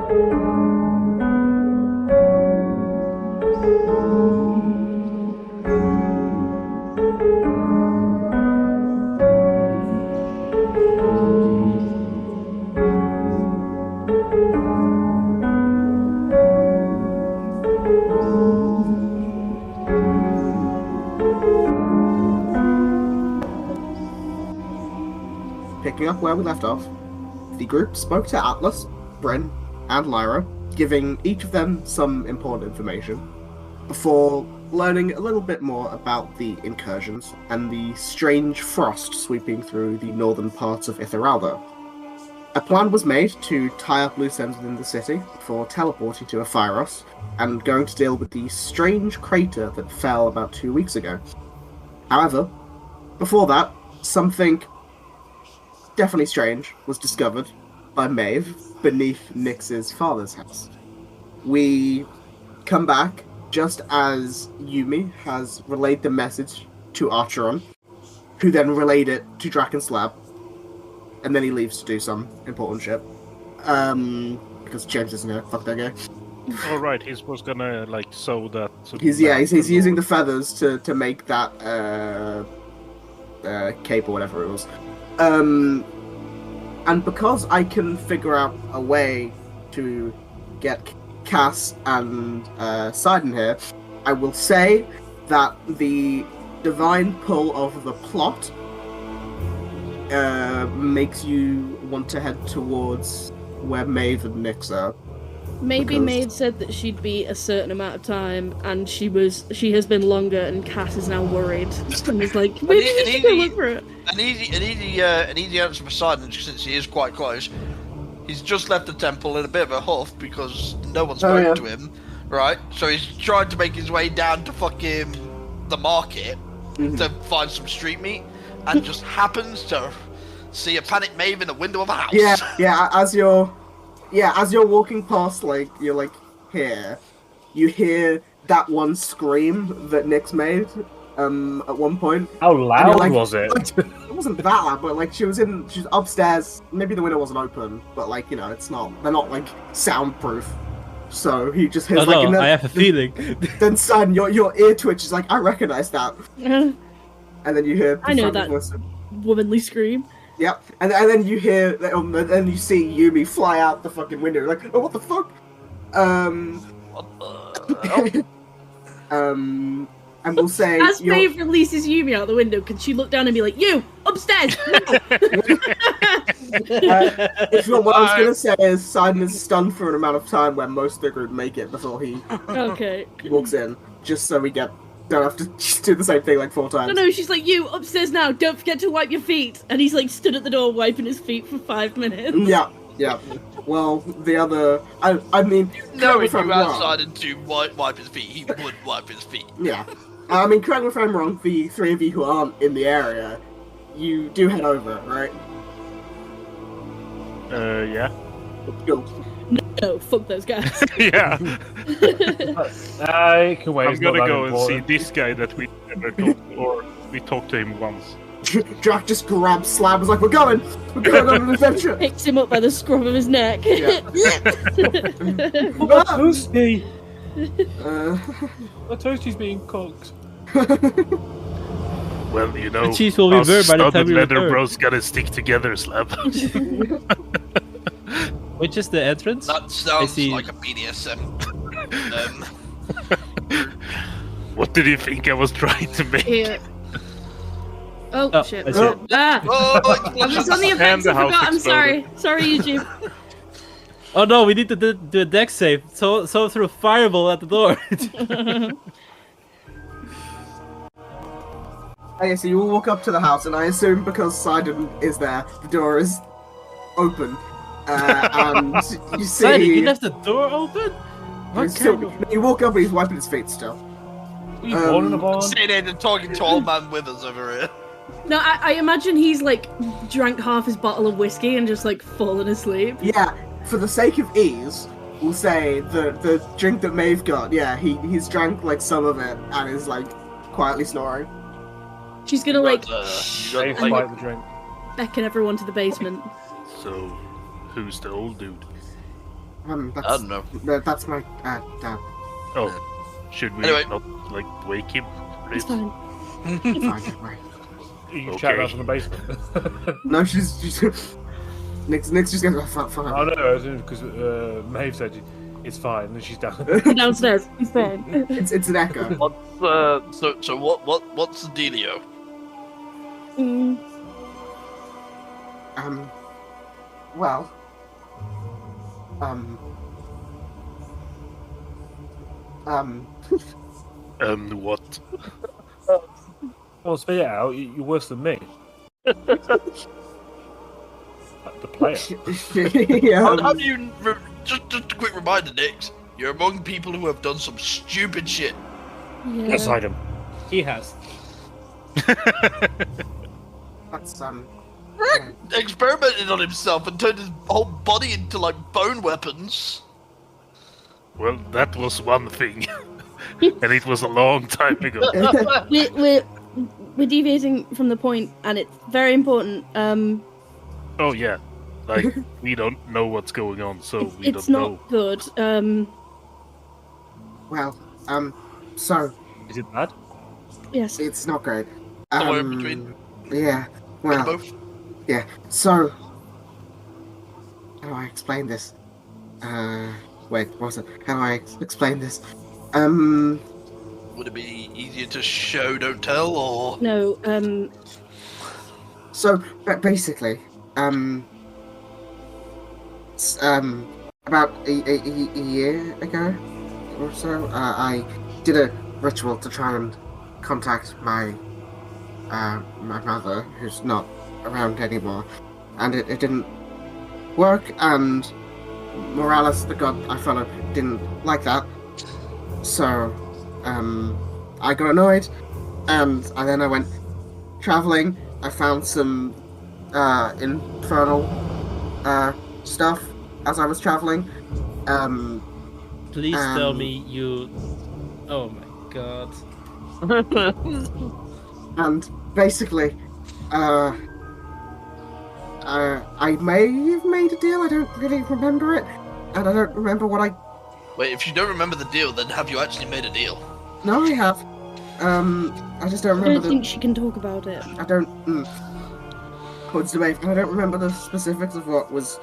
Picking up where we left off, the group spoke to Atlas, Bryn, and Lyra, giving each of them some important information, before learning a little bit more about the incursions and the strange frost sweeping through the northern parts of Itheralda. A plan was made to tie up loose ends within the city before teleporting to Ephyros and going to deal with the strange crater that fell about 2 weeks ago. However, before that, something definitely strange was discovered by Maeve beneath Nyx's father's house. We come back just as Yumi has relayed the message to Archeron, who then relayed it to Drakenslab, and then he leaves to do some important shit. Because James isn't here. Fuck that guy. Oh right, he was gonna like sew that. He's using the feathers to make that cape or whatever it was. And because I can figure out a way to get Cass and Sidon here, I will say that the divine pull of the plot makes you want to head towards where Maeve and Nyx are. Maybe Maeve said that she'd be a certain amount of time, and she has been longer, and Cass is now worried. And is like, maybe we should go look for it. An easy answer for Sidon, since he is quite close. He's just left the temple in a bit of a huff because no one spoke to him, right? So he's trying to make his way down to fucking the market to find some street meat, and just happens to see a panicked Maeve in the window of a house. As you're walking past, like, you're like, here, you hear that one scream that Nyx made, at one point. How loud was it? It wasn't that loud, but like, she was upstairs, maybe the window wasn't open, but like, you know, they're not like soundproof. So he just hears I have a feeling. Then son, your ear twitches like, I recognize that. And then you hear I know that womanly scream. Yep, and then you hear, and then you see Yumi fly out the fucking window. Like, oh, what the fuck? And we'll say as Maeve releases Yumi out the window, can she look down and be like, "You upstairs"? If you want, what I was gonna say is Sidon is stunned for an amount of time where most of the group make it before he walks in, just so we don't have to do the same thing like 4 times. No, she's like, "You upstairs now. Don't forget to wipe your feet." And he's like stood at the door wiping his feet for 5 minutes. Yeah. Well, the other, I mean, no, if you outside and to wipe his feet, he would wipe his feet. Yeah. I mean, correct me if I'm wrong, the 3 of you who aren't in the area, you do head over, right? Yeah. Cool. No, fuck those guys. Yeah. I can wait. I'm gonna go and see this guy that we never talked to, or we talked to him once. Drac just grabs Slab, was like, we're going on an adventure! Picks him up by the scruff of his neck. Yeah. Toasty! The toasty's being cooked. Well, you know, the cheese will be burned by the time we leather return. bros gotta stick together, Slab. Which is the entrance? That sounds like a BDSM. What did you think I was trying to make? Yeah. Oh shit! I see it. I was on the events. I forgot. I'm sorry. Sorry, YouTube. Oh no, we need to do a deck save. So through a fireball at the door. Okay, so you all walk up to the house, and I assume because Sidon is there, the door is open. And you see... Sidon, you left the door open? You walk up and he's wiping his feet still. You born in a barn? Sitting in and talking to old man Withers over here. No, I imagine he's like drank half his bottle of whiskey and just like fallen asleep. Yeah, for the sake of ease, we'll say the drink that Maeve got, yeah, he's drank like some of it and is like quietly snoring. She's gonna like the drink. beckon everyone to the basement. So, who's the old dude? That's, I don't know. That's my dad. Oh, should we Anyway. not like wake him? It's fine. Fine, don't worry. You Okay. shout that from the basement. No, she's Nick's just going to fuck. I know, because Maeve said it's fine, and she's down. Downstairs. It's fine. It's an echo. What's what's the dealio? Well, What? Well, spit it out. You're worse than me. Like the player. How do you just a quick reminder, Nix? You're among people who have done some stupid shit. Yeah. Aside him. He has. That's Experimented on himself and turned his whole body into like bone weapons. Well, that was one thing, and it was a long time ago. We're deviating from the point, and it's very important. Oh yeah, like we don't know what's going on, so we It's don't not know. good. well, so Is it bad? Yes. it's not great. Somewhere in between. Yeah. Well, Both. yeah. So, how do I explain this? Wait, what was it? How do I explain this? Would it be easier to show, don't tell, or No. So basically, about a year ago or so, I did a ritual to try and contact my mother, who's not around anymore, and it didn't work. And Morales, the god I follow, didn't like that, so I got annoyed, and then I went traveling. I found some infernal stuff as I was traveling. Please tell me you. Oh my god. And basically, I may have made a deal. I don't really remember it, and I don't remember what I. wait? If you don't remember the deal, then have you actually made a deal? No, I have. I just don't I remember don't think she can talk about it. I don't. What's the way? I don't remember the specifics of what was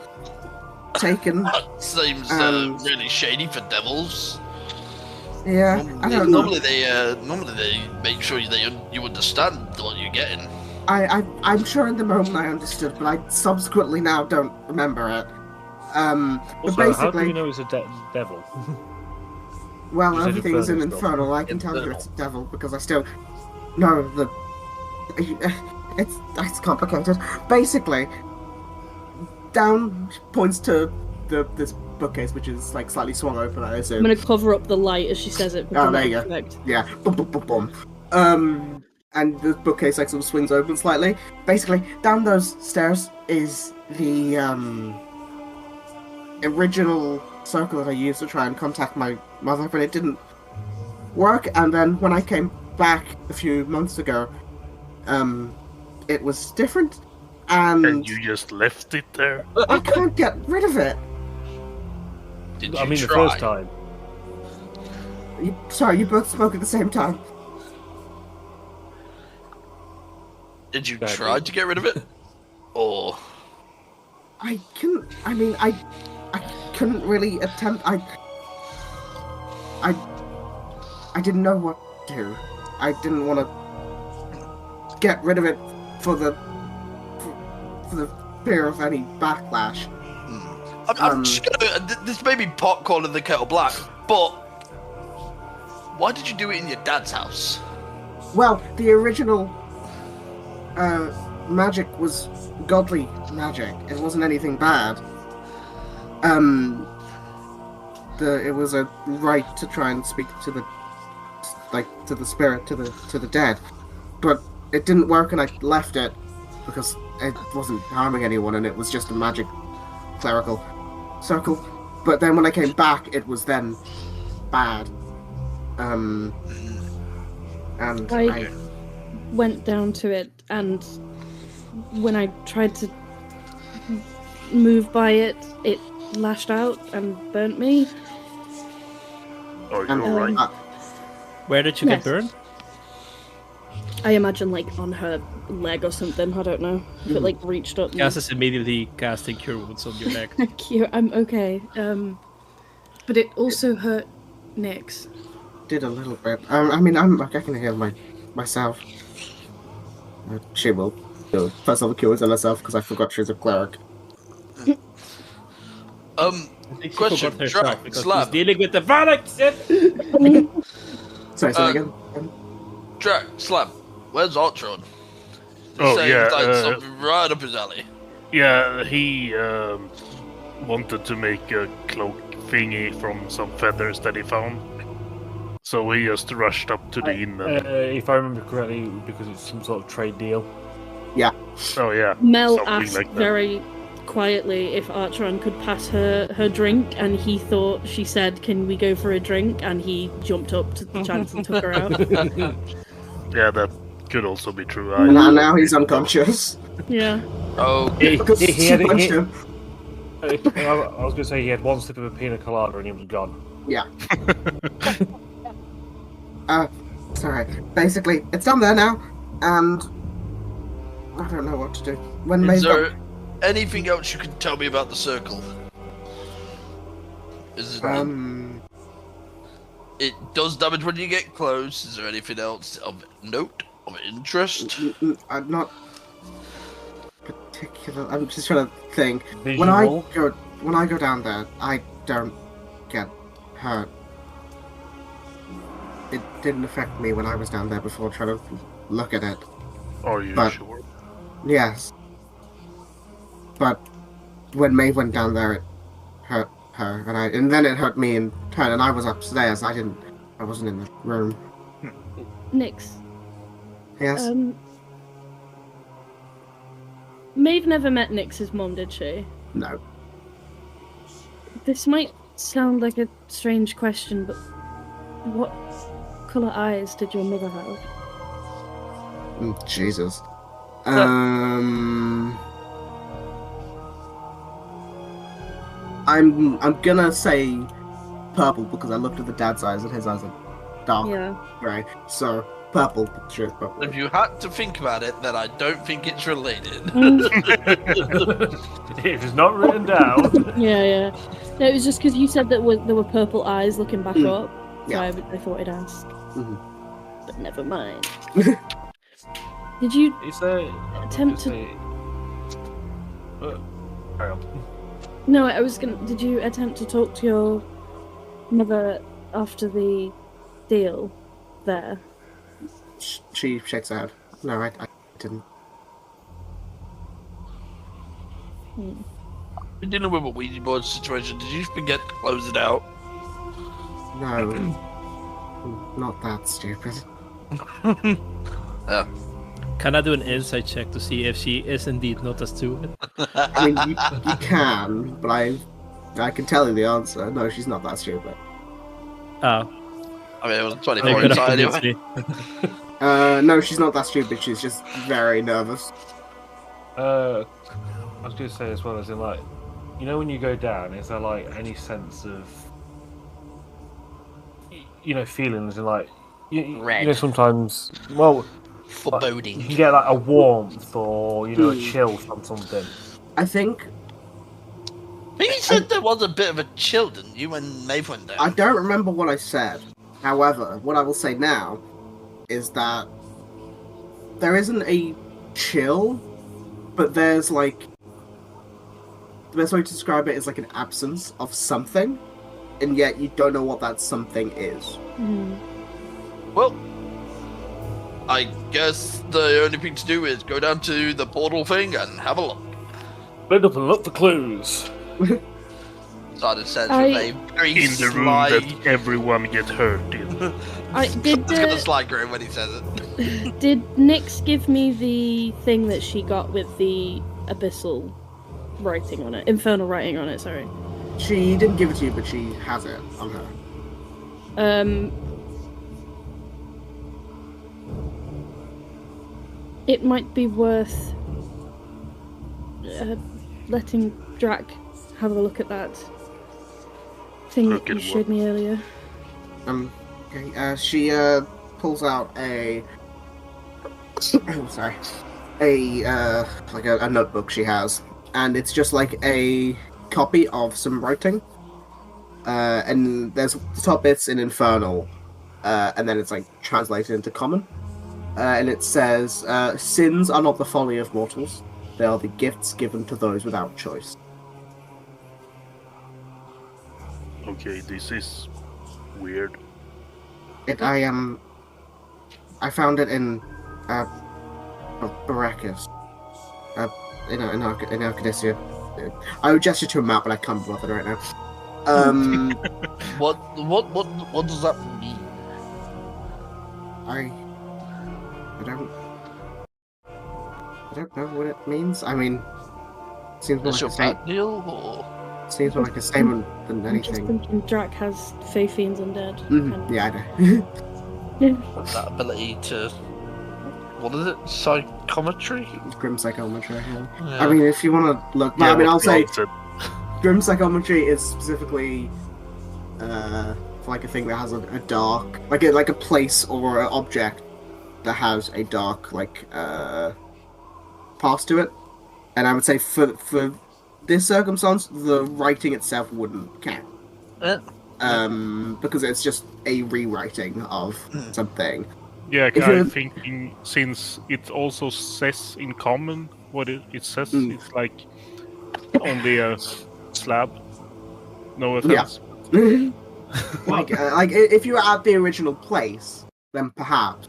taken. That seems really shady for devils. Yeah, I don't know. Normally they make sure you understand what you're getting. I'm sure in the moment I understood, but I subsequently now don't remember it. But Also, how do basically, you know it's a devil? well, You said everything's an infernal stuff. infernal. I can tell you it's a devil because I still know the. It's complicated. Basically, down points to this bookcase, which is like slightly swung open. I I'm assume. gonna cover up the light as she says it. Oh, there you go. Perfect. Yeah. Boom, boom, boom, boom. And the bookcase like sort of swings open slightly. Basically, down those stairs is the original circle that I used to try and contact my mother, but it didn't work. And then when I came back a few months ago, it was different, And you just left it there. I can't get rid of it. Did you I mean, try? the first time. Sorry, you both spoke at the same time. Did you Badly. try to get rid of it? Or I couldn't. I mean, I couldn't really attempt. I didn't know what to do. I didn't want to get rid of it for the fear of any backlash. I'm just gonna. This may be pot calling the kettle black, but why did you do it in your dad's house? Well, the original magic was godly magic. It wasn't anything bad. It was a right to try and speak to the spirit, to the dead. But it didn't work, and I left it because it wasn't harming anyone, and it was just a magic clerical circle. But then when I came back, it was then bad. And I went down to it, and when I tried to move by it, it lashed out and burnt me. Oh, you're And, right. Where did you Yes. get burned? I imagine like on her leg or something. I don't know if it like reached up. Cass is immediately casting Cure Wounds on your neck. Thank you. I'm okay. But it also hurt Nyx. Did a little bit. I mean, I can heal myself. She will do first level cures on herself because I forgot she was a cleric. I think she Question, forgot herself Drac, because Slab. she's dealing with the Valak shit. Sorry, say that again. Drac, Slab, where's Artron? Oh, Saying yeah, like something right up his alley. Yeah, he wanted to make a cloak thingy from some feathers that he found. So he just rushed up to the inn. And... If I remember correctly, because it's some sort of trade deal. oh, yeah. Mel something asked like that. very quietly if Archon could pass her drink, and he thought she said, "Can we go for a drink?" And he jumped up to the chance and took her out. Yeah, that could also be true. And now he's unconscious. Yeah. Oh, Because He she had a- punched he- him. I was going to say he had one sip of a pina colada and he was gone. Yeah. Sorry. Basically, it's down there now, and I don't know what to do. When is Maeve there anything else you can tell me about the circle? Is it, it does damage when you get close. Is there anything else of note, of interest? I'm not particular. I'm just trying to think. Visual. When I go down there, I don't get hurt. It didn't affect me when I was down there before trying to look at it. Are you But- sure? Yes. But when Maeve went down there, it hurt her, and then it hurt me in turn, and I was upstairs. I wasn't in the room. Nyx. Yes. Maeve never met Nyx's mom, did she? No. This might sound like a strange question, but what colour eyes did your mother have? Jesus. I'm gonna say purple because I looked at the dad's eyes and his eyes are dark Yeah. grey. So purple, sure, purple. If you had to think about it, then I don't think it's related. If it's not written down. Yeah. No, it was just because you said that there were purple eyes looking back up. So Yeah. I thought I'd ask. Mhm. But never mind. Did you Is there. attempt to... Hang on. No, I was gonna... Did you attempt to talk to your mother after the deal there? She shakes her head. No, I didn't. We're dealing with a Ouija board situation. Did you forget to close it out? No. Not that stupid. Can I do an insight check to see if she is indeed not as stupid? I mean, you can, but I can tell you the answer. No, she's not that stupid. Oh, I mean, it was you 24 could have inside convinced anyway. me. No, she's not that stupid. She's just very nervous. I was going to say as well, as in like, you know, when you go down, is there like any sense of, feelings in like, you know, sometimes, well, Foreboding. you can get like a warmth or a chill from something. I think Maybe you said there was a bit of a chill, didn't you, when Maeve went down? I don't remember what I said. However, what I will say now is that there isn't a chill, but there's like the best way to describe it is like an absence of something, and yet you don't know what that something is. Well, I guess the only thing to do is go down to the portal thing and have a look. Split up and look for clues. Sergeant says I- with a very In the room sly... that everyone gets hurt in. I did. He's got a sly grin when he says it. Did Nyx give me the thing that she got with the abyssal writing on it, infernal writing on it? Sorry. She didn't give it to you, but she has it on her. It might be worth letting Drac have a look at that thing that you showed me earlier. Okay. She pulls out a sorry, like a notebook she has, and it's just like a copy of some writing. And there's the top bits in Infernal, and then it's like translated into Common. And it says, "Sins are not the folly of mortals; they are the gifts given to those without choice." Okay, this is weird. I found it in Baracus, in Arcadia. I would gesture to a map, but I can't bother right now. What does that mean? I don't know what it means. I mean, it seems more Is like your bad deal, or seems more like a statement than I'm just anything. thinking Drac has Fey Fiends undead. Yeah, I know. that ability to what is it? Psychometry? Grim psychometry. Yeah. Yeah. I mean, if you want to look, Yeah, I mean, what I'll say Claude said. grim psychometry is specifically for like a thing that has a dark, like a place or an object that has a dark past to it. And I would say for this circumstance, the writing itself wouldn't count. Because it's just a rewriting of something. Yeah, If I'm you're- thinking since it also says in common what it says, it's like only a slab. No offense. like if you were at the original place, then perhaps,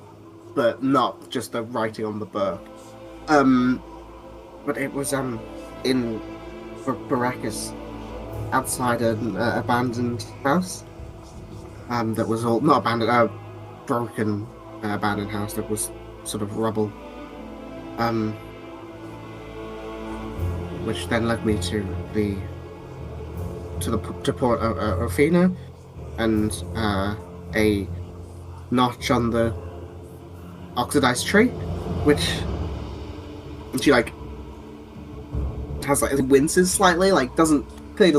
but not just the writing on the book. But it was in Baracus, outside an abandoned house. That was all not abandoned, broken abandoned house that was sort of rubble. Which then led me to Port Orfina, and a notch on the oxidized tree, which she has it winces slightly, clearly doesn't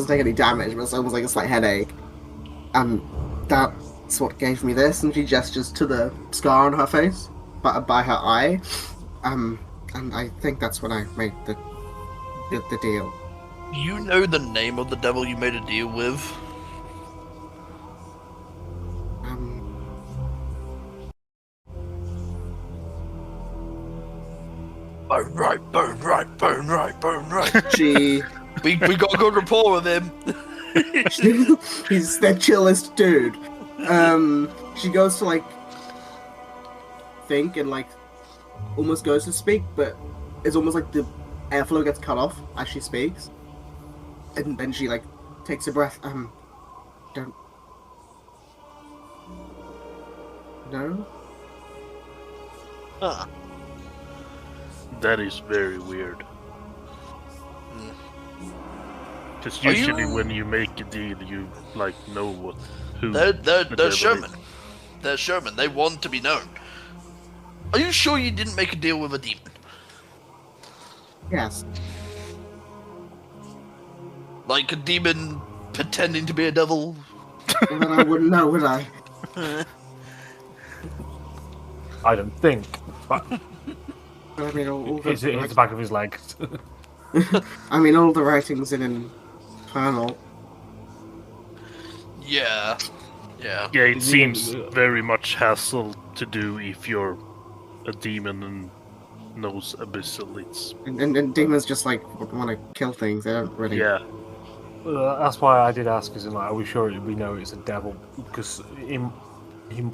take any damage, but it's almost like a slight headache. That's what gave me this, and she gestures to the scar on her face, by her eye, and I think that's when I made the deal. You know the name of the devil you made a deal with? Bone right, bone right, bone right, bone right. She we got a good rapport with him. he's the chillest dude. She goes to think and almost goes to speak, but it's almost like the airflow gets cut off as she speaks, and then she takes a breath. Don't no. That is very weird. Because Are usually you- when you make a deal, you know who. They're devil Sherman. is. They're Sherman. They want to be known. Are you sure you didn't make a deal with a demon? Yes. Like a demon pretending to be a devil? Well, then I wouldn't know, would I? I don't think. But But I mean, all it's the back of his leg. I mean, all the writings in Infernal. Yeah. Yeah. Yeah, it seems very much hassle to do if you're a demon and knows abyssal. It's And demons just want to kill things. They don't really. yeah. That's why I did ask, are we sure we know it's a devil? Because he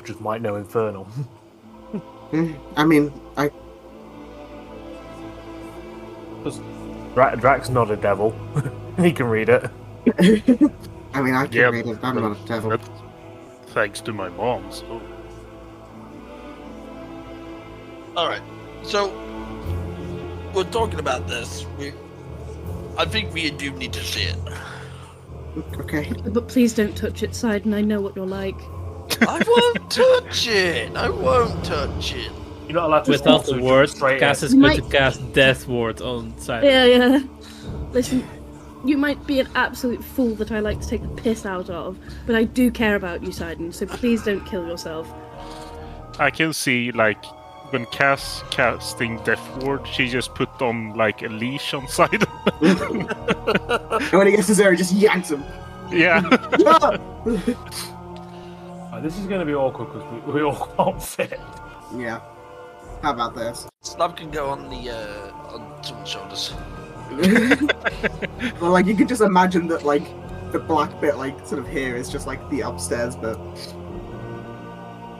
just might know Infernal. I mean, Drax's not a devil. He can read it. I mean, I can Yeah, read it. I'm not a devil. That's thanks to my mom. So Alright. So, we're talking about this. I think we do need to see it. Okay. But please don't touch it, Sidon. I know what you're like. I won't touch it. I won't touch it. You're not allowed to Without the swap, so word, straight Cass in. is You going to might- cast Death Ward on side. Yeah. Listen, you might be an absolute fool that I like to take the piss out of, but I do care about you, Sidon, so please don't kill yourself. I can see, like, when Cass casting Death Ward, she just put on, like, a leash on Sidon. And when he gets to zero, he just yanks him. Yeah. This is going to be awkward because we all can't fit. Yeah. How about this? Slab can go on the on someone's shoulders. Well, like, you could just imagine that, like, the black bit, like, sort of here is just, like, the upstairs bit.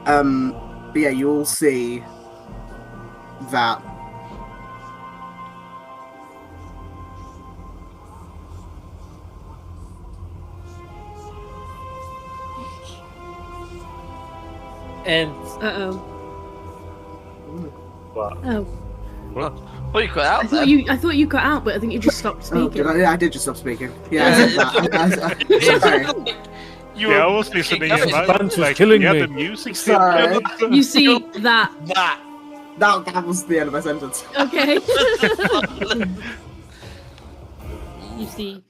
But yeah, you all see that And But Oh. Well, you cut out I thought you cut out, but I think you just stopped oh, speaking. I did just stop speaking. Yeah, I said that. Sorry. I was listening That and is Banter's like, killing yeah, me. the music still. Sorry. You see that? That was the end of my sentence. Okay. You see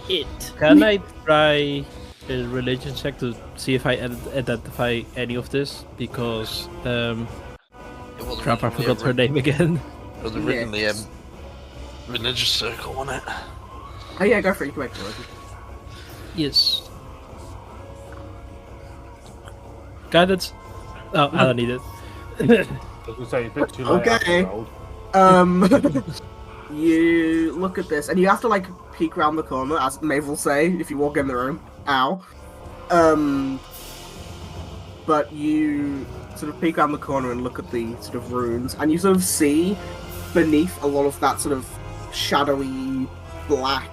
it. can I try a religion check to see if I identify any of this? Because crap, I forgot her name again. It was originally a religious circle, wasn't it? Oh yeah, go for it. You can make it work. Yes. Guidance. Oh, I don't need it. I was going to say, a bit too late. Okay. after roll. You look at this, and you have to, like, peek around the corner, as Maeve will say, if you walk in the room. Ow. But you sort of peek around the corner and look at the sort of runes, and you sort of see beneath a lot of that sort of shadowy black,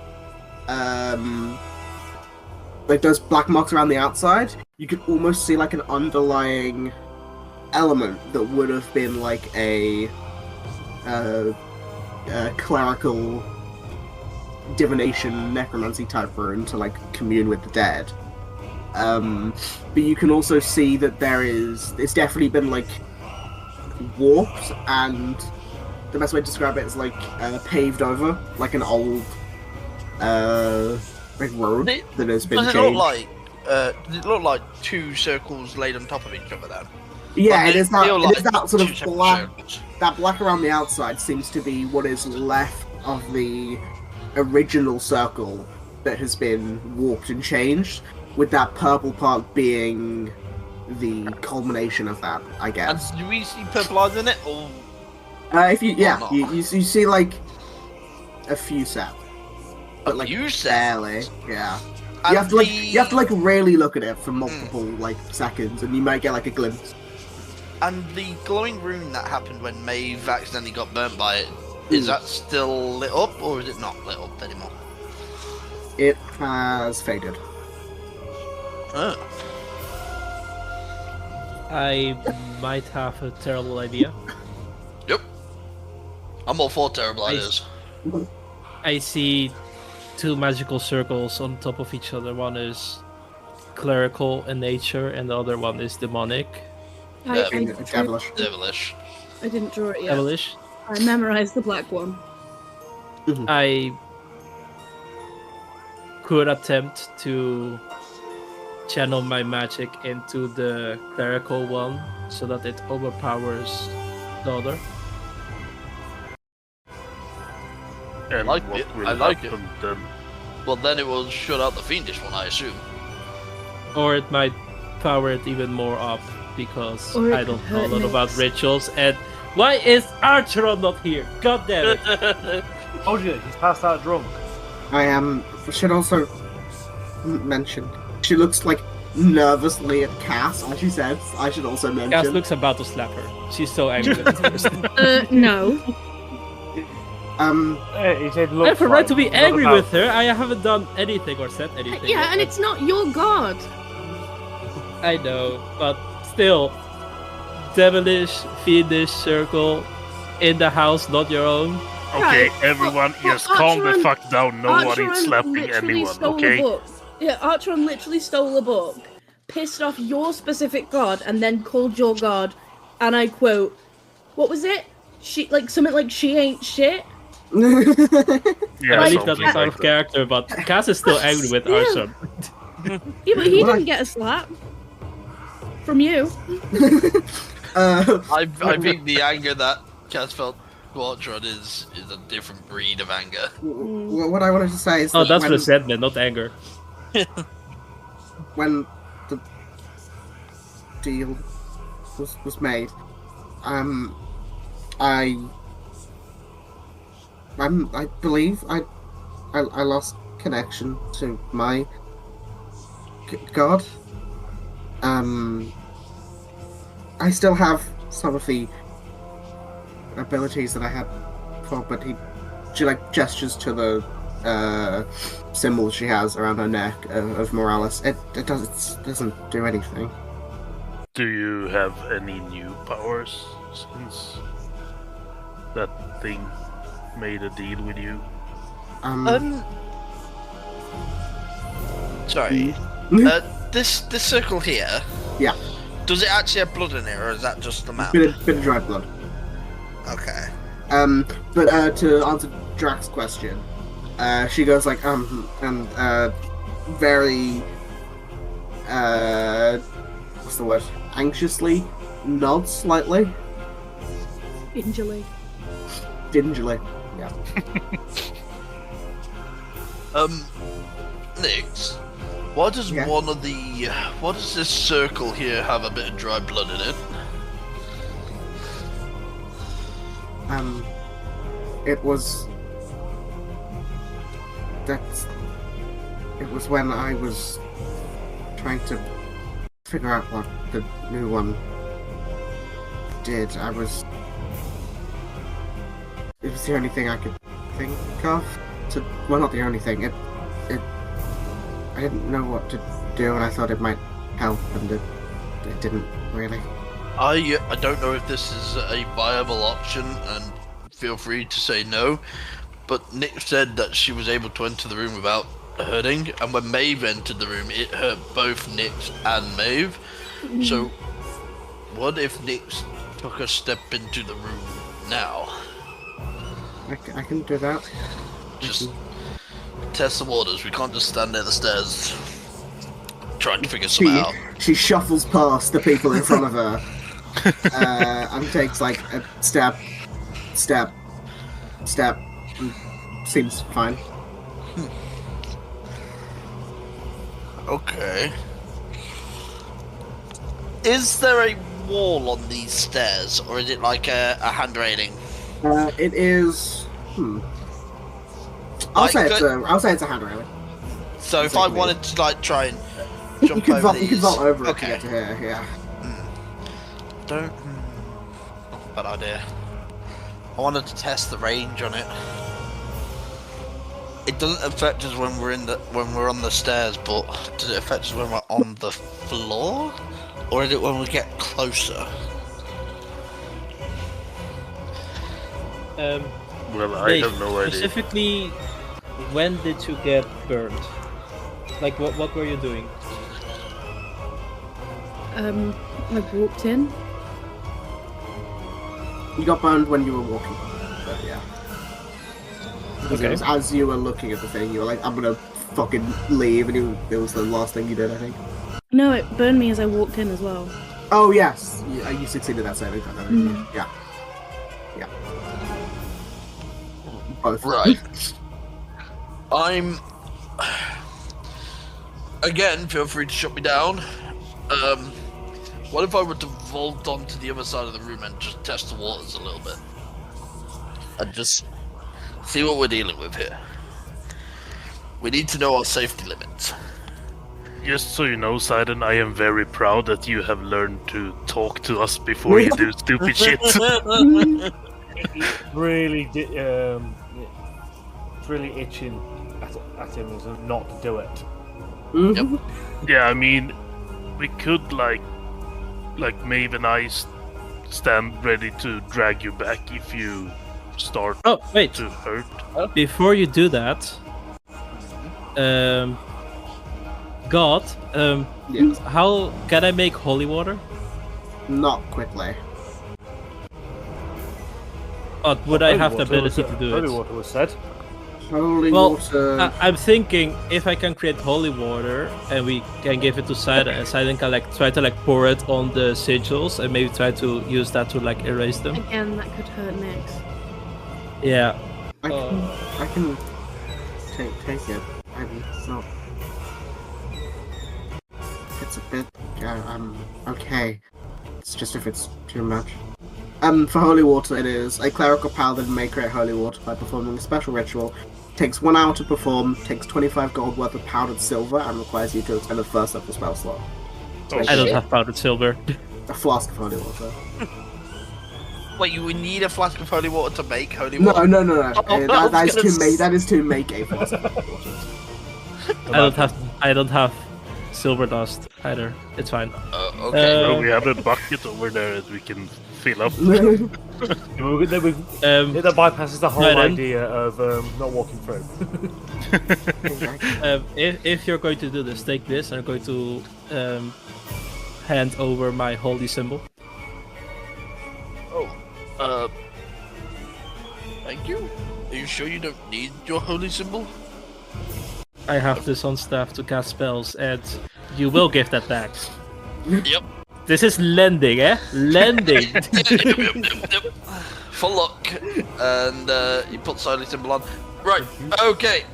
like those black marks around the outside, you could almost see like an underlying element that would have been like a clerical divination necromancy type rune to like commune with the dead. But you can also see that it's definitely been like warped, and the best way to describe it is like paved over, like an old like road that has been Does changed. it look like two circles laid on top of each other then? Yeah, Like, it is they feel that like sort two of separate black. circles. That black around the outside seems to be what is left of the original circle that has been warped and changed, with that purple part being the culmination of that, I guess. And do we see purple eyes in it, or If you, yeah, not? you see like a few set, but like few set? barely, yeah. And You have to like really look at it for multiple like seconds, and you might get like a glimpse. And the glowing rune that happened when Maeve accidentally got burnt by it, is that still lit up, or is it not lit up anymore? It has faded. Oh. I might have a terrible idea. Yep. I'm all for terrible ideas. I see two magical circles on top of each other. One is clerical in nature, and the other one is demonic. Devilish. Devilish. I didn't draw it yet. Devilish. I memorized the black one. I could attempt to channel my magic into the clerical one so that it overpowers the other. And Like what it. will I like happen then? Well, then it will shut out the fiendish one, I assume. Or it might power it even more up because Or it I don't could know a hurt lot me. about rituals. And why is Archeron not here? God damn it! Told you, he's passed out drunk. Should also mention, she looks like nervously at Cass, as she says. I should also mention. Cass looks about to slap her. She's so angry with this person. No. He said, I have a right to be not angry about- with her. I haven't done anything or said anything. Yeah, and it's not your god. I know, but still, devilish, fiendish circle in the house, not your own. Okay, Right, everyone, but just calm the Archeron- fuck down. Nobody's Archeron slapping literally anyone, stole okay? a book. Yeah, Archeron literally stole a book, pissed off your specific god, and then called your god, and I quote, what was it? She something like she ain't shit. Yeah, Like, He's got something this out like of that. character, but Cass is still angry with our son. Yeah, but he What? didn't get a slap from you. I think the anger that Cass felt towards Rod is a different breed of anger. What I wanted to say is Oh, that that's when, resentment, not anger. when the deal was made, I believe I lost connection to my god. I still have some of the abilities that I had before, but she like gestures to the symbol she has around her neck of Morales. It doesn't do anything. Do you have any new powers since that thing made a deal with you? Sorry. This circle here. Yeah. Does it actually have blood in it, or is that just the map? Bit of dried blood. Okay. But to answer Drax's question, she goes like and very what's the word? Anxiously nods slightly. Gingerly. Gingerly. Yeah. Nix, why does why does this circle here have a bit of dry blood in it? It was when I was trying to figure out what the new one did. It was the only thing I could think of. Well, not the only thing. I didn't know what to do, and I thought it might help, and it didn't really. I don't know if this is a viable option, and feel free to say no, but Nick said that she was able to enter the room without hurting, and when Maeve entered the room, it hurt both Nix and Maeve. So, what if Nix took a step into the room now? I can do that. Just test the waters. We can't just stand near the stairs trying to figure something out. She shuffles past the people in front of her and takes like a step, and seems fine. Okay. Is there a wall on these stairs, or is it like a hand railing? It is. I'll say it's a hand railing. So if I wanted to like try and jump you over could these, vault over it okay. to get to here. Yeah. Not a bad idea. I wanted to test the range on it. It doesn't affect us when we're on the stairs, but does it affect us when we're on the floor, or is it when we get closer? Well, I Dave, have no idea. Specifically, when did you get burned? Like, what were you doing? I walked in. You got burned when you were walking. But yeah. Because it Okay. was as you were looking at the thing, you were like, I'm gonna fucking leave, and it was the last thing you did, I think. No, it burned me as I walked in as well. Oh, yes. You succeeded that saving throw. Yeah. Yeah. Both. Right. I'm. Again, feel free to shut me down. What if I were to vault onto the other side of the room and just test the waters a little bit? And just see what we're dealing with here. We need to know our safety limits. Just so you know, Sidon, I am very proud that you have learned to talk to us before you do stupid shit. Really, it's really itching at him not to do it. Mm-hmm. Yeah, I mean, we could like Maeve and I stand ready to drag you back if you start Oh, wait. to hurt. Before you do that, God, Yes. how can I make holy water? Not quickly. But would I have the ability to do Holy it? water was said. Holy Well, water. I'm thinking if I can create holy water and we can give it to Sidon, and Sidon can try to pour it on the sigils and maybe try to use that to erase them. Again, that could hurt Nyx. Yeah. I can take it. It's not. It's a bit. I'm okay. It's just if it's too much. For holy water, it is a clerical paladin may create holy water by performing a special ritual. Takes 1 hour to perform, takes 25 gold worth of powdered silver, and requires you to attend a first level spell slot. I don't have powdered silver. A flask of holy water. Wait, you would need a flask of holy water to make holy water? No. Oh, That is to make a flask of holy water. I don't have silver dust either. It's fine. Okay. Well, we have a bucket over there that we can fill up. That bypasses the whole Right then. idea of not walking through. If you're going to do this, take this. I'm going to hand over my holy symbol. Thank you. Are you sure you don't need your holy symbol? I have this on staff to cast spells, and you will give that back. Yep. This is lending, eh? Lending. Yep. For luck. And he puts holy symbol on. Right, okay.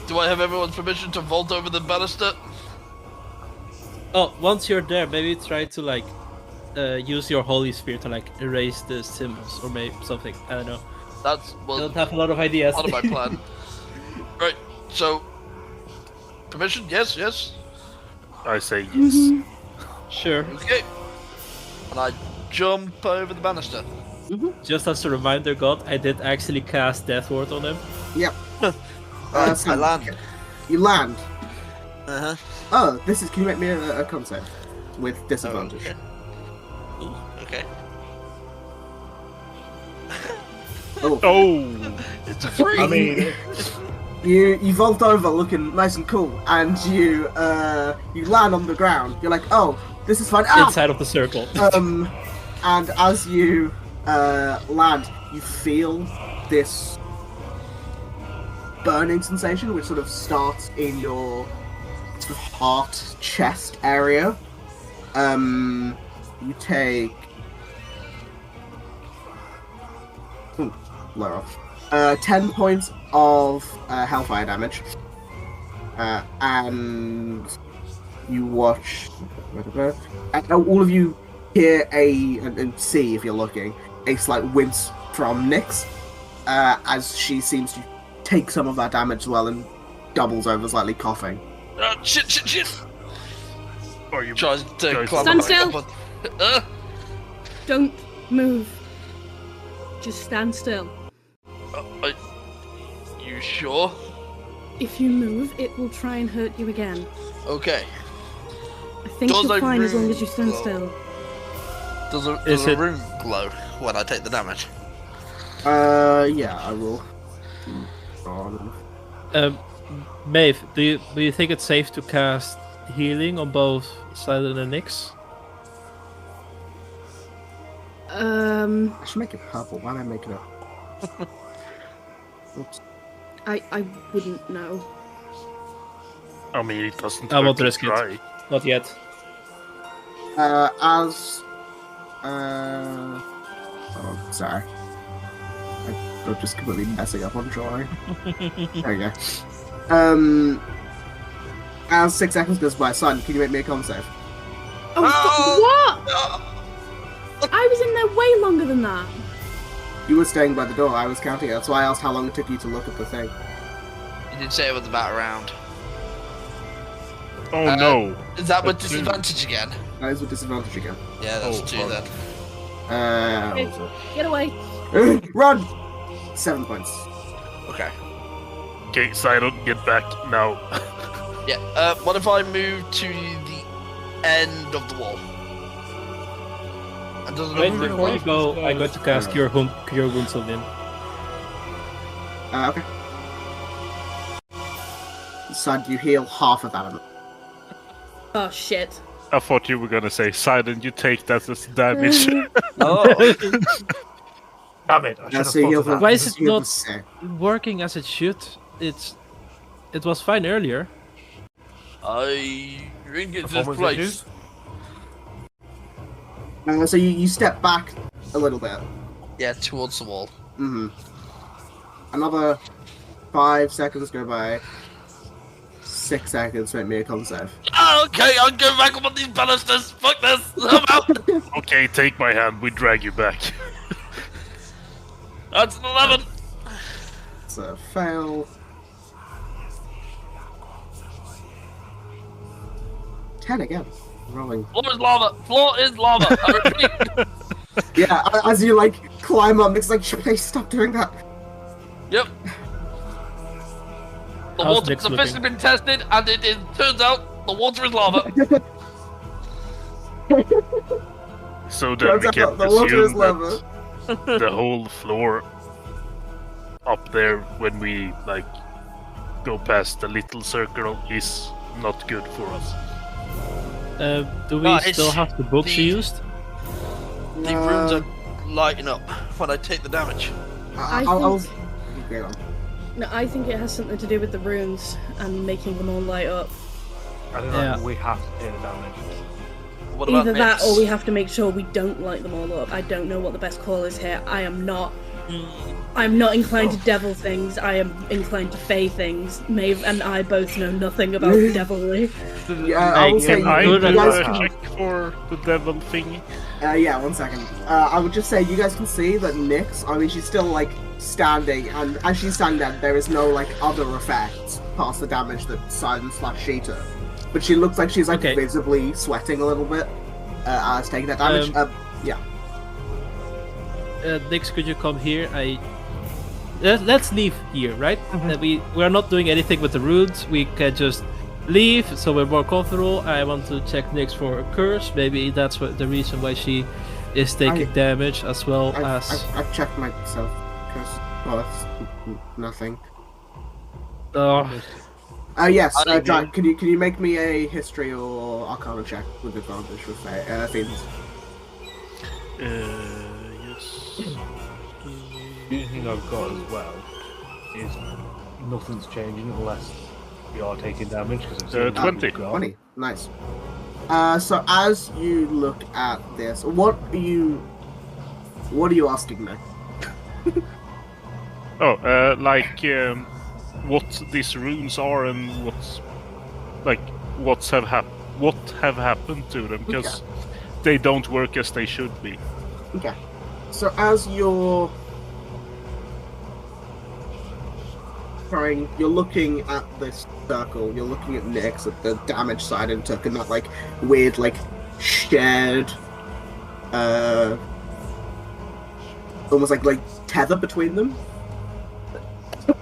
Do I have everyone's permission to vault over the banister? Oh, once you're there, maybe try to use your holy spear to erase the symbols or maybe something. I don't know. That's I don't have a lot of ideas. part of my plan. Right, so permission? Yes. I say yes. Sure. Okay. And I jump over the banister. Just as a reminder, God, I did actually cast Death Ward on him. Yep. I land. You land. Uh-huh. Oh, this is. Can you make me a concept with disadvantage? Okay. Ooh, okay. Oh! It's a free. I mean, You vault over looking nice and cool, and you land on the ground. You're like, oh, this is fun. Ah! Inside of the circle. And as you land, you feel this burning sensation, which sort of starts in your sort of heart chest area. You take lower off. 10 points of hellfire damage, and you watch. And all of you hear and see, if you're looking, a slight wince from Nyx, as she seems to take some of that damage as well and doubles over slightly, coughing. Shit! Or you Tries to Guys, climb stand up. still. Don't move. Just stand still. You sure? If you move, it will try and hurt you again. Okay. I think Does you're a fine as long room as you stand glow? still. Does a room glow when I take the damage? Yeah, I will. Maeve, do you think it's safe to cast healing on both Silent and Nyx? I should make it purple. Why don't I make it up? Oops. I wouldn't know. I mean, it doesn't I hurt won't to risk it. try. Not yet. Oh, sorry. I'm just completely messing up on drawing. There we go. As 6 seconds goes by, son, can you make me a con save? Oh, what? No. I was in there way longer than that. You were staying by the door, I was counting it. That's why I asked how long it took you to look at the thing. You did say it was about a round. Oh no! Is that with That's two. disadvantage again? That is with disadvantage again. Yeah, that's Oh, 2 fuck. then. What was Get away. it? Run! 7 points. Okay. Okay, Sidon, get back now. Yeah. What if I move to the end of the wall? And doesn't Wait, move before you go, I'm going to cast Cure Wounds on him. Okay. Son, you heal half of that amount. Oh shit. I thought you were gonna say, Silent, you take that as damage. Oh. Damn it! I should have so thought you'll of that. Why is it you'll not say. working as it should? It was fine earlier. I think it's this Performance place. issues? So you step back a little bit. Yeah, towards the wall. Mm-hmm. Another 5 seconds go by. 6 seconds, make me a con save. Oh, okay, I'll go back up on these balusters. Fuck this. I'm out. Okay, take my hand, we drag you back. That's an 11. It's a fail. 10 again. Rolling. Floor is lava. Floor is lava. I repeat. Yeah, as you like climb up, it's like, please stop doing that. Yep. The How's water's Nick's officially looking? been tested, and it turns out the water is lava. So then Turns we out can the water is assume lava. that the whole floor up there, when we like go past the little circle, is not good for us. Do we No, it's still have the books the- you used? The rooms are lighting up when I take the damage. I'll go on. No, I think it has something to do with the runes and making them all light up. I don't Yeah. know. We have to take the damage. What about Either that Nyx? or we have to make sure we don't light them all up. I don't know what the best call is here. I'm not inclined to devil things. I am inclined to fey things. Maeve and I both know nothing about devilry. Yeah, I will say Can I you do guys a can, check for the devil thingy? yeah, 1 second. I would just say you guys can see that Nyx, I mean, she's still like standing, and as she's standing there, there is no like other effects past the damage that Silent / Sheeta. But she looks like she's like Okay. visibly sweating a little bit as taking that damage. Yeah. Nix, could you come here? Let's leave here, right? We're not doing anything with the runes. We can just leave, so we're more comfortable. I want to check Nix for a curse. Maybe that's the reason why she is taking damage as well as. I've checked myself because well, it's nothing. Oh, Yes, I didn't Jack, can you make me a history or arcana check with advantage with Fiends? Yes. The only thing I've got as well is nothing's changing unless we are taking damage because it's 20. 20. Nice. So as you look at this, what are you asking me? What these runes are and what have happened to them, because they don't work as they should be. Okay. So as you're looking at this circle, you're looking at Nyx, at the damage side and took, and that like weird like shared almost like tether between them.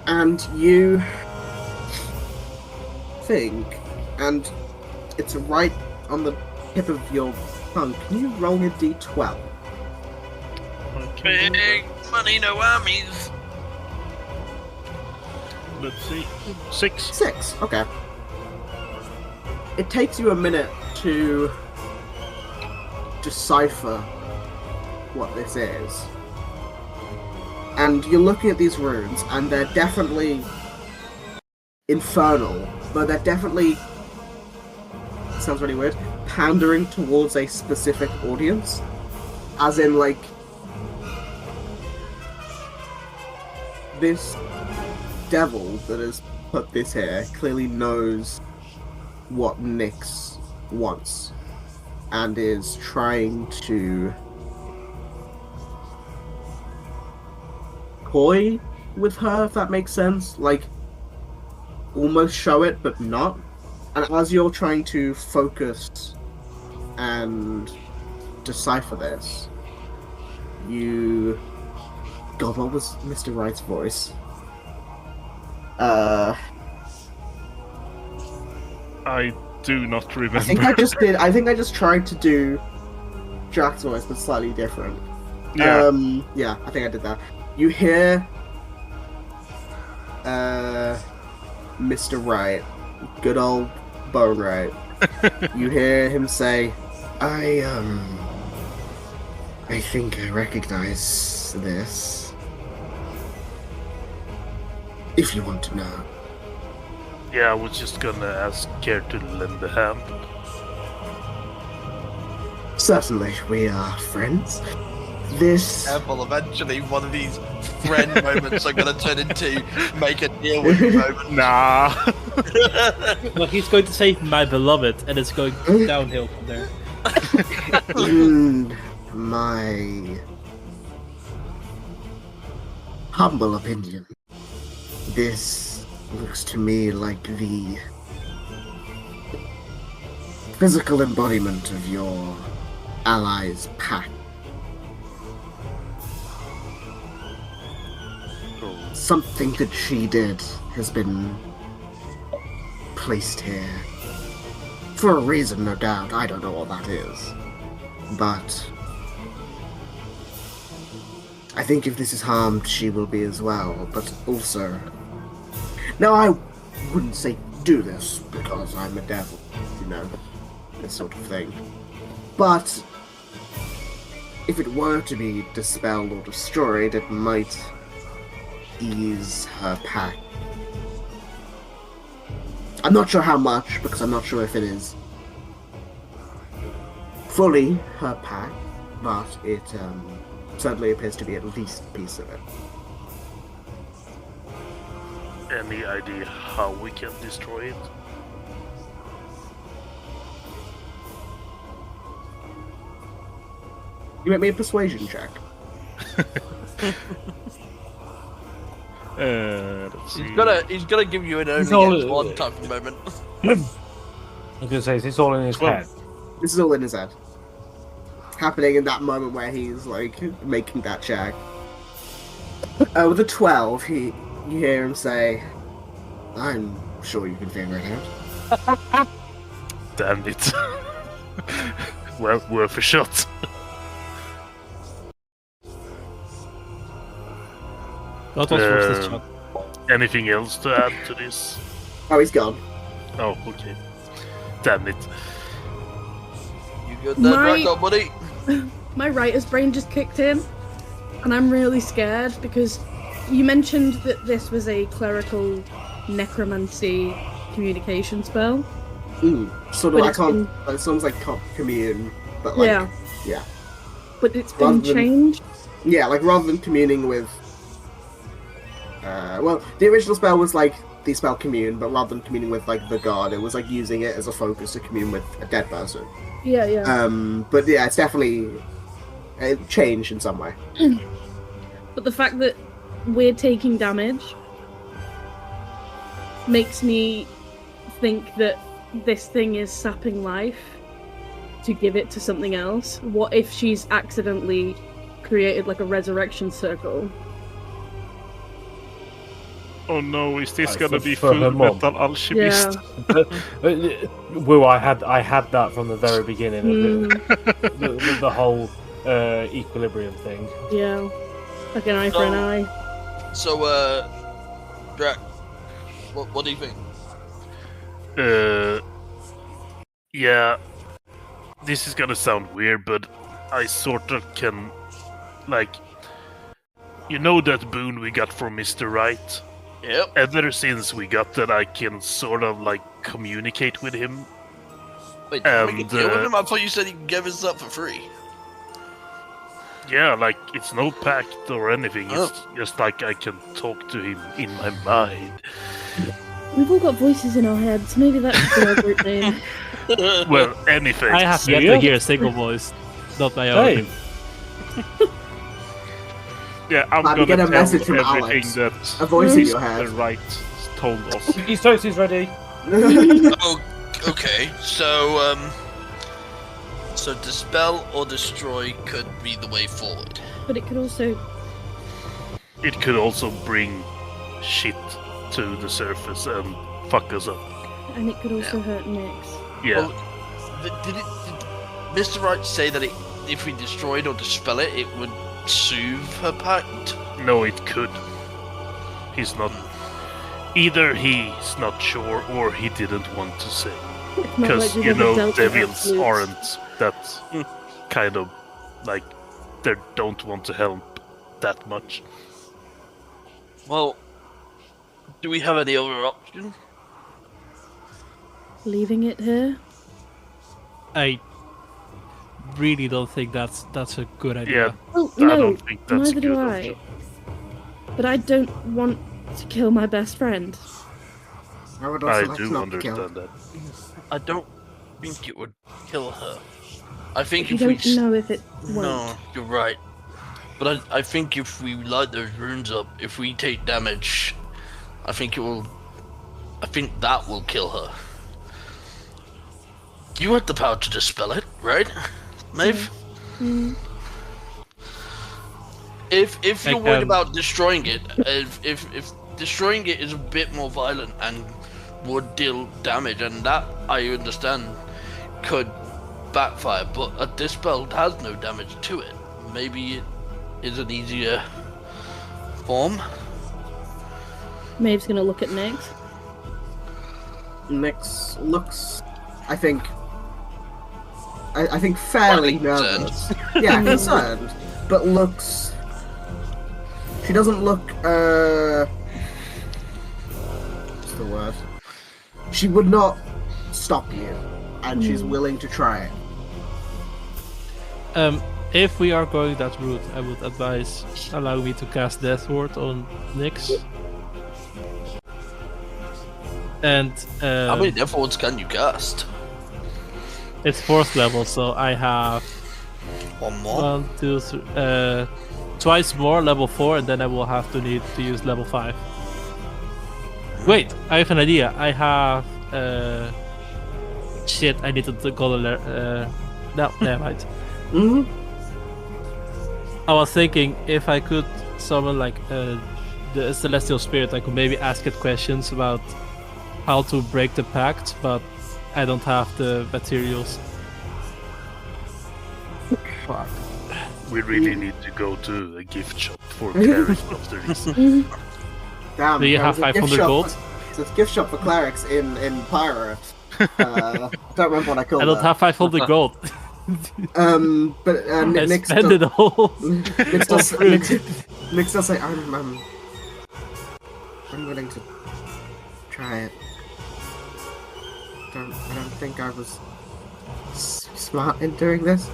And you think, and it's right on the tip of your tongue, can you roll a d12? Big money, no armies. Let's see. 6. 6, okay. It takes you a minute to decipher what this is. And you're looking at these runes, and they're definitely infernal, but they're definitely, sounds really weird, pandering towards a specific audience. As in, like, this devil that has put this here clearly knows what Nyx wants, and is trying to toy with her, if that makes sense. Like, almost show it, but not. And as you're trying to focus and decipher this, you... God, what was Mr. Wright's voice? I do not remember. I think I just tried to do Jack's voice, but slightly different. Yeah. Yeah, I think I did that. You hear Mr. Wright, good old Bone Wright, You hear him say, I think I recognize this. If you want to know. Yeah, I was just gonna ask Care to lend a hand. Certainly, we are friends. This... Careful, eventually one of these friend moments are going to turn into make a deal with you moment. Nah. Well, he's going to say my beloved, and it's going downhill from there. In my humble opinion, this looks to me like the physical embodiment of your allies' pact. Something that she did has been placed here. For a reason, no doubt. I don't know what that is. But I think if this is harmed, she will be as well. But also... Now, I wouldn't say do this because I'm a devil, you know, this sort of thing. But if it were to be dispelled or destroyed, it might ease her pack. I'm not sure how much, because I'm not sure if it is fully her pack, but it certainly appears to be at least a piece of it. Any idea how we can destroy it? You make me a persuasion check. Let's see. He's gonna give you an only all- against one type of moment. I was gonna say, is this all in his head? This is all in his head. Happening in that moment where he's like making that check. With a 12, you hear him say, "I'm sure you can figure it out." Damn it. Well, worth a shot. That was worth this shot. Anything else to add to this? Oh, he's gone. Oh, okay. Damn it. You good there, My- Draco, buddy? My writer's brain just kicked in, and I'm really scared because you mentioned that this was a clerical necromancy communication spell. Sort of, But I it's can't. It sounds like commune, but like, Yeah. yeah, But it's Rather been than- changed. yeah, like rather than communing with. Well, the original spell was like the spell commune, but rather than communing with like the god, it was like using it as a focus to commune with a dead person. Yeah. But yeah, it's definitely changed in some way. But the fact that we're taking damage makes me think that this thing is sapping life to give it to something else. What if she's accidentally created like a resurrection circle? Oh no, is this Like gonna for- be for her full mom. metal alchemist? Woo, I had that from the very beginning of the whole equilibrium thing. Yeah. Like an eye for an So- eye. So, Drac, what do you think? Yeah, this is gonna sound weird, but I sort of can, like, you know that boon we got from Mr. Right? Yep. Ever since we got that, I can sort of like communicate with him. Wait, did we make a And, deal with him? I thought you said he gave us up for free. Yeah, like it's no pact or anything. Oh. It's just like I can talk to him in my mind. We've all got voices in our heads. Maybe that should be our group name. Well, anything. I have yet to hear a single voice, not my own. Hey, Yeah, I'm Let me gonna get a tell message from everything Alex. that A voice in Mr. your head. Right told us. his toast is ready. Oh, okay. So dispel or destroy could be the way forward. But it could also. It could also bring shit to the surface and fuck us up. And it could also hurt Nyx. Yeah. Well, did Mr. Wright say that if we destroyed or dispel it, it would soothe her pact? No, it could. He's not. Either he's not sure or he didn't want to say. It's not Because, like you we've ever know, dealt with devils absolutes. aren't that kind of, like, they don't want to help that much. Well, do we have any other option? Leaving it here? I really don't think that's a good idea. Yeah, Oh, I no, don't think that's neither a do good I. option. But I don't want to kill my best friend. I would also I like do not to kill. understand that. I don't think it would kill her. I think You if we... don't know if it won't. No, you're right. But I think if we light those runes up, if we take damage, I think it will... I think that will kill her. You had the power to dispel it, right, Maeve? Mm. If you're Like, worried about destroying it, if destroying it is a bit more violent and would deal damage, and that I understand could backfire, but a dispel has no damage to it. Maybe it is an easier form. Maeve's gonna look at Nyx. Nyx looks, I think fairly Slightly concerned. nervous. Yeah, concerned, but looks. She doesn't look. What's the word? She would not stop you, and she's willing to try it. If we are going that route, I would advise allow me to cast Death Ward on Nyx. And How many Death Wards can you cast? it's 4th level, so I have One more? 1, 2, 3, twice more level 4, and then I will have to need to use level 5. Wait, I have an idea. I have shit. I need to go to no, never mind. Mm-hmm. I was thinking if I could summon like the celestial spirit, I could maybe ask it questions about how to break the pact, but I don't have the materials. Fuck. We really need to go to a gift shop for clerics after this. Damn. Do you there have was a gift 500 shop gold? for- There's a gift shop for clerics in Pyro. Don't remember what I called I don't that. have 500 gold. But I Nyx spend it all. Nyx does, on fruit. Nyx does say, I'm willing to try it. I don't think I was smart in doing this,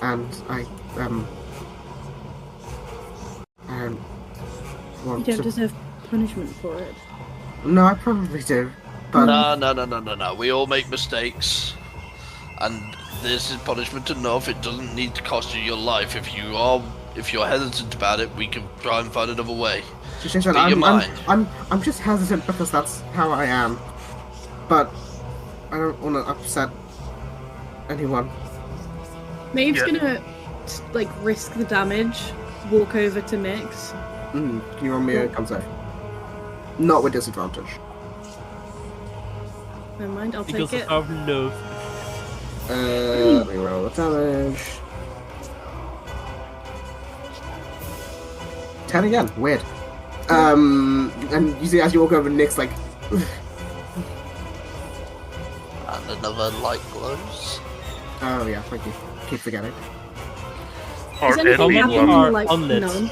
and I don't You want don't to. deserve punishment for it. No, I probably do, but No. We all make mistakes, and this is punishment enough. It doesn't need to cost you your life. If you're hesitant about it, we can try and find another way. she said, Speak your mind. I'm just hesitant because that's how I am, but I don't want to upset anyone. Maeve's Yeah. gonna like risk the damage, walk over to Nyx. Can you roll me a con save? Not with disadvantage. Never mind, I'll Because take it. of love. Let me roll the damage. 10 again. Weird. And you see as you walk over, Nick's like, And another light glows. oh yeah, thank you. Keep forgetting. Or Is anything anyone- happening are like unlit. none?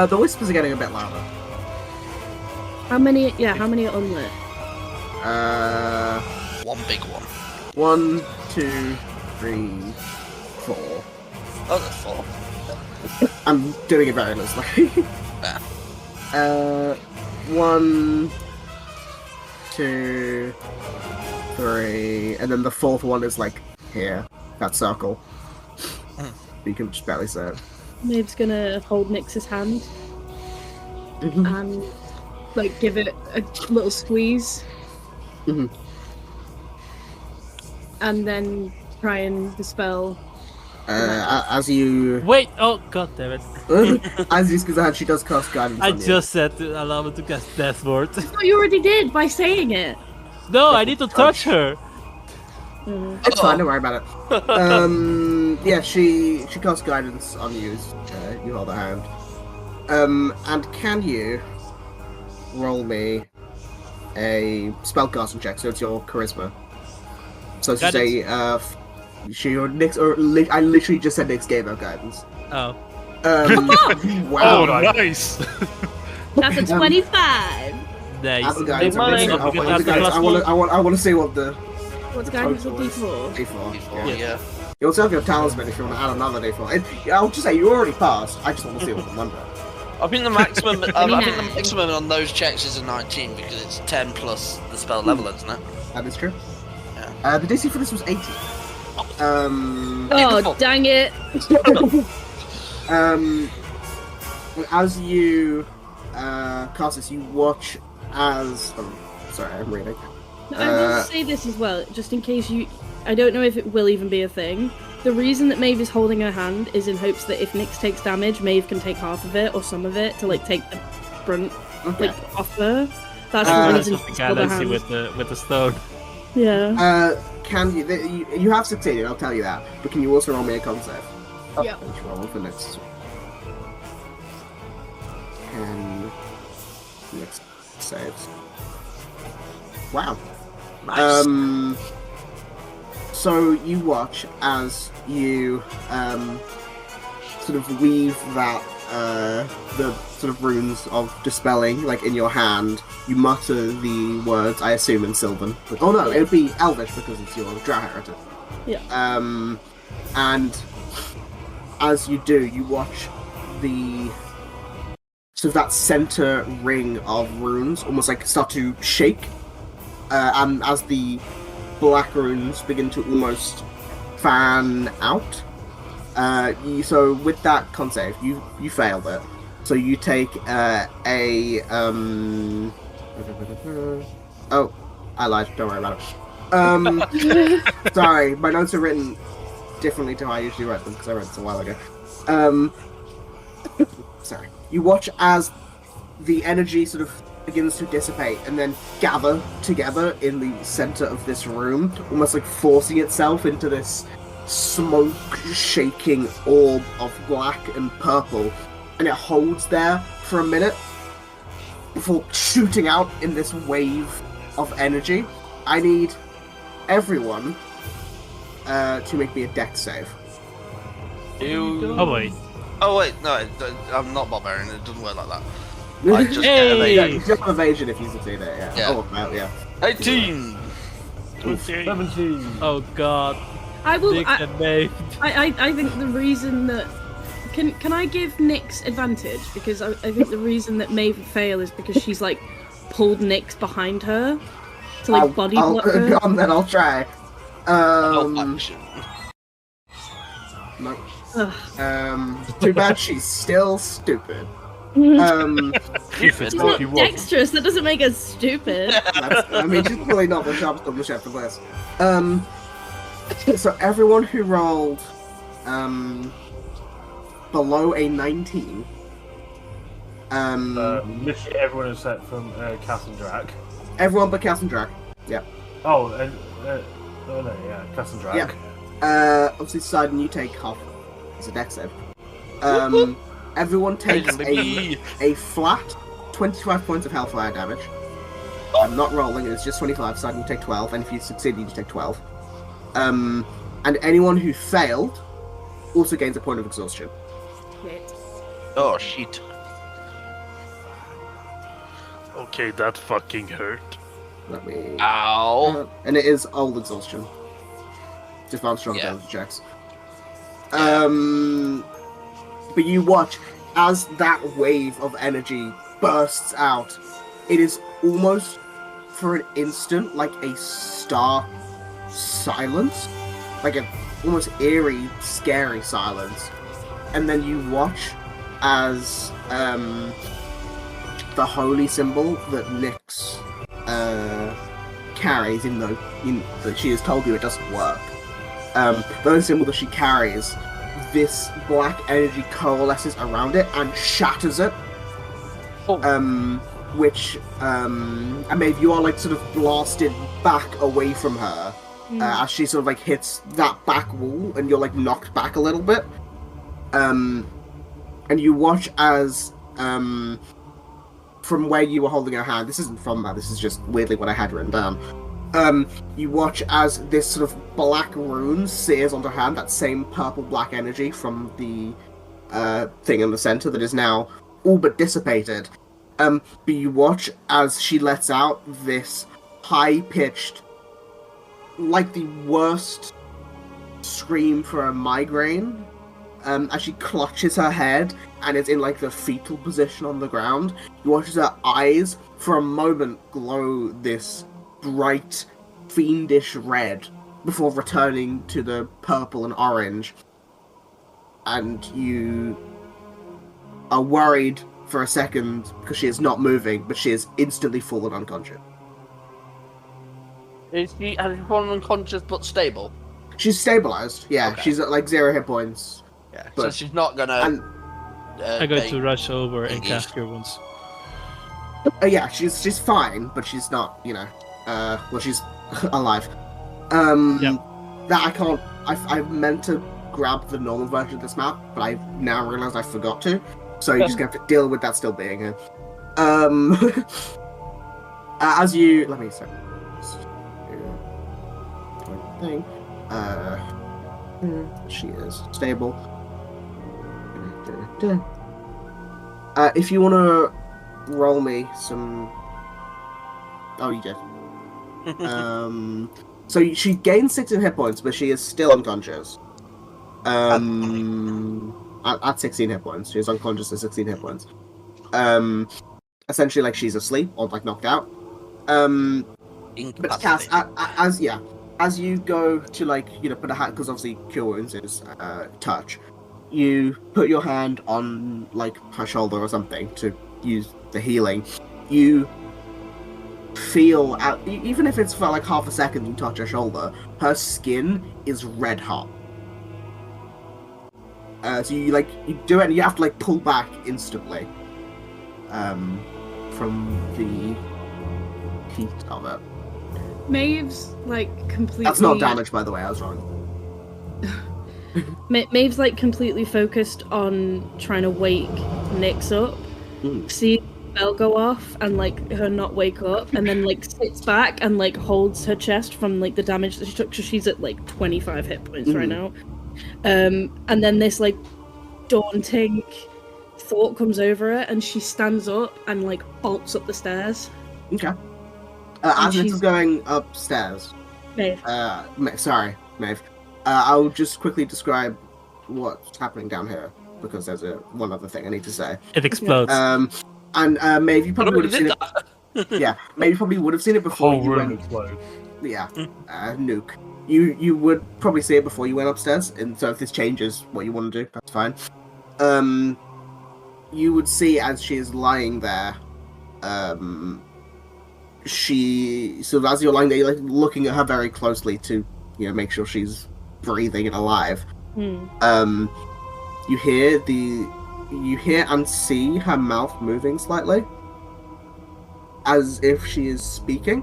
The whispers are getting a bit louder. How many? Yeah, how many are unlit? One big one. 1, 2, 3, 4. Oh, that's 4. I'm doing it very loosely. Yeah. 1, 2, 3, and then the fourth one is like here, that circle. You can just barely see it. Maeve's gonna hold Nyx's hand and like give it a little squeeze, Mhm. and then try and dispel. As you Wait! Oh god damn it! as you squeeze her hand, she does cast guidance. I on you. just said to allow me to cast Death Ward. Oh, you already did by saying it. No, I need to touch her. It's fine, don't worry about it. Yeah, she casts guidance on you as you hold her hand. And can you roll me a spellcasting check? So it's your charisma. So to say, your Nick's, I literally just said Nick's game of guidance. Oh. Wow. Oh, nice. That's a 25. Nice. As a guidance, That's I want to see what the What's guidance with D4? D4. Yeah. You also have your talisman if you want to add another D4. I'll just say you already passed. I just want to see what the number. I think the maximum. I think the maximum on those checks is a 19 because it's 10 plus the spell level, isn't it? That is true. Yeah. The DC for this was 80. Oh, dang it! As you cast this, you watch as. Oh, sorry, I'm reading. I will say this as well, just in case you. I don't know if it will even be a thing. The reason that Maeve is holding her hand is in hopes that if Nyx takes damage, Maeve can take half of it or some of it to like take the brunt off her. That's the reason she's held her hand. with the stone. Yeah. Can you have succeeded? I'll tell you that. But can you also roll me a con save? Yeah. Which roll for next? And next saves. Wow. Nice. So you watch as you sort of weave that the sort of runes of dispelling like in your hand. You mutter the words, I assume in Sylvan. Oh no, it would be Elvish because it's your Drow heritage. Yeah. And as you do, you watch the sort of that center ring of runes almost like start to shake, and as the black runes begin to almost fan out. So with that con save, you failed it. So you take oh, I lied. Don't worry about it. Sorry, my notes are written differently to how I usually write them because I read this a while ago. Sorry. You watch as the energy sort of begins to dissipate and then gather together in the center of this room, almost like forcing itself into this smoke-shaking orb of black and purple, and it holds there for a minute before shooting out in this wave of energy. I need everyone to make me a dex save. Oh wait. Oh wait, no, I'm not barbarian. It doesn't work like that. I just Hey! You have evasion if you succeed it, yeah. Yeah. Oh, well, yeah. 18. 17. Oh god. I will. Nick and Maeve. I think the reason that can I give Nyx advantage because I think the reason that Maeve would fail is because she's like pulled Nyx behind her to like body block her. Go on, then I'll try. Action. No. Ugh. Too bad she's still stupid. She's not dexterous. That doesn't make her stupid. I mean, she's probably not the sharpest on the chef for this. So everyone who rolled below a 19. Literally everyone except from Cass and Drac. Everyone but Cass and Drac. Yeah. Oh, and oh no, yeah, Cass and Drac. Yeah. Obviously, Sidon, you take half. It's a dex save. Everyone takes a flat 25 points of hellfire damage. I'm not rolling, it's just 25, so I can take 12, and if you succeed, you just take 12. And anyone who failed also gains a point of exhaustion. Oh shit. Okay, that fucking hurt. Let me... Ow. and it is old exhaustion. Just found strong damage checks. But you watch as that wave of energy bursts out. It is almost, for an instant, like a stark silence. Like an almost eerie, scary silence. And then you watch as the holy symbol that Nyx carries, even though that she has told you it doesn't work. The holy symbol that she carries, this black energy coalesces around it and shatters it. Which, and maybe you are like sort of blasted back away from her as she sort of like hits that back wall, and you're like knocked back a little bit. And you watch as from where you were holding her hand. This isn't from that. This is just weirdly what I had written down. You watch as this sort of black rune sears onto her hand, that same purple-black energy from the thing in the center that is now all but dissipated. But you watch as she lets out this high-pitched, like the worst scream for a migraine, as she clutches her head and is in like the fetal position on the ground. You watch as her eyes for a moment glow this bright, fiendish red before returning to the purple and orange. And you are worried for a second because she is not moving, but she is instantly fallen unconscious. Has she fallen unconscious but stable? She's stabilized, yeah. Okay. She's at like 0 hit points. Yeah, so But- she's not gonna. And I'm going to rush over and engaged. cast Cure Wounds. yeah, she's fine, but she's not, well, she's alive. Yep. That I can't. I meant to grab the normal version of this map, but I now realize I forgot to. So you're just gonna have to deal with that still being here. As you let me say. Thing. She is stable. If you want to roll me some. Oh, you did. So she gained 16 hit points, but she is still unconscious. At 16 hit points, she is unconscious at 16 hit points. Essentially, like she's asleep or like knocked out. But Cass, as you go to put a hand, because obviously Cure Wounds is touch. You put your hand on like her shoulder or something to use the healing. You feel, even if it's for like half a second you touch her shoulder, her skin is red hot. So you do it and you have to pull back instantly from the heat of it. Maeve's completely. That's not damage, by the way. I was wrong. Maeve's completely focused on trying to wake Nyx up. See the bell go off and her not wake up, and then sits back and holds her chest from the damage that she took. So she's at 25 hit points right now. And then this daunting thought comes over her, and she stands up and bolts up the stairs. Okay. As she's- this is going upstairs, Maeve. Maeve. I'll just quickly describe what's happening down here because there's one other thing I need to say. It explodes. And Maeve, you probably would have seen it. Yeah, Maeve probably would have seen it before Whole you room went. explodes. Yeah, nuke. You would probably see it before you went upstairs, and so if this changes what you want to do, that's fine. You would see as she is lying there. She as you're lying there, you're looking at her very closely to make sure she's breathing and alive. You hear and see her mouth moving slightly, as if she is speaking.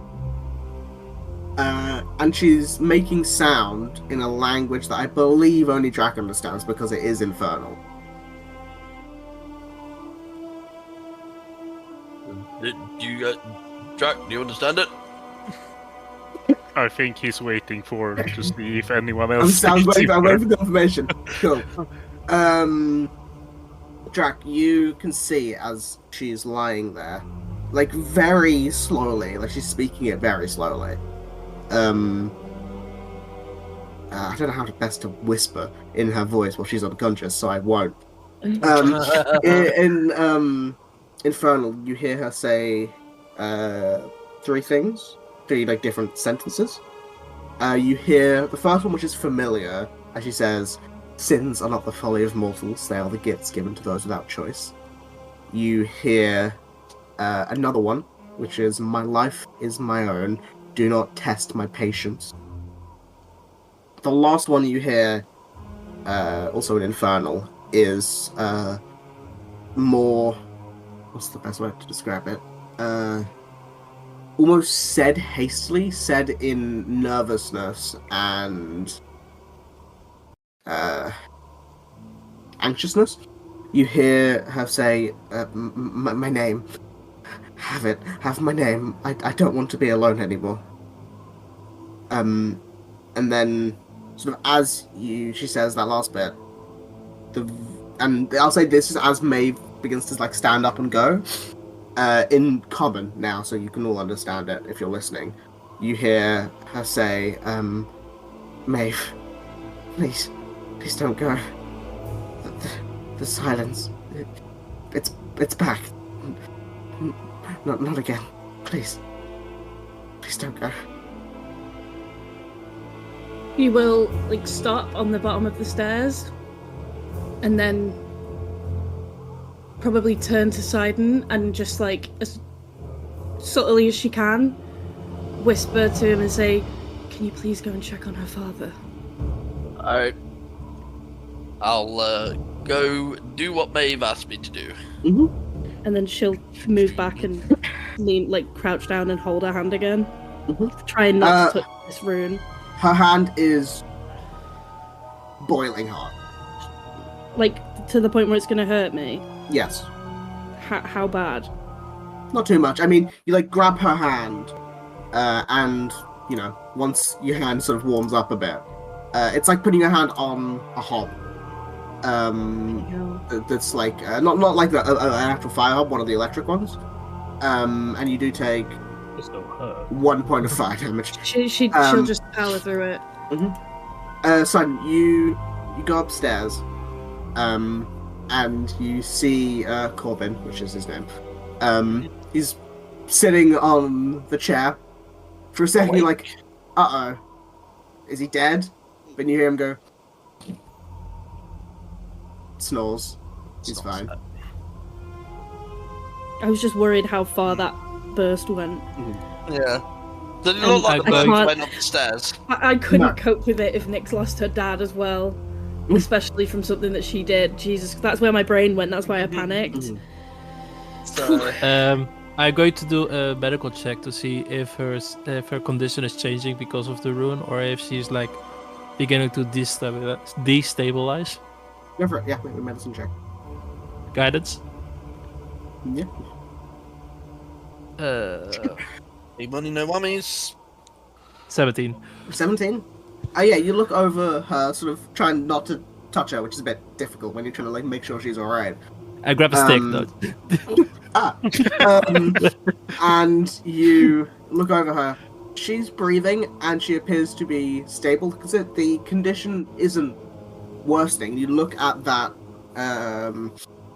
And she's making sound in a language that I believe only Drac understands because it is infernal. Jack, do you understand it? I think he's waiting to see if anyone I'm else. waiting sees for him. confirmation. Cool. Drac, you can see as she's lying there, very slowly, she's speaking it very slowly. I don't know how to best to whisper in her voice while she's unconscious, so I won't. In Infernal, you hear her say three different sentences. You hear the first one, which is familiar, as she says, "Sins are not the folly of mortals, they are the gifts given to those without choice." You hear another one, which is, "My life is my own, do not test my patience." The last one you hear, also in Infernal, is more... what's the best way to describe it? Almost said hastily, said in nervousness and anxiousness. You hear her say, my name. Have my name. I don't want to be alone anymore. And then sort of as she says that last bit, and I'll say this is as Maeve begins to like stand up and go, in common now, so you can all understand it if you're listening. You hear her say, Maeve, please don't go. The silence, it's back. Not again. Please don't go. You will like stop on the bottom of the stairs, and then probably turn to Sidon and just like as subtly as she can, whisper to him and say, "Can you please go and check on her father?" Alright. I'll go do what Maeve asked me to do. Mm-hmm. And then she'll move back and lean, like crouch down and hold her hand again, trying not to touch this rune. Her hand is boiling hot. Like to the point where it's gonna hurt me. Yes. How bad? Not too much. I mean, you like grab her hand, and you know, once your hand sort of warms up a bit, it's like putting your hand on a hob. That's like not like an actual fire hob, one of the electric ones. And you do take 1 point of fire damage. She'll just power through it. Son, you go upstairs, and you see Corbin, which is his name. He's sitting on the chair. For a second, you're like, "Uh-oh, is he dead?" Then you hear him go, snores. He's fine. I was just worried how far that burst went. Yeah. Did it look like the bird went up the stairs? I couldn't cope with it if Nyx lost her dad as well. Especially from something that she did. Jesus, that's where my brain went. That's why I panicked. So, I'm going to do a medical check to see if her condition is changing because of the rune, or if she's like beginning to destabilize. Go for it. Yeah, make a medicine check. Guidance. Yeah. big money, no mummies. 17. 17? Oh yeah, you look over her, sort of trying not to touch her, which is a bit difficult when you're trying to like make sure she's alright. I grab a stick though. And you look over her. She's breathing and she appears to be stable because the condition isn't worsening. You look at that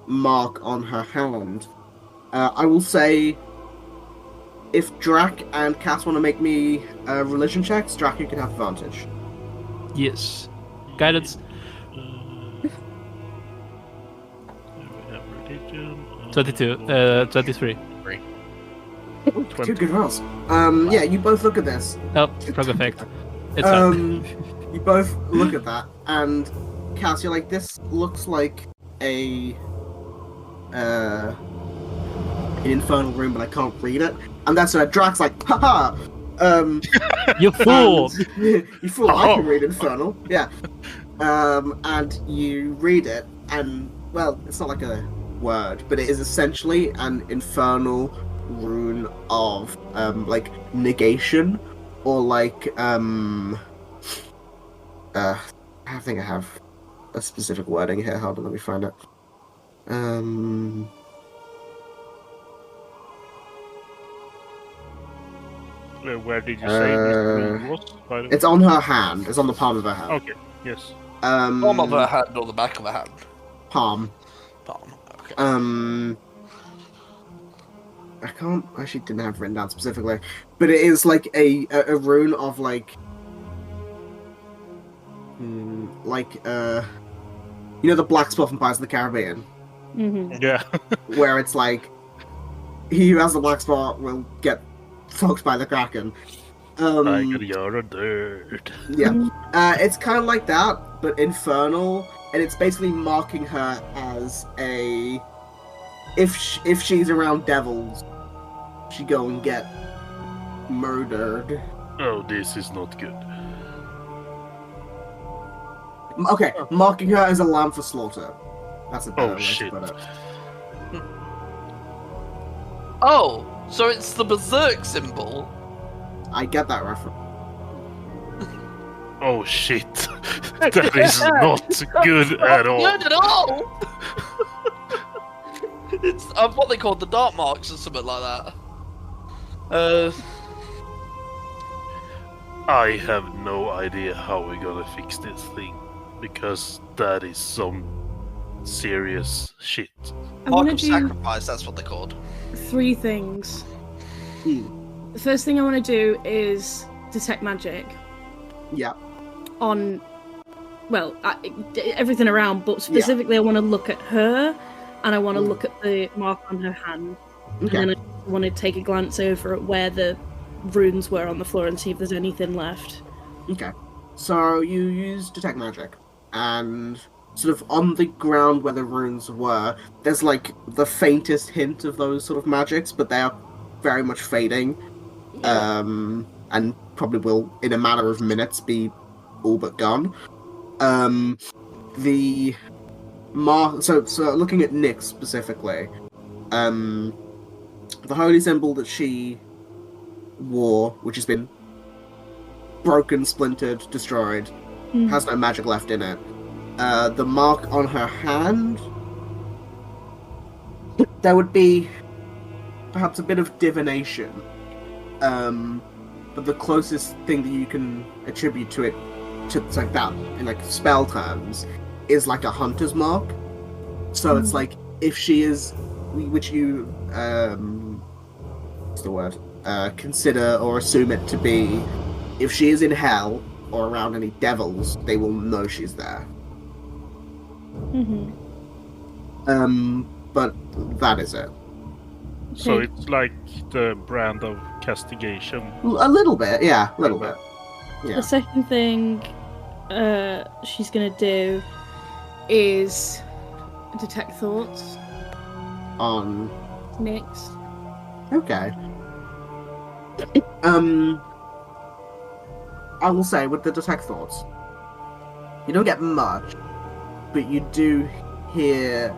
mark on her hand. I will say, if Drac and Cass want to make me religion checks, Drac, you can have advantage. Yes. Guidance. 22. 23. Two good rolls. Yeah, you both look at this. Oh, wrong effect. It's fine. You both look at that, and Cass, you're like, this looks like an infernal room, but I can't read it. And that's where Drac's like, haha! You fool! You fool, I can read infernal. Yeah. And you read it, and, well, it's not like a word, but it is essentially an infernal rune of, like, negation, or like, I think I have a specific wording here. Hold on, let me find it. Where did you say this rune was? By the way? It's on her hand. It's on the palm of her hand. Okay, yes. Palm of her hand or the back of her hand? Palm. Palm. Okay. I can't actually didn't have it written down specifically, but it is like a rune of like you know the black spot from Pirates of the Caribbean, Yeah. where it's like he who has the black spot will get fucked by the Kraken. Tiger, you're a dirt. Yeah, it's kind of like that, but infernal, and it's basically marking her as a if she's around devils, she go and get murdered. Oh, this is not good. Okay, marking her as a lamb for slaughter. That's a better Oh, way to shit. put it. Oh, so it's the berserk symbol. I get that reference. Oh shit. That is not good at all. Good at all. It's what they call the dark marks or something like that. I have no idea how we're gonna fix this thing, because that is some serious shit. I Mark want to of do sacrifice, that's what they're called. 3 things. The first thing I want to do is detect magic Yeah. on, well, everything around, but specifically I want to look at her, and I want to look at the mark on her hand. Okay. And then I want to take a glance over at where the runes were on the floor and see if there's anything left. Okay. So you use detect magic, and sort of on the ground where the runes were, there's like the faintest hint of those sort of magics, but they are very much fading, and probably will, in a matter of minutes, be all but gone. The mark. So looking at Nyx specifically, the holy symbol that she wore, which has been broken, splintered, destroyed, has no magic left in it. The mark on her hand, there would be perhaps a bit of divination, but the closest thing that you can attribute to it, to like that in like spell terms, is like a hunter's mark. So it's like if she is, which you what's the word? Consider or assume it to be, if she is in hell or around any devils, they will know she's there. But that is it. So it's like the brand of castigation. A little bit, yeah, a little bit. Yeah. The second thing she's gonna do is detect thoughts. On. Nyx. Okay. I will say with the detect thoughts, you don't get much, but you do hear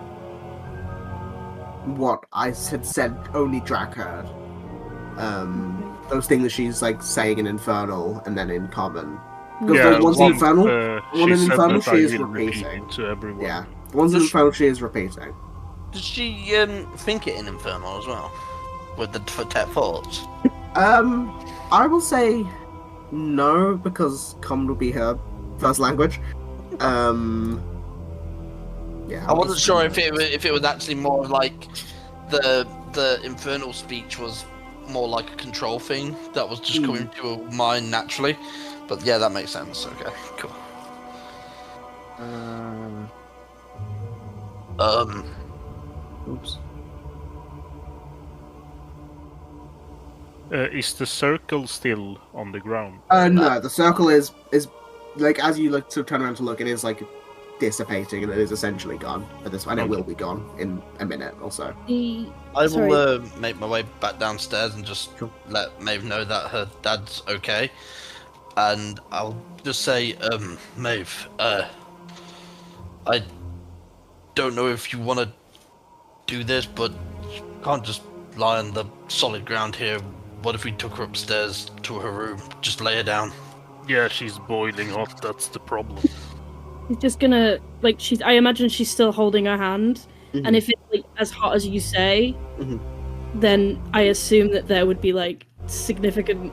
what I had said only Drac heard. Those things that she's like saying in Infernal and then in Common. Because the ones in Infernal, one in Infernal she is repeating to everyone. Yeah, the ones in Infernal she is repeating. Does she think it in Infernal as well? With the detect thoughts? I will say no, because Common will be her first language. Yeah. I wasn't sure if it was actually more of like the Infernal speech was more like a control thing that was just coming to her mind naturally. But yeah, that makes sense. Okay, cool. Oops. Is the circle still on the ground? No, the circle is like, as you like to turn around to look, it is like dissipating, and it is essentially gone at this point, and it will be gone in a minute or so. I will make my way back downstairs and just let Maeve know that her dad's okay. And I'll just say, Maeve, I don't know if you want to do this, but you can't just lie on the solid ground here. What if we took her upstairs to her room? Just lay her down. Yeah, she's boiling hot, that's the problem. She's just gonna, like, I imagine she's still holding her hand, and if it's like as hot as you say, then I assume that there would be like significant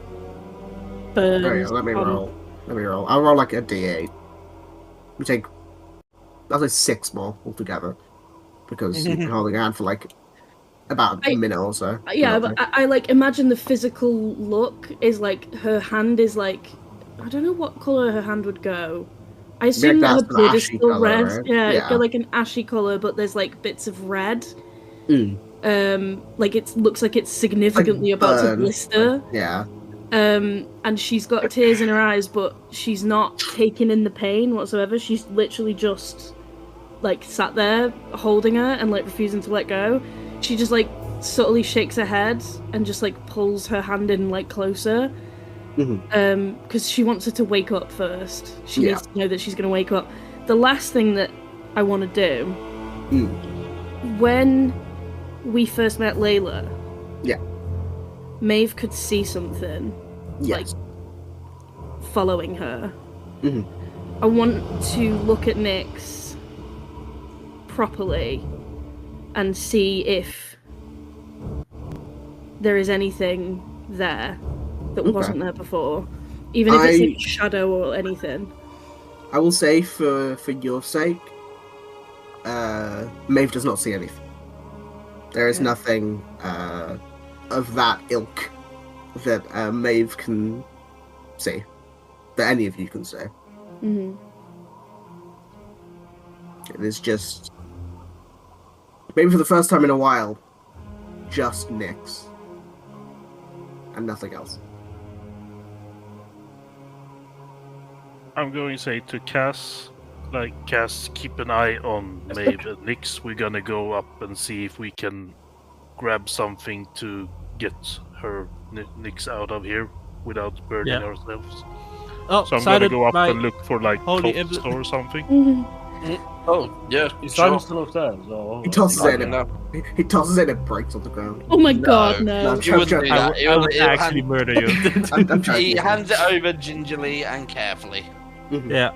burns. Oh, yeah, let me roll. I'll roll like a d8. We take, I'll say 6 more altogether, because you've been holding her hand for like about a minute or so. Yeah, but I like imagine the physical look is like her hand is like, I don't know what color her hand would go. I assume that her blood is still red. Right? Yeah, it'd go like an ashy color, but there's like bits of red. Like it looks like it's significantly like about to blister. Yeah. And she's got tears in her eyes, but she's not taking in the pain whatsoever. She's literally just like sat there holding her and like refusing to let go. She just like subtly shakes her head and just like pulls her hand in like closer. Because she wants her to wake up first. She needs to know that she's going to wake up. The last thing that I want to do, when we first met Layla, Maeve could see something, like following her. Mhm. I want to look at Nyx properly and see if there is anything there that wasn't there before, even if it's like a shadow or anything. I will say for your sake, Maeve does not see anything. There is nothing of that ilk that Maeve can see, that any of you can see. Mm-hmm. It is just, maybe for the first time in a while, just Nyx. And nothing else. I'm going to say to Cass, keep an eye on Maeve and Nyx. We're gonna go up and see if we can grab something to get her Nyx out of here without burning ourselves. Oh, So I'm gonna go up and look for like clothes or something. Oh, yeah. Is sure. Simon still upstairs? Or... He tosses it No. in. He tosses it and it breaks on the ground. Oh my god, no. I'm He wouldn't do that. I would actually murder you. I'm joking. He hands it over gingerly and carefully. Yeah.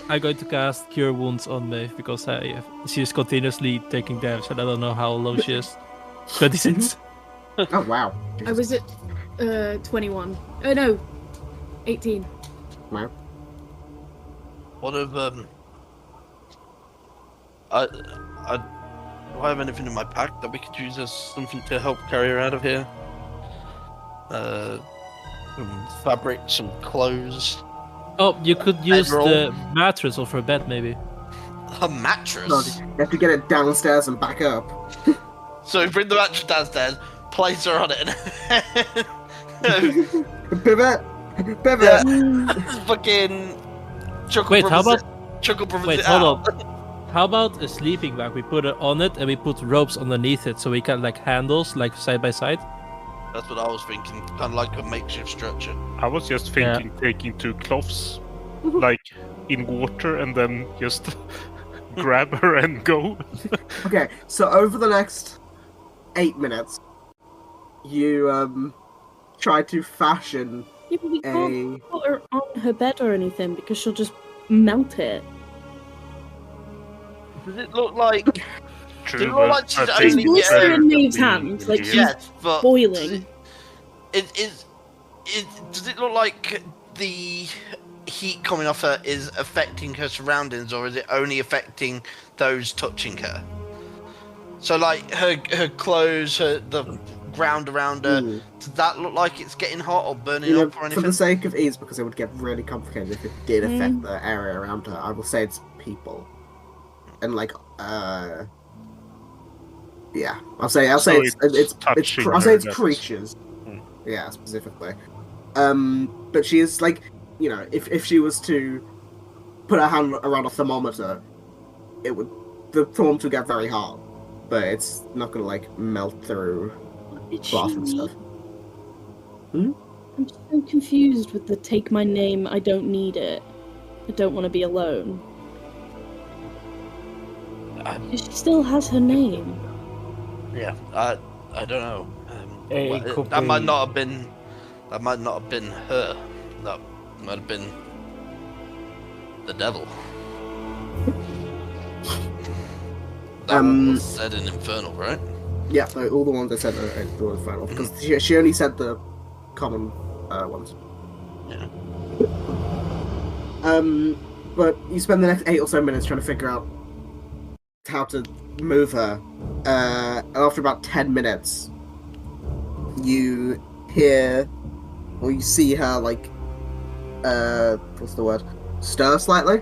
I'm going to cast Cure Wounds on Maeve because she's continuously taking damage and I don't know how low she is. 26. Oh wow. I was at 21. Oh no, 18. Wow. What of do I have anything in my pack that we could use as something to help carry her out of here? Some fabric, some clothes. Oh, you could use Bedroll. the mattress of her bed, maybe. A mattress. God, you have to get it downstairs and back up. So we bring the mattress downstairs, place her on it, Pivot. fucking. Chuckle Wait, how Brothers about? Chuckle Brothers Wait, it hold out. on. How about a sleeping bag? We put it on it and we put ropes underneath it so we can like handles like side by side. That's what I was thinking, kind of like a makeshift structure. I was just thinking taking 2 cloths, like in water, and then just grab her and go. Okay, so over the next 8 minutes, you try to fashion Yeah, but we a. can't put her on her bed or anything because she'll just melt it. Does it look like? True, Does it look but like she's I only think She's better in Maeve's that hand, we like hear. she's Yes, but boiling. Does it look like the heat coming off her is affecting her surroundings, or is it only affecting those touching her? So, like her clothes, the ground around her. Does that look like it's getting hot or burning up or For anything? the sake of ease, because it would get really complicated if it did affect the area around her, I will say it's people. And like, yeah, I'll say it's creatures. Yeah, specifically. But she is like, you know, if she was to put her hand around a thermometer, the thermometer would get very hot, but it's not gonna like melt through cloth and stuff. I'm so confused with the take my name, I don't need it. I don't want to be alone. She still has her name. Yeah, I don't know. It That could might be- not have been. That might not have been her. That might have been the devil. That was said in Infernal, right? Yeah, so all the ones I said are the final because she only said the common ones. Yeah. But you spend the next 8 or so minutes trying to figure out how to move her. And after about 10 minutes, you hear or you see her like what's the word? Stir slightly.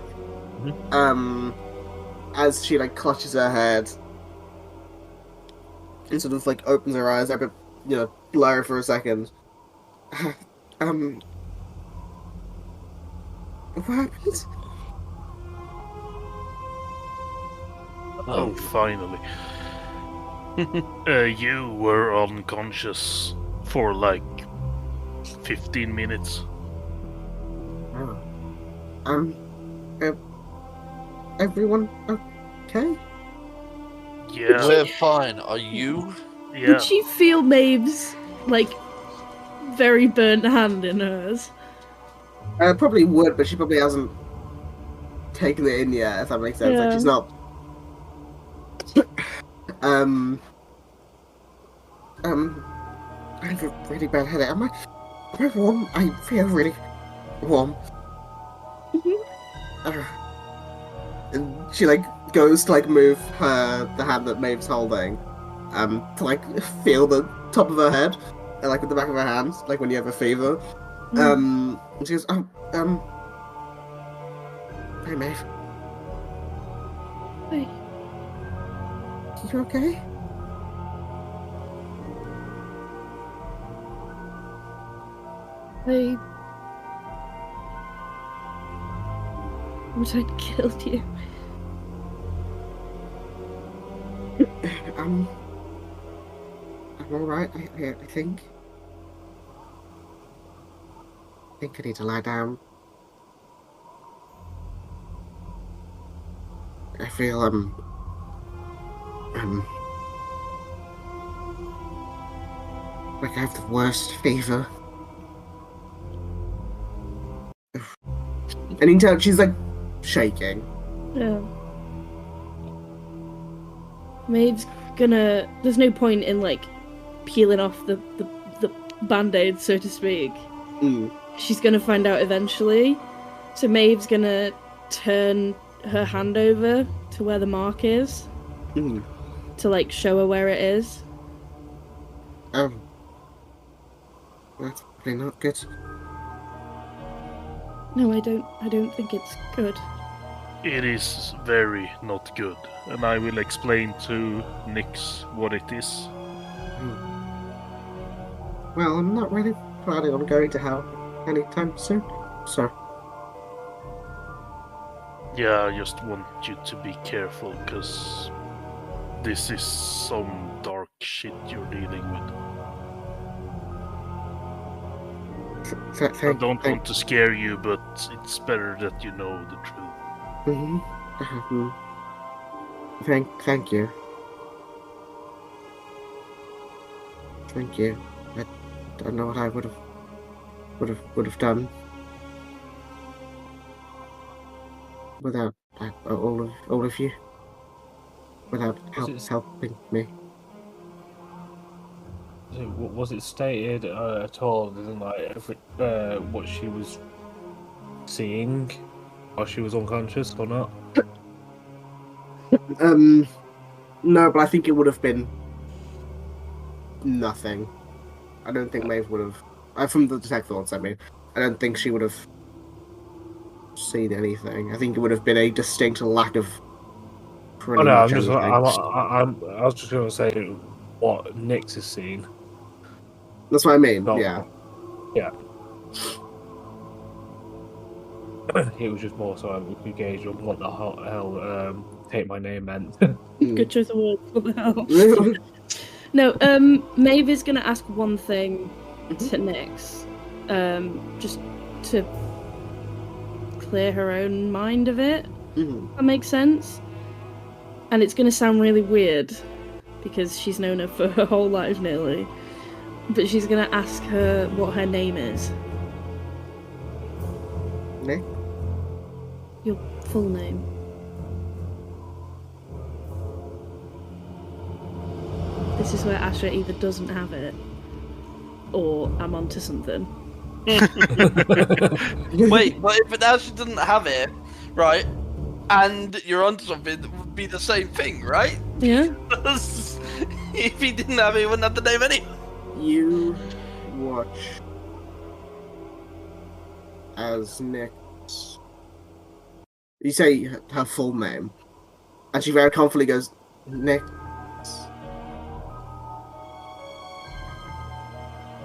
As she like clutches her head and sort of like opens her eyes, a bit, you know, blurry for a second. What happened? Oh, finally. You were unconscious for like 15 minutes. Everyone okay? Yeah, We're fine. Are you? yeah. Did she feel Maeve's, like, very burnt hand in hers? Probably would, but she probably hasn't taken it in yet, if that makes sense. Like, Yeah. she's not... I have a really bad headache. Am I warm? I feel really warm. And she, like, goes to, like, move the hand that Maeve's holding, to, like, feel the top of her head, and, like, with the back of her hand, like, when you have a fever. And she goes, hey, Maeve. Hey. You okay? What I killed you? I'm alright, I think. I think I need to lie down. I feel, like I have the worst fever. And you can tell she's, like, shaking. Yeah. Maeve's gonna... There's no point in, like, peeling off the band-aid, so to speak. She's gonna find out eventually. So Maeve's gonna turn her hand over to where the mark is. To, like, show her where it is. That's probably not good. No, I don't think it's good. It is very not good, and I will explain to Nyx what it is. Well, I'm not really planning on going to hell anytime soon, so... Yeah, I just want you to be careful, because this is some dark shit you're dealing with. I don't want to scare you, but it's better that you know the truth. Thank you. Thank you. I don't know what I would have done without all of you, without helping me. Was it stated at all, like, what she was seeing, or she was unconscious or not? No, but I think it would have been nothing. I don't think Maeve would have. From the detect thoughts, I mean, I don't think she would have seen anything. I think it would have been a distinct lack of. Oh no, I was just going to say what Nyx has seen. That's what I mean. Not, yeah. It was just more so we could gauge on what the hell take my name meant. Good choice of words. What the hell? No, Maeve is going to ask one thing to Nyx, just to clear her own mind of it. That makes sense. And it's going to sound really weird because she's known her for her whole life nearly. But she's going to ask her what her name is. Nick? Your full name. This is where Asha either doesn't have it, or I'm onto something. Wait, but if Asha doesn't have it, right, and you're onto something, it would be the same thing, right? Yeah. If he didn't have it, he wouldn't have the name anyway. You watch as Nyx. You say her full name, and she very confidently goes, Nyx.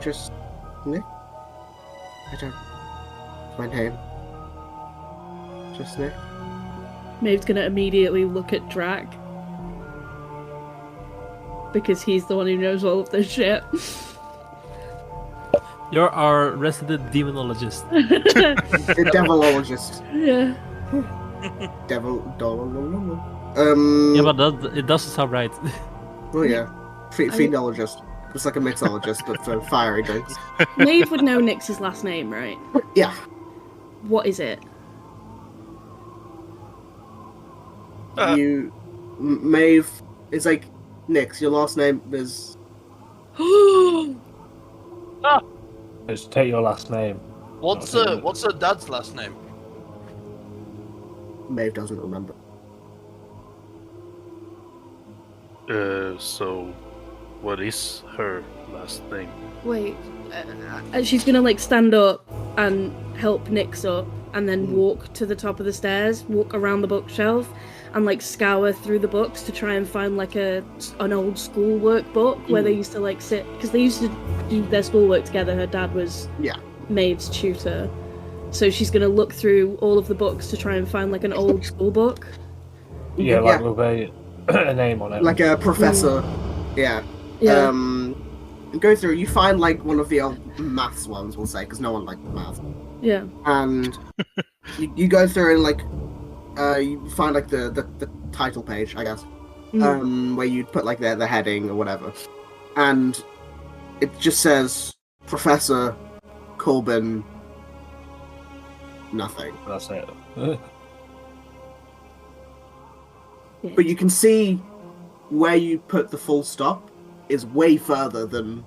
Just Nick? I don't. My name. Just Nick. Maeve's gonna immediately look at Drac. Because he's the one who knows all of this shit. You're our resident demonologist. The devilologist. Yeah. Yeah, but it doesn't sound right. Oh yeah. Phenologist. It's like a mixologist, but for fiery drinks. Maeve would know Nyx's last name, right? Yeah. What is it? Maeve, it's like, Nix, your last name is... Just take your last name. What's her dad's last name? Maeve doesn't remember. So, what is her last name? Wait, she's gonna like stand up and help Nix up, and then walk to the top of the stairs, walk around the bookshelf, and like scour through the books to try and find like an old schoolwork book where they used to like sit, because they used to do their schoolwork together. Her dad was Maeve's tutor, so she's gonna look through all of the books to try and find like an old school book. Yeah, like with a name on it, like a professor. Yeah. Go through. You find like one of the old maths ones, we'll say, because no one liked math. Yeah. And you go through and like you find like the title page, I guess, where you put like the heading or whatever, and it just says Professor Corbin. Nothing. That's it. But you can see where you put the full stop is way further than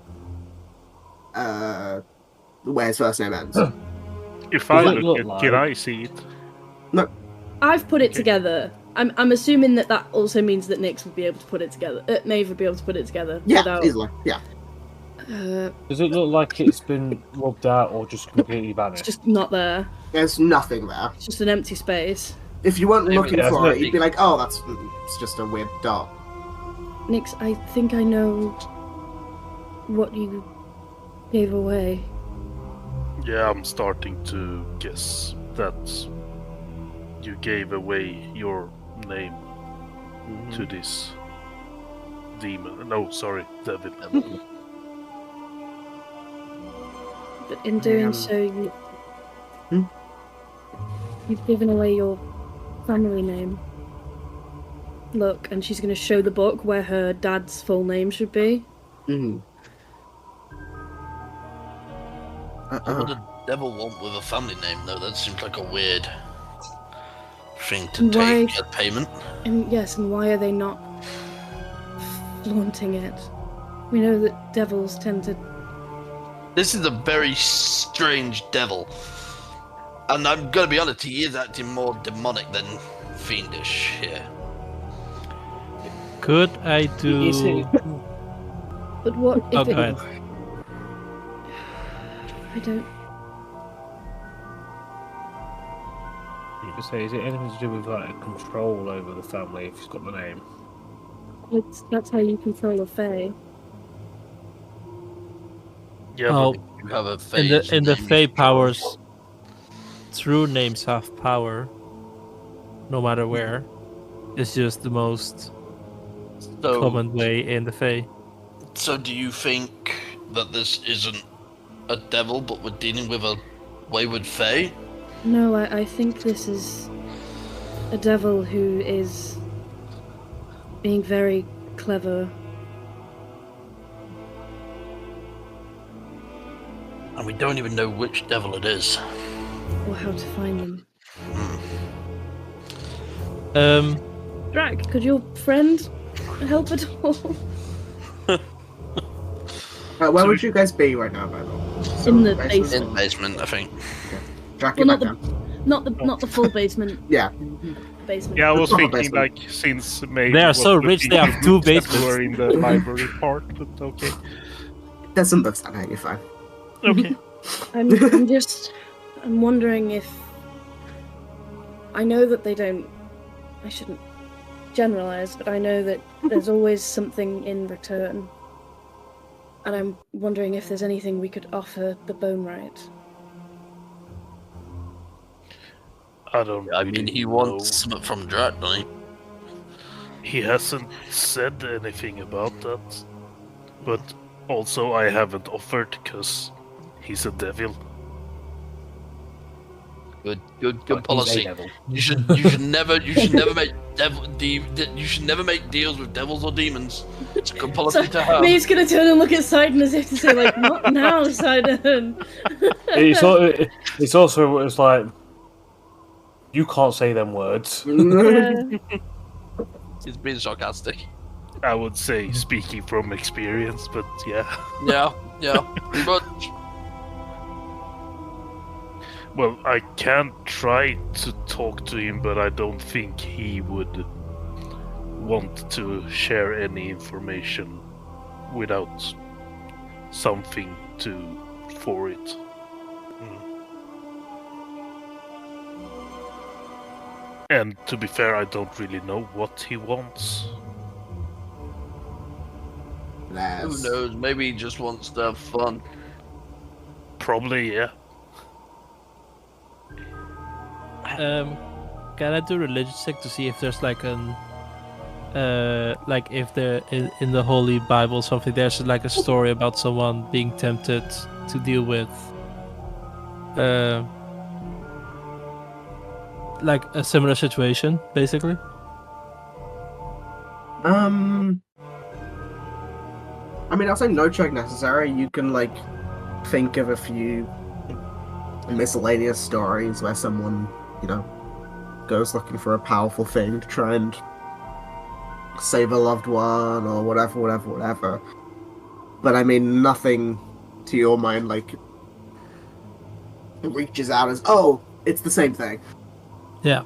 where his first name ends. If I look at, can I see it? No. I've put it together. I'm assuming that also means that Nix would be able to put it together. Maeve would be able to put it together. Yeah, without... easily. Yeah. Does it look like it's been rubbed out or just completely vanished? It's just not there. There's nothing there. It's just an empty space. If you weren't looking for nothing. it, you'd be like, oh, it's just a weird dot. Nix, I think I know what you gave away. Yeah, I'm starting to guess that you gave away your name to this demon. No, sorry, devil. But in doing so, you've given away your family name. Look, and she's going to show the book where her dad's full name should be. What would a devil want with a family name, though? That seems like a weird thing to take as payment. And yes, and why are they not flaunting it? We know that devils tend to... This is a very strange devil. And I'm gonna be honest, he is acting more demonic than fiendish here. Could I do... But what if go ahead. I don't... You could say, is it anything to do with like control over the family if he's got the name? That's how you control a fae. Yeah, Oh, You have a in the fae powers, true names have power, no matter where. It's just the most common way in the fae. So do you think that this isn't a devil, but we're dealing with a wayward fae? No, I think this is a devil who is being very clever. And we don't even know which devil it is. Or how to find them. Drac, could your friend help at all? Where would you guys be right now, by the way? In the In basement. the basement, I think. Drac, Well, back down. not the full basement. Yeah. Basement. Yeah, I was Not a thinking basement. like since maybe They are so rich, they have two basements. Were in the library part, but okay. There's some books down here, you're fine. Okay. I'm wondering if... I know that they don't... I shouldn't generalize, but I know that there's always something in return. And I'm wondering if there's anything we could offer the Bone Right. I don't. I mean, he wants something from Drat, doesn't he? He hasn't said anything about that, but also I haven't offered because he's a devil. Good He's a policy. devil. You should never make you should never make deals with devils or demons. It's a good policy to have. Maeve's gonna turn and look at Sidon as if to say, like, not now, Sidon. It's also it's like You can't say them words. He's being sarcastic. I would say speaking from experience, but yeah. Yeah, pretty much. Well, I can try to talk to him, but I don't think he would want to share any information without something for it. And to be fair, I don't really know what he wants. Who knows? Maybe he just wants to have fun. Probably, yeah. Can I do a religious check to see if there's like an like if there in the Holy Bible something there's like a story about someone being tempted to deal with like a similar situation, basically? I mean, I'll say no check necessary. You can, like, think of a few miscellaneous stories where someone, you know, goes looking for a powerful thing to try and save a loved one or whatever. But I mean, nothing to your mind, like, reaches out as, oh, it's the same thing. Yeah.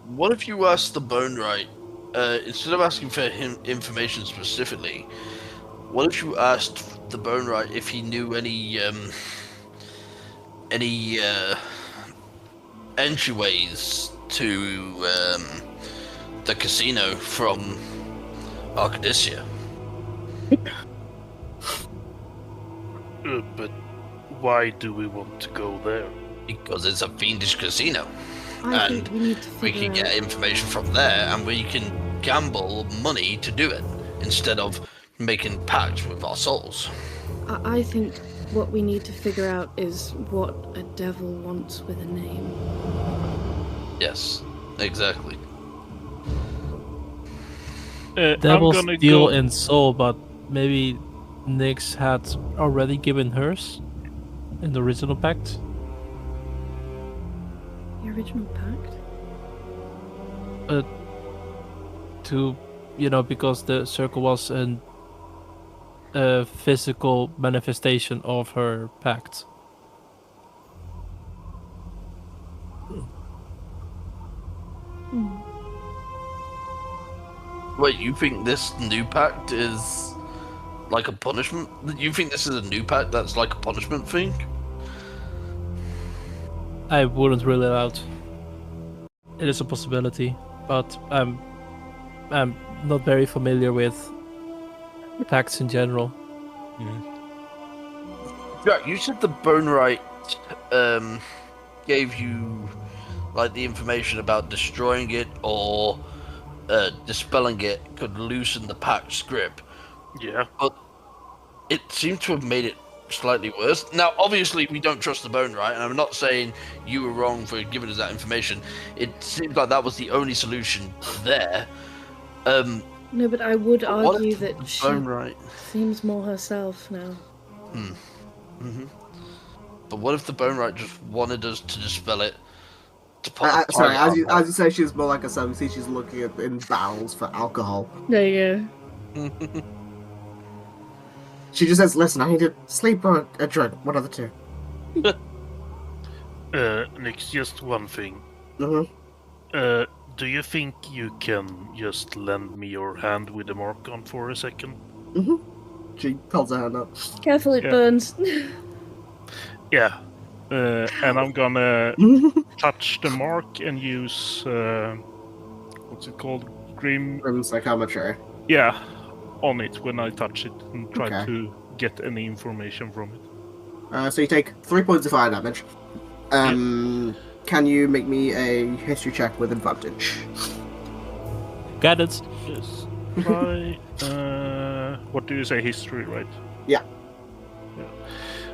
What if you asked the Bone Right, instead of asking for him information specifically, what if you asked the Bone Right if he knew any entryways to the casino from Arcadia? But why do we want to go there? Because it's a fiendish casino. I And think we need to We figure can get out. information from there, and we can gamble money to do it instead of making pacts with our souls. I think what we need to figure out is what a devil wants with a name. Yes, exactly. Devil's I'm gonna deal go... in soul, but maybe Nyx had already given hers in the original pact. The original pact? To, you know, because the circle was a physical manifestation of her pact. Wait, you think this new pact is like a punishment? You think this is a new pact that's like a punishment thing? I wouldn't rule it out. It is a possibility, but I'm not very familiar with pacts in general. Yeah, you said the Bone Right gave you like the information about destroying it or dispelling it could loosen the pact's grip. Yeah. But it seemed to have made it slightly worse. Now, obviously, we don't trust the Bone Right, and I'm not saying you were wrong for giving us that information. It seems like that was the only solution there. No, but I would What argue if that the she Bone Right? seems more herself now. But what if the Bone Right just wanted us to dispel it? To put Sorry, as you say, she's more like a 70, she's looking in barrels for alcohol. There you go. She just says, listen, I need to sleep or a drink, one of the two. Nick, just one thing. Mm-hmm. Do you think you can just lend me your hand with the mark on for a second? Mm-hmm. She holds her hand up. Careful, it Yeah. burns. Yeah. And I'm gonna touch the mark and use what's it called? Grim Psychometry. Yeah, on it when I touch it and try Okay. to get any information from it. So you take 3 points of fire damage. Can you make me a history check with advantage? Got it. Yes. Try. What do you say? History, right? Yeah.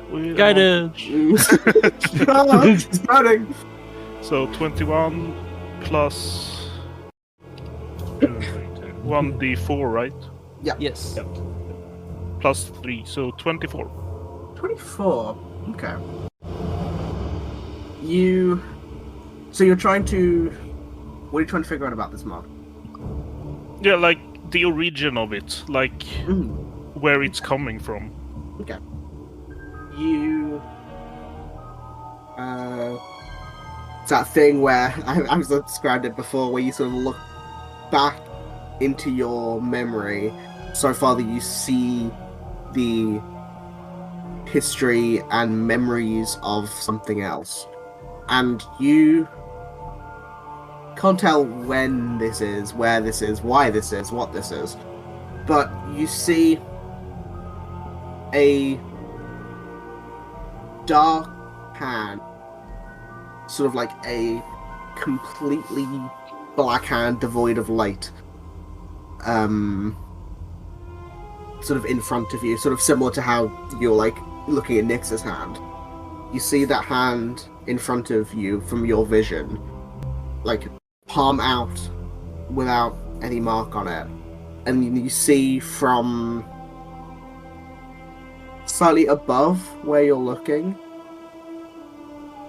With Got it. It's burning. So 21 plus 1d4, right? Yes. Plus 3, so 24. 24. Okay. You So you're trying to... What are you trying to figure out about this mark? Yeah, like the origin of it, like where it's coming from. Okay. You... it's that thing where, I've described it before, where you sort of look back into your memory so far that you see the history and memories of something else. And you can't tell when this is, where this is, why this is, what this is. But you see a dark hand, sort of like a completely black hand devoid of light, sort of in front of you, sort of similar to how you're like looking at Nyx's hand. You see that hand in front of you from your vision, like palm out without any mark on it, and you see from slightly above where you're looking,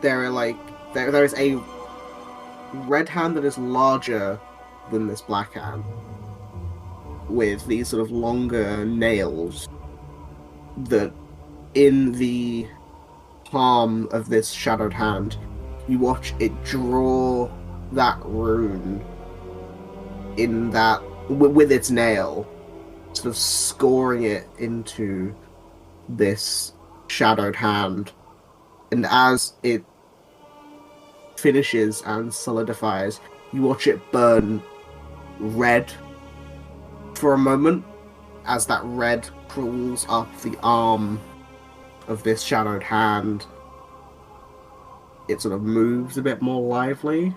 there is a red hand that is larger than this black hand, with these sort of longer nails that in the palm of this shadowed hand, you watch it draw that rune in that with its nail, sort of scoring it into this shadowed hand. And as it finishes and solidifies, you watch it burn red for a moment as that red crawls up the arm of this shadowed hand. It sort of moves a bit more lively,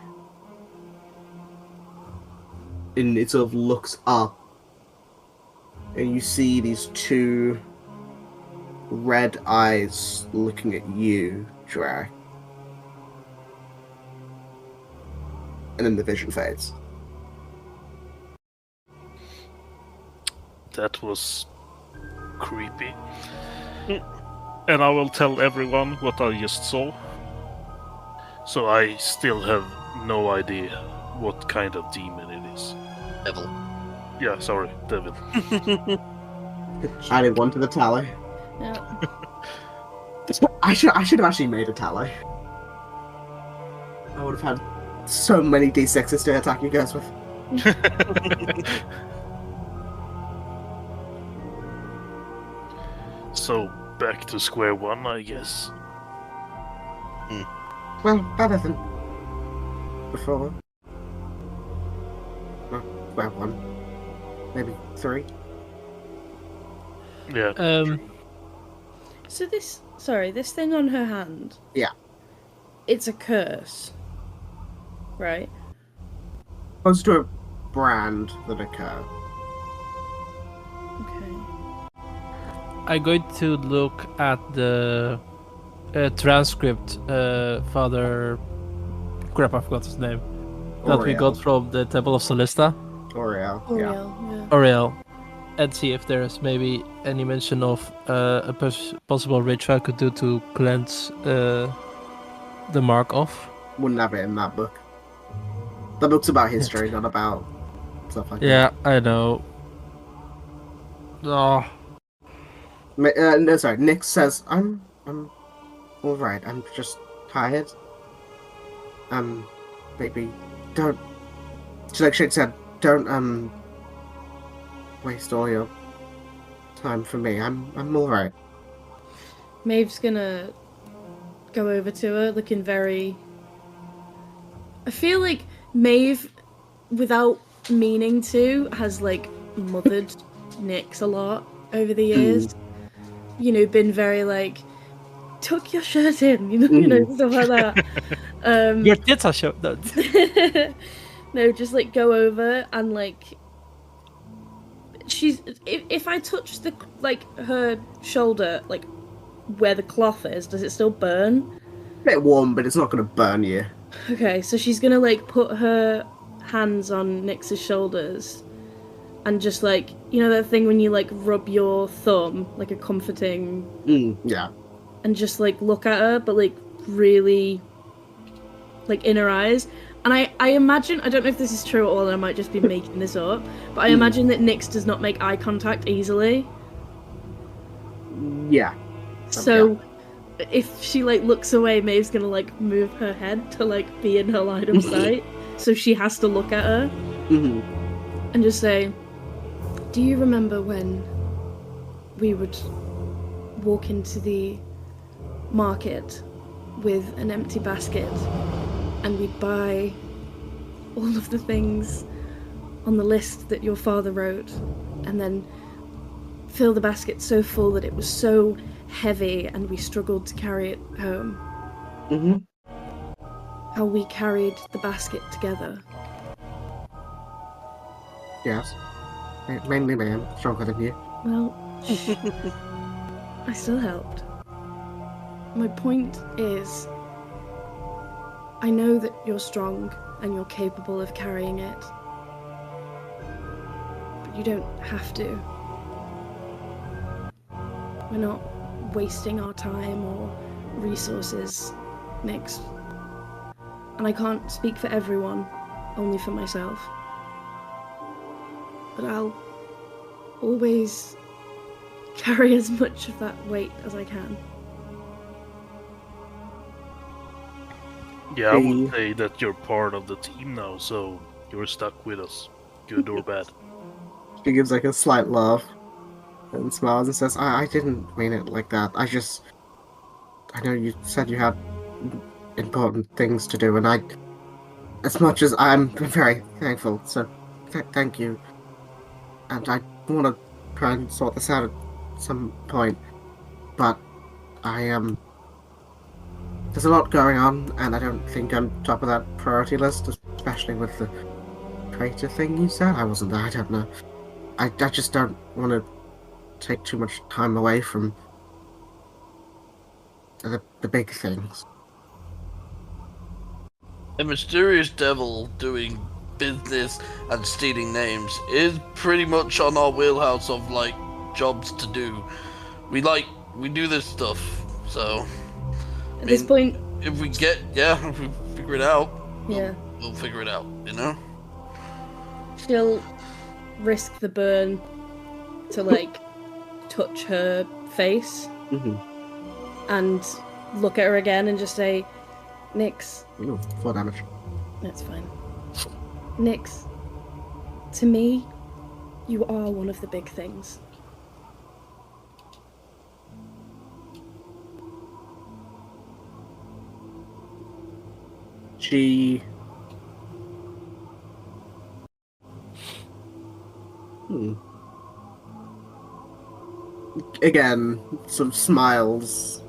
and it sort of looks up, and you see these two red eyes looking at you, Drac. And then the vision fades. That was creepy. And I will tell everyone what I just saw. So I still have no idea what kind of demon it is. Devil. Yeah, sorry, devil. Added one to the tally. Yeah. I should have actually made a tally. I would have had so many d6s to attack you guys with. So back to square one, I guess. Well, better than before. No, square one. Maybe 3. Yeah. So this thing on her hand. Yeah. It's a curse, right? Opposed to a brand that occur. Okay. I'm going to look at the transcript, Father... Crap, I forgot his name. That we Oriel. got from the Temple of Solista. Oriel. Yeah. Oriel, yeah. Oriel. And see if there's maybe any mention of a possible ritual I could do to cleanse the mark off. Wouldn't have it in that book. That book's about history, not about stuff like Yeah, I know. Oh, that. No, sorry. Nick says, I'm all right. I'm just tired. Maybe don't. She like shakes her head. Don't waste all your time for me. I'm all right. Maeve's gonna go over to her, looking very... I feel like Maeve, without meaning to, has, like, mothered Nyx a lot over the years. You know, been very, like, tuck your shirt in, you know, stuff like that. your tits are showing. No, just, like, go over and, like... She's... If I touch the, like, her shoulder, like, where the cloth is, does it still burn? A bit warm, but it's not going to burn you. Okay, so she's gonna, like, put her hands on Nyx's shoulders and just, like, you know that thing when you, like, rub your thumb, like a comforting... Yeah. And just, like, look at her, but, like, really like in her eyes. And I imagine, I don't know if this is true at all, and I might just be making this up, but I imagine that Nyx does not make eye contact easily. Yeah. So if she like looks away, Maeve's gonna like move her head to like be in her line of sight. So she has to look at her and just say, "Do you remember when we would walk into the market with an empty basket and we'd buy all of the things on the list that your father wrote and then fill the basket so full that it was so heavy and we struggled to carry it home? How we carried the basket together." Yes. Mainly me, I'm stronger than you. Well, I still helped. My point is, I know that you're strong and you're capable of carrying it, but you don't have to. We're not wasting our time or resources, Nyx. And I can't speak for everyone, only for myself. But I'll always carry as much of that weight as I can. Yeah, I would say that you're part of the team now, so you're stuck with us, good or bad. She gives like a slight laugh and smiles and says, I didn't mean it like that. I know you said you had important things to do, and as much as I'm very thankful, so thank you. And I want to try and sort this out at some point, but there's a lot going on, and I don't think I'm top of that priority list, especially with the traitor thing you said. I wasn't there, I don't know. I just don't want to take too much time away from the big things. A mysterious devil doing business and stealing names is pretty much on our wheelhouse of like jobs to do. We do this stuff, so At this point, if we figure it out, yeah, we'll figure it out, you know? she'll risk the burn to like touch her face and look at her again and just say, "Nyx." Ooh, 4 damage. That's fine. Nyx, to me, you are one of the big things. She... Again, sort of smiles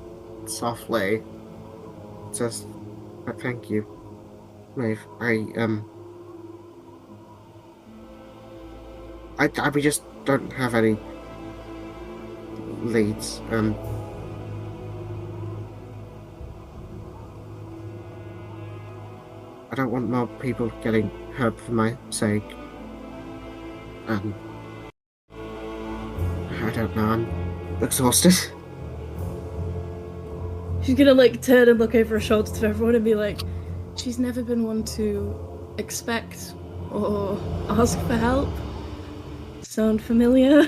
softly. Says, "Thank you, Maeve. We just don't have any leads. I don't want more people getting hurt for my sake. I don't know, I'm exhausted." She's gonna like turn and look over her shoulder to everyone and be like, "She's never been one to expect or ask for help. Sound familiar?"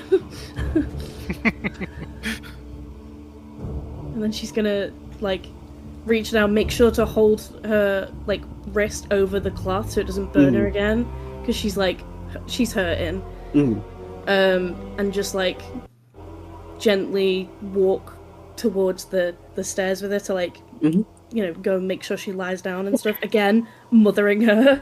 And then she's gonna like reach down, make sure to hold her like wrist over the cloth so it doesn't burn her again, because she's hurting. And just like gently walk towards the stairs with her to like go and make sure she lies down and stuff, again mothering her.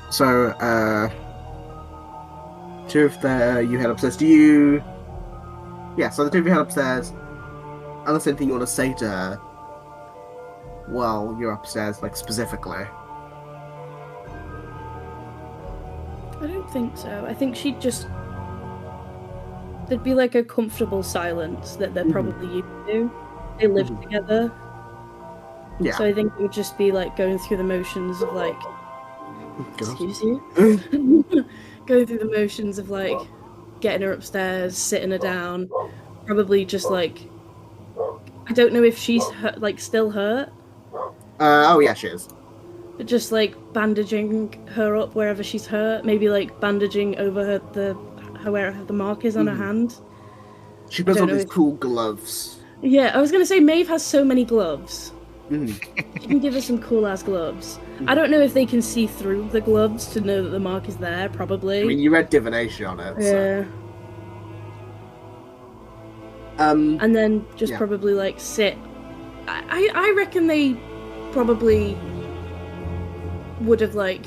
So, two of you head upstairs. So the two of you head upstairs. Unless anything you want to say to her while you're upstairs, like specifically. I don't think so. I think she'd just... There'd be like a comfortable silence that they're probably used to. They live together. Yeah. So I think it would just be like going through the motions of like... God. Excuse you? Going through the motions of like getting her upstairs, sitting her down, probably just like, I don't know if she's hurt, like still hurt, Oh yeah, she is. but just like bandaging her up wherever she's hurt, maybe like bandaging over where the mark is on her hand. She puts on don't know these cool gloves. Yeah, I was gonna say Maeve has so many gloves. Mhm. She can give us some cool ass gloves. I don't know if they can see through the gloves to know that the mark is there. Probably. I mean, you read divination on it. Yeah. So. And then just Yeah. probably like sit. I reckon they probably would have like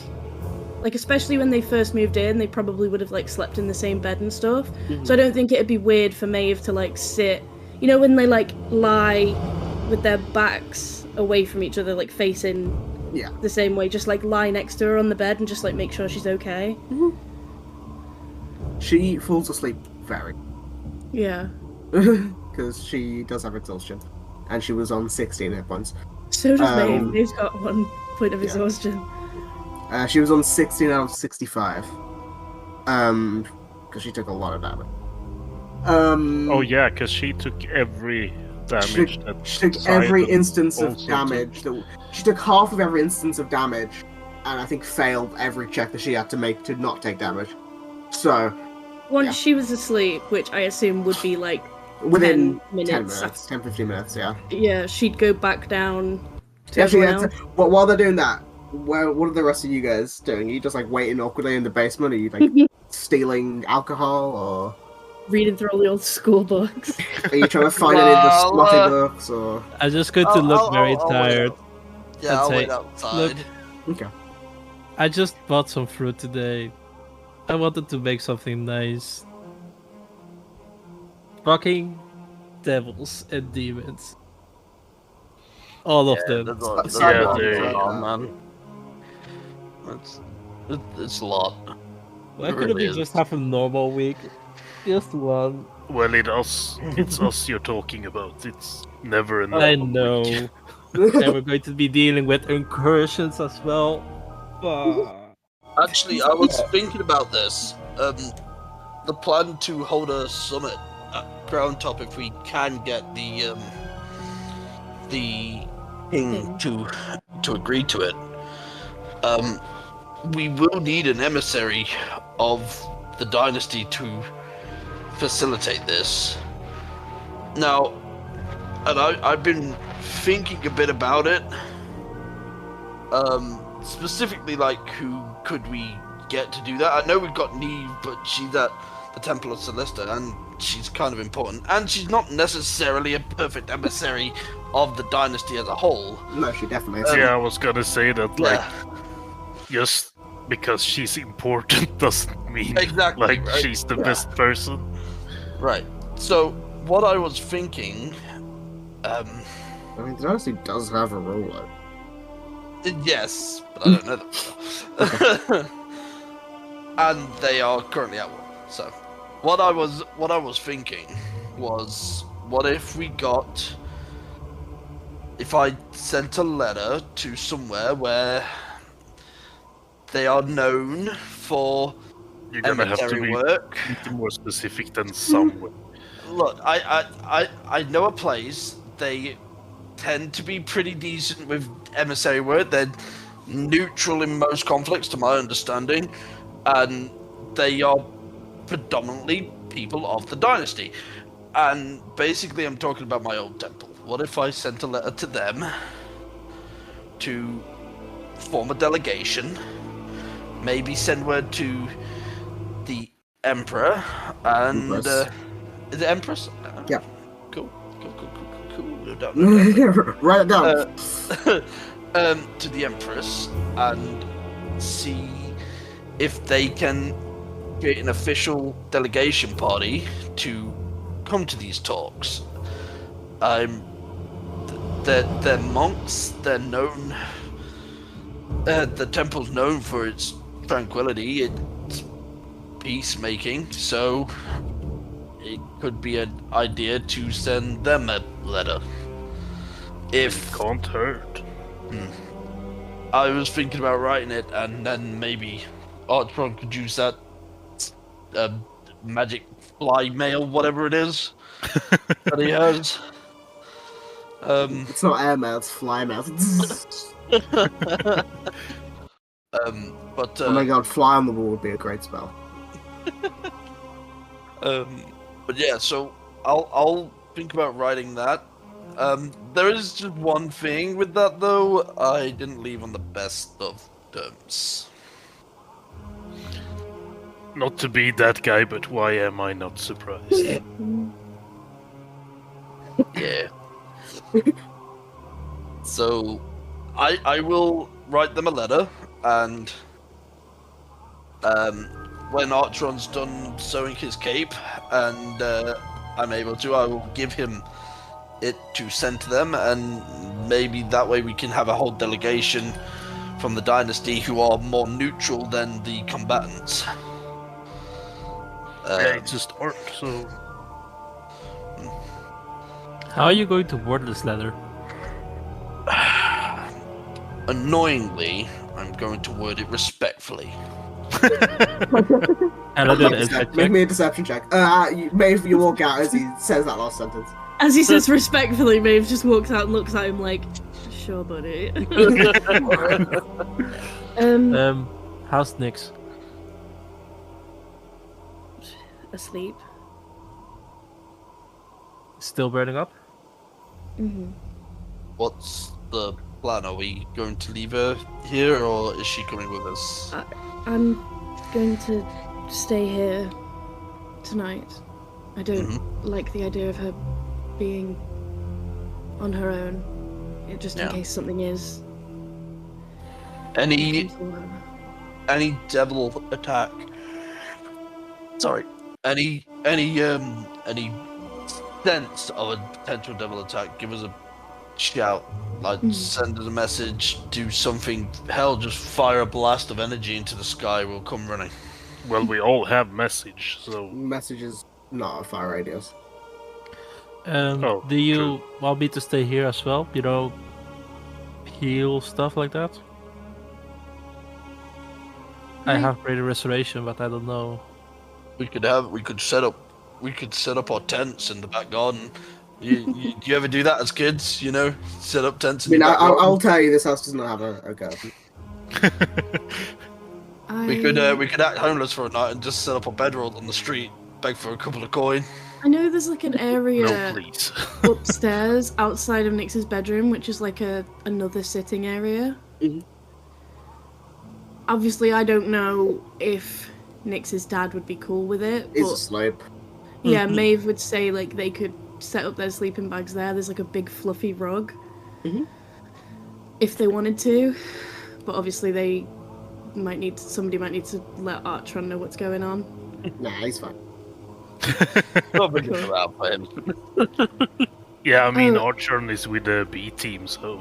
especially when they first moved in, they probably would have like slept in the same bed and stuff. So I don't think it'd be weird for Maeve to like sit, you know, when they like lie with their backs away from each other, like facing the same way, just like lie next to her on the bed and just like make sure she's okay. She falls asleep very. Yeah. Because she does have exhaustion. And she was on 16 hit points. So does Maeve. Maeve's got 1 point of yeah. exhaustion. She was on 16 out of 65. Because she took a lot of damage. Oh yeah, because she took every damage. She took every instance of damage. She took half of every instance of damage, and I think failed every check that she had to make to not take damage. So once she was asleep, which I assume would be like within 10 minutes, 10-15 minutes, yeah. Yeah, she'd go back down to Actually, everyone else. But while they're doing that, what are the rest of you guys doing? Are you just like waiting awkwardly in the basement? Are you like stealing alcohol, or reading through all the old school books? are you trying to find any of the slotty books? Or I'm just going to look very tired. Yeah, I'll say, wait outside. okay. I just bought some fruit today. I wanted to make something nice. Fucking devils and demons. All of them. Yeah, there you man. It's a lot. Why couldn't we just have a normal week? Just one. Well, it's us you're talking about. It's never enough. I know. And we're going to be dealing with incursions as well. Actually, I was thinking about this. The plan to hold a summit at Ground Top, if we can get the king to agree to it. We will need an emissary of the dynasty to facilitate this. Now, and I've been thinking a bit about it. Specifically, like, who could we get to do that? I know we've got Neve, but she's at the Temple of Celesta, and she's kind of important. And she's not necessarily a perfect emissary of the dynasty as a whole. No, she definitely is. Yeah, I was gonna say that, like, just because she's important doesn't mean exactly, right? she's the best person. Right. So, what I was thinking... I mean, the dynasty does have a ruler. Yes, but I don't know them. And they are currently at war. So, what I was thinking was, what if I sent a letter to somewhere where they are known for You're gonna have to be work. more specific than somewhere. Look, I know a place. They tend to be pretty decent with emissary work. They're neutral in most conflicts, to my understanding, and they are predominantly people of the dynasty. And basically, I'm talking about my old temple. What if I sent a letter to them to form a delegation, maybe send word to the Emperor and is it Empress? Yeah. Cool. Write it down. To the Empress and see if they can create an official delegation party to come to these talks. They're monks. They're known. The temple's known for its tranquility, its peacemaking. So it could be an idea to send them a letter. If Can't hurt. I was thinking about writing it, and then maybe Archron could use that magic fly mail, whatever it is that he has. It's not airmail, it's fly mail. But Oh my god, fly on the wall would be a great spell. but yeah, so I'll think about writing that. There is just one thing with that though. I didn't leave on the best of terms. Not to be that guy, but why am I not surprised? Yeah. So, I will write them a letter, and when Archon's done sewing his cape, and I'm able to, I will give him it to send to them, and maybe that way we can have a whole delegation from the dynasty who are more neutral than the combatants. Yeah, it's just art, so... How are you going to word this letter? Annoyingly, I'm going to word it respectfully. And I did it. Make me a deception check. Maeve, you walk out as he says that last sentence. As he says respectfully, Maeve just walks out and looks at him like, sure, buddy. How's Nyx? Asleep. Still burning up? Mm-hmm. What's the plan? Are we going to leave her here, or is she coming with us? I'm going to stay here tonight. I don't like the idea of her being on her own, just in case something is. Any devil attack? Sorry. Any sense of a potential devil attack? Give us a shout. Like send us a message. Do something. Hell, just fire a blast of energy into the sky. We'll come running. Well, we all have message, so... Message is not a fire radius. Do you want me to stay here as well? You know, heal stuff like that? I have greater restoration, but I don't know. We could set up our tents in the back garden. Do you ever do that as kids? You know, set up tents in the back garden? I'll tell you, this house does not have a garden. We could act homeless for a night and just set up a bedroll on the street, beg for a couple of coin. I know there's like an area No, please. upstairs outside of Nyx's bedroom, which is like another sitting area. Mhm. Obviously, I don't know if Nyx's dad would be cool with it. It's But a slope. yeah, Maeve would say like they could set up their sleeping bags there. There's like a big fluffy rug. Mhm. If they wanted to, but obviously somebody might need to let Archon know what's going on. Nah, he's fine. Not big enough out for him. Yeah, I mean, Archon is with the B team, so...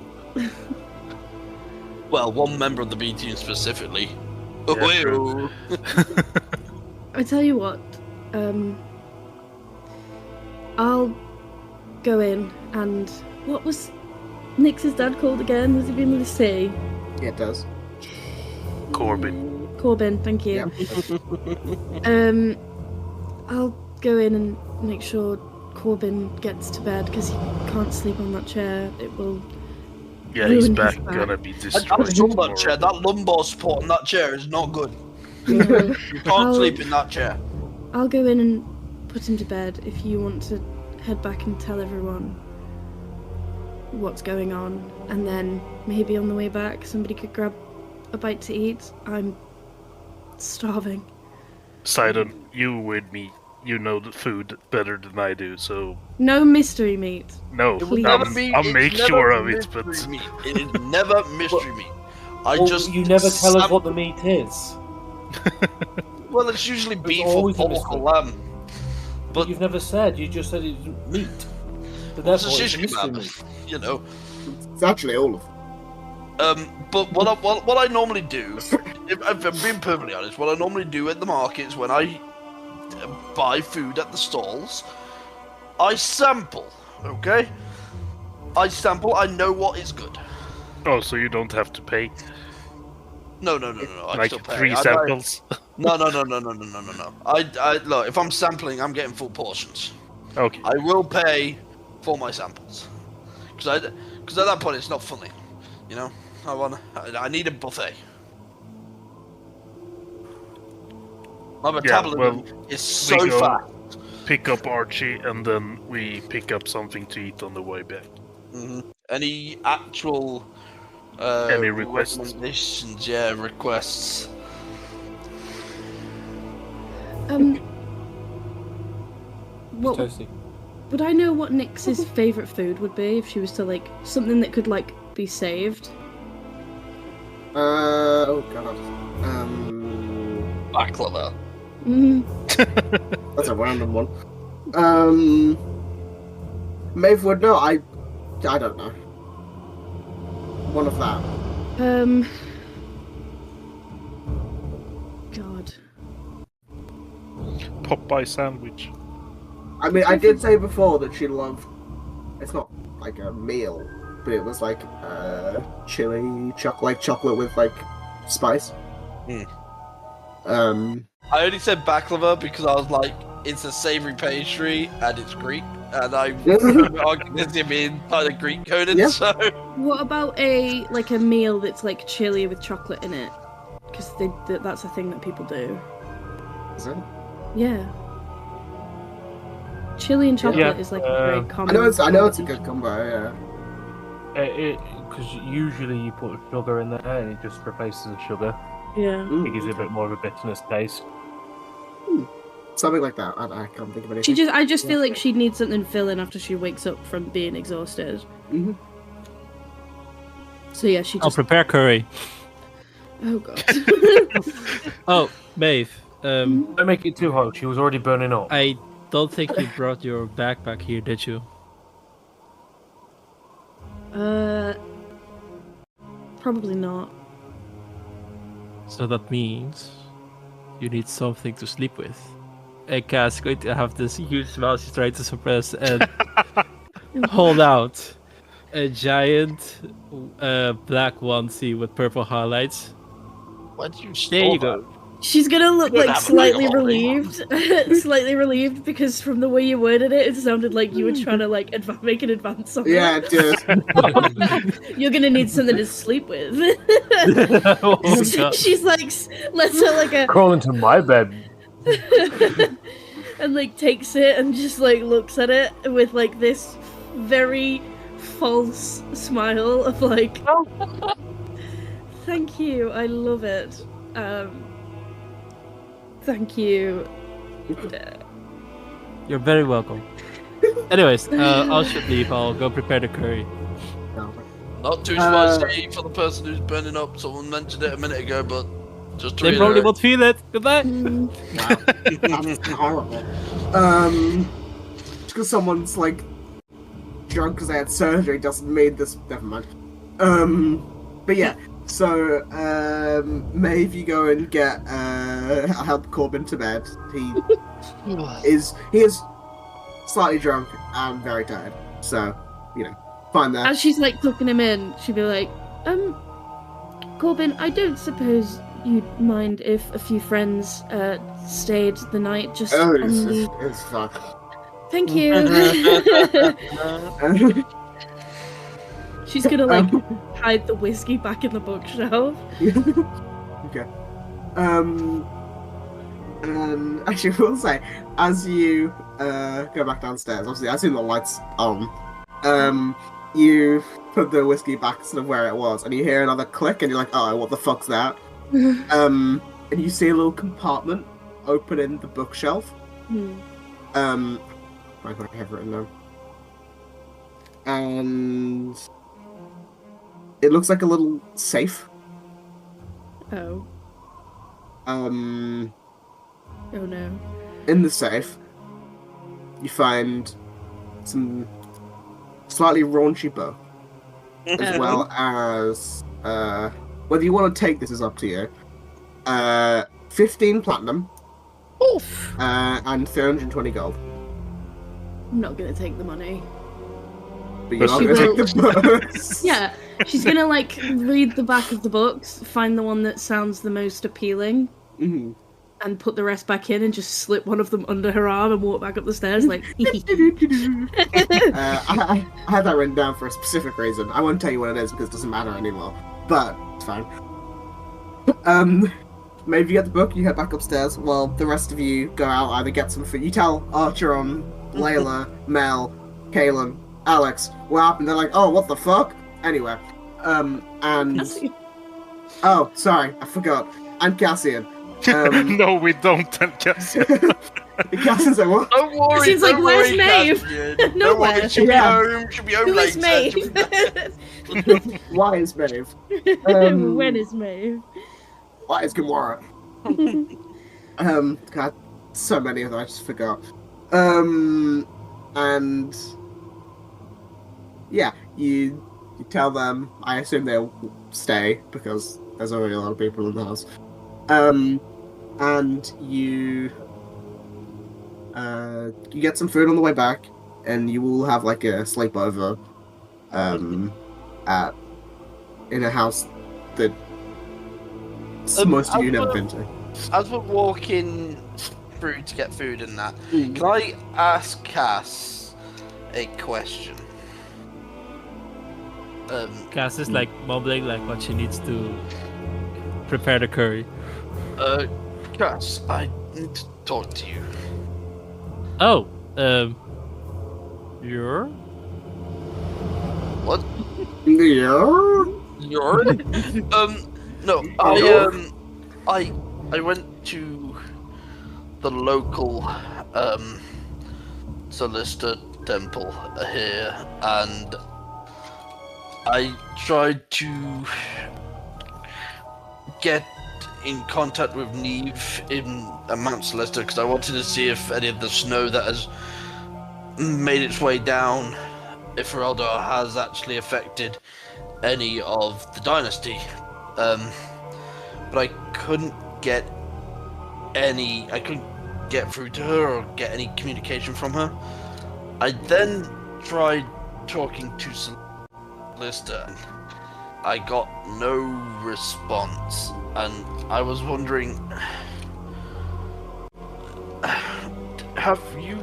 Well, one member of the B team specifically. Yeah, true. I tell you what, I'll go in and what was Nyx's dad called again? Was it begin with a C? Yeah, it does. Corbin. Corbin, thank you. Yep. I'll go in and make sure Corbin gets to bed because he can't sleep on that chair. It will. Yeah, his ruin back gonna be I destroyed. saw tomorrow. that chair. That lumbar support on that chair is not good. Yeah. You can't sleep in that chair. I'll go in and put him to bed if you want to head back and tell everyone what's going on, and then maybe on the way back somebody could grab a bite to eat. I'm starving. Sidon, you with me. You know the food better than I do, so... No mystery meat. No, It will Please. never be. I'll it's make never sure of it, mystery but... meat. It is never mystery meat. You never tell us what the meat is. Well, it's usually beef or always a pork mystery. or lamb. But you've never said. You just said it's meat. So It's a therefore, it's a shish mystery kebab, meat. you know. It's actually all of them. But what I normally do, if I'm being perfectly honest, what I normally do at the markets when I buy food at the stalls, I sample. Okay, I sample. I know what is good. Oh, so you don't have to pay? No. I Like still pay. 3 I buy- samples? No. I look. If I'm sampling, I'm getting full portions. Okay. I will pay for my samples, because at that point it's not funny, you know. I need a buffet. My metabolism is so fast. Pick up Archie, and then we pick up something to eat on the way back. Any actual Any requests? recommendations? Yeah, requests. What Toasty. would I know what Nyx's favorite food would be if she was to like something that could like be saved? Oh god. Baklava. That's a random one. Maeve would know. I don't know. One of that. God. Popeye sandwich. I mean, I did say before that she loved. It's not like a meal, but it was like chili chocolate with like spice. I only said baklava because I was like, it's a savoury pastry and it's Greek, and I argued him in kind of Greek coded. Yeah. So What about a meal that's like chili with chocolate in it? Because that's a thing that people do. Is it? Yeah. Chili and chocolate Yeah, is like a very I common. know it's a good combo. Yeah. Because usually you put sugar in there and it just replaces the sugar. Yeah. It gives it a bit more of a bitterness taste. Something like that. I can't think of anything. I just feel like she'd need something filling after she wakes up from being exhausted. Mm-hmm. So yeah, she I'll just. prepare curry. Oh god. Oh, Maeve. Don't make it too hot. She was already burning up. I don't think you brought your backpack here, did you? Probably not. So that means you need something to sleep with. And Cass going to have this huge smile she's trying to suppress and hold out a giant black onesie with purple highlights. where do you There you store go. She's gonna look Good like have a slightly night, Holly. relieved, slightly relieved because from the way you worded it, it sounded like you were trying to like make an advance on it. Yeah, dude. You're gonna need something to sleep with. Oh, God. She's like, lets her like a, Crawl into my bed. and like takes it and just like looks at it with like this very false smile of like, thank you, I love it. Thank you. You're very welcome. Anyways, I should leave. I'll go prepare the curry. Not too spicy for the person who's burning up. Someone mentioned it a minute ago, but just to They probably reiterate. won't feel it. Goodbye. Wow. That's horrible. Just because someone's like drunk because they had surgery doesn't mean this. Never mind. But yeah. So, Maeve, you go and get help Corbin to bed. He is slightly drunk and very tired. So, find that. As she's like tucking him in, she'd be like, Corbin, I don't suppose you'd mind if a few friends stayed the night just Oh, on the... it's fine. Thank you. She's gonna like hide the whiskey back in the bookshelf. Okay. Actually, I will say, as you go back downstairs, obviously, I assume the lights on. You put the whiskey back sort of where it was, and you hear another click, and you're like, "Oh, what the fuck's that?" And you see a little compartment open in the bookshelf. I have written down. And it looks like a little safe. Oh. Oh no. In the safe, you find some slightly raunchy book, as well as whether you want to take this is up to you. 15 platinum. Oof. And 320 gold. I'm not gonna take the money. But you're not She going to will- take the books. Yeah, she's gonna like read the back of the books, find the one that sounds the most appealing, Mhm. and put the rest back in and just slip one of them under her arm and walk back up the stairs like. I had that written down for a specific reason. I won't tell you what it is because it doesn't matter anymore. But it's fine. Maybe you get the book, you head back upstairs, while the rest of you go out, either get some food. You tell Archeron, Layla, Mel, Kaelin, Alex what happened. They're like, oh, what the fuck? Anyway, and oh, sorry, I forgot. I'm Cassian. No, we don't tell Cassian. Cassian's like, what? Don't worry. Seems like, don't where's worry, Maeve? Cassian. Nowhere. Don't worry, she'll Yeah. be home. She'll be home Who is later. Maeve? Why is Maeve? When is Maeve? Why is Gamora? God, so many of them, I just forgot. And yeah, you tell them. I assume they'll stay because there's already a lot of people in the house. And you get some food on the way back, and you will have like a sleepover, in a house that most of you never been to. As we're walking through to get food and that, can I ask Cass a question? Cass is like mumbling like what she needs to prepare the curry. Cass, I need to talk to you. Oh, you're? What? Yeah. You're? No, I went to the local, Solista temple here, and I tried to get in contact with Neve in Mount Solista because I wanted to see if any of the snow that has made its way down, if Fereldur has actually affected any of the dynasty. But I couldn't get through to her or get any communication from her. I then tried talking to Solista. I got no response, and I was wondering, have you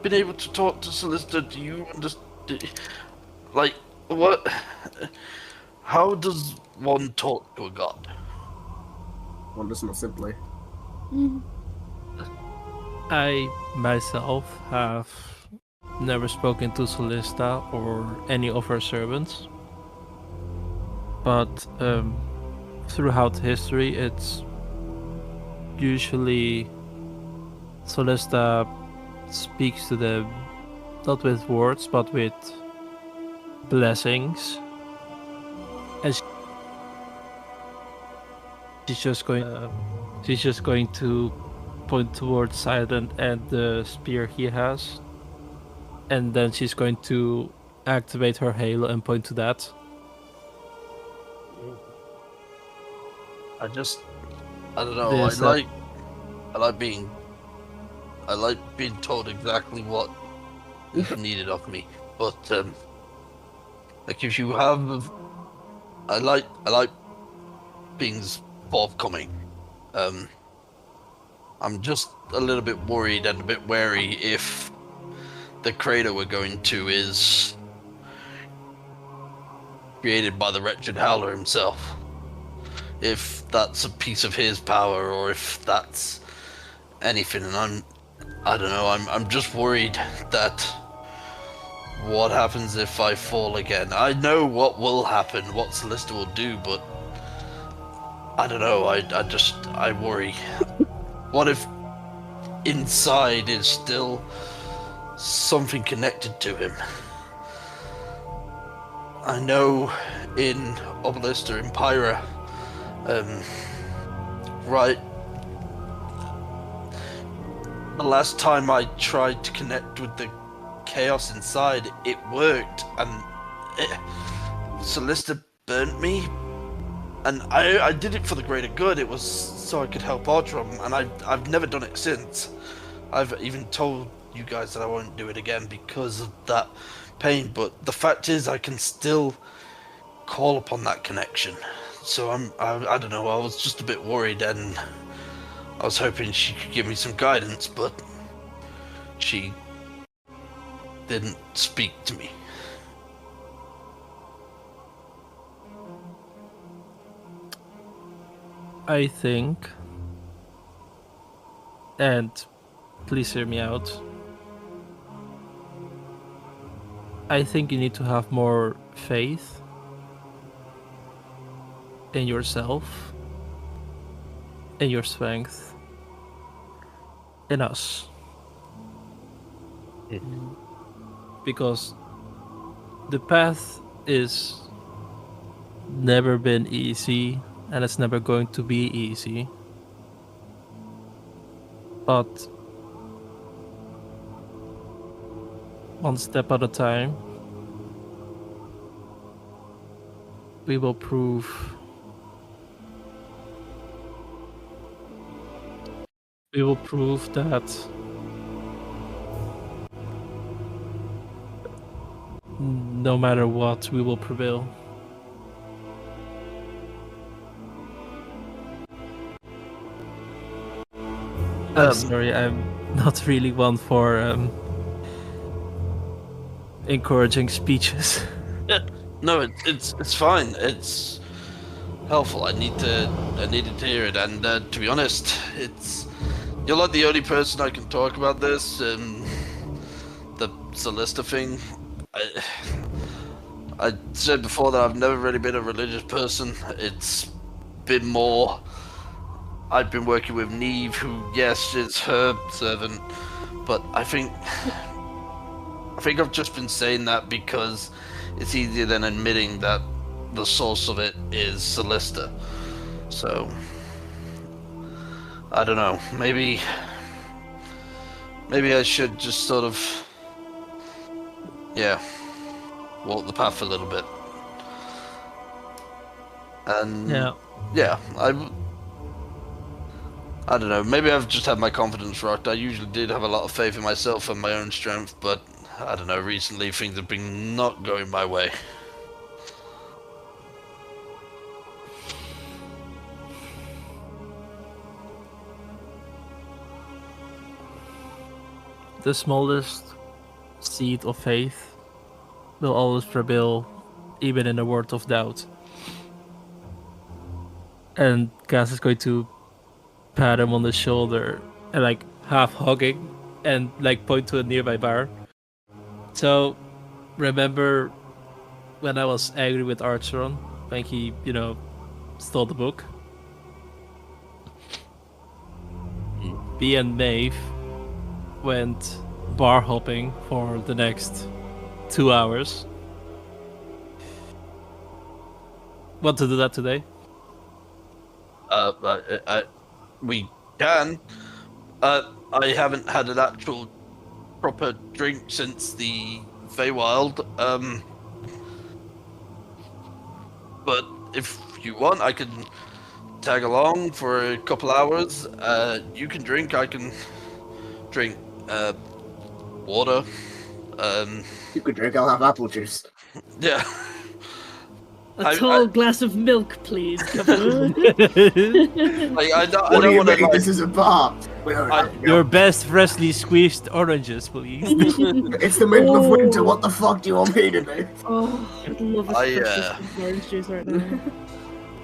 been able to talk to Solista? Do you understand? Like, what? How does one talk to a god? One does not simply. I myself have never spoken to Solista or any of her servants. But throughout history, it's usually Solista speaks to them not with words but with blessings, and she's just going to point towards Silent and the spear he has, and then she's going to activate her halo and point to that. I don't know. There's I like being told exactly what is needed of me. But like if you have, I like being forthcoming. I'm just a little bit worried and a bit wary if the crater we're going to is created by the wretched Howler himself. If that's a piece of his power, or if that's anything, and I don't know. I'm just worried that what happens if I fall again. I know what will happen, what Solista will do, but I don't know. I worry. What if inside is still something connected to him? I know in Obelister, in Pyra, right, the last time I tried to connect with the chaos inside, it worked, and Solista burnt me, and I did it for the greater good. It was so I could help Ardrum, and I've never done it since. I've even told you guys that I won't do it again because of that pain, but the fact is I can still call upon that connection. So I don't know, I was just a bit worried, and I was hoping she could give me some guidance, but she didn't speak to me. I think, and please hear me out, I think you need to have more faith in yourself, in your strength, in us. Because the path is never been easy, and it's never going to be easy. But one step at a time, we will prove that no matter what, we will prevail. I'm sorry, I'm not really one for encouraging speeches. No, it's fine. It's helpful. I needed to hear it, and to be honest, you're like the only person I can talk about this. The Celesta thing. I said before that I've never really been a religious person. It's been more. I've been working with Neve, who, yes, is her servant, but I think I've just been saying that because it's easier than admitting that the source of it is Celesta. So, I don't know. Maybe I should just sort of, walk the path a little bit. And yeah, I don't know, maybe I've just had my confidence rocked. I usually did have a lot of faith in myself and my own strength, but I don't know, recently things have been not going my way. The smallest seed of faith will always prevail, even in a world of doubt. And Cass is going to pat him on the shoulder and like half hugging and like point to a nearby bar. So remember when I was angry with Archeron when he, stole the book? B and Maeve went bar hopping for the next 2 hours. Want to do that today? We can. I haven't had an actual proper drink since the Feywild. But if you want, I can tag along for a couple hours. You can drink. I can drink water. You could drink, I'll have apple juice. Yeah. A tall glass of milk, please, Governor. I What do don't you want to mean? This is a bar. We don't have to go. Your best freshly squeezed oranges, please. It's the middle of winter. What the fuck do you want me to do? Oh, I'd love a orange juice right now.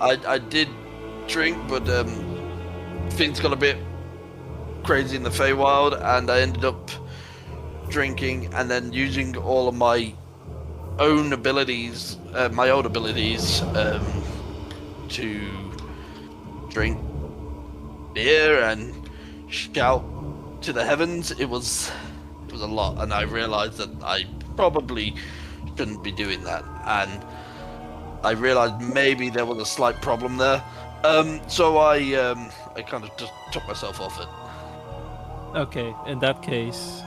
I did drink, but things got a bit crazy in the Feywild, and I ended up drinking and then using all of my own abilities, to drink beer and shout to the heavens. It was a lot, and I realized that I probably shouldn't be doing that, and I realized maybe there was a slight problem there. So I kind of just took myself off it. Okay, in that case,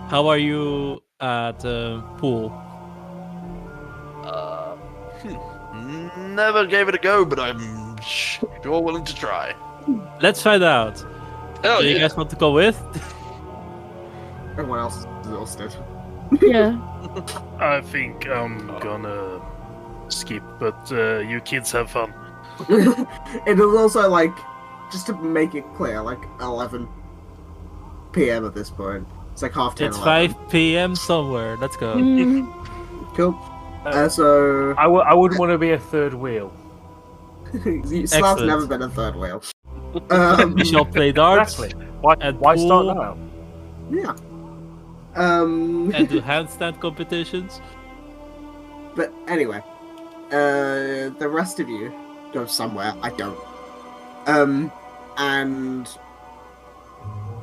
how are you at pool? Never gave it a go, but I'm sure willing to try. Let's find out. Hell Do you yeah. guys want to go with? Everyone else is exhausted. Yeah. I think I'm gonna skip, but you kids have fun. It is also like just to make it clear, like 11 p.m. at this point. It's like half 10. It's 11. 5 p.m. somewhere. Let's go. Cool. So I wouldn't want to be a third wheel. Slav's Excellent. never been a third wheel. We shall play darts Exactly. Why and start pool. now? Yeah. and do handstand competitions. But anyway, the rest of you go somewhere. I don't. And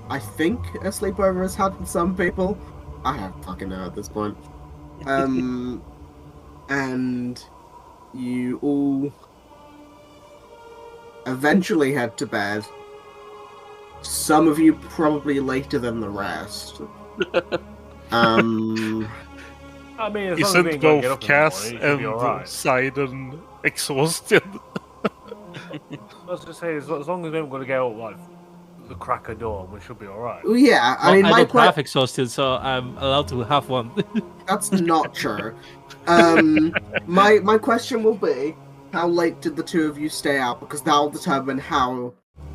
I think a sleepover has had with some people. I don't fucking know at this point. And you all eventually head to bed. Some of you probably later than the rest. I mean, as long as we Isn't ain't gonna get up both in the Cass morning, it should be and alright. Sidon exhausted? I was gonna say, as long as we ain't gonna get up like the crack of dawn, we should be alright. Well, yeah, I Well, mean, I my don't plan. have exhausted, so I'm allowed to have one. That's not true. My question will be, how late did the two of you stay out? Because that'll determine how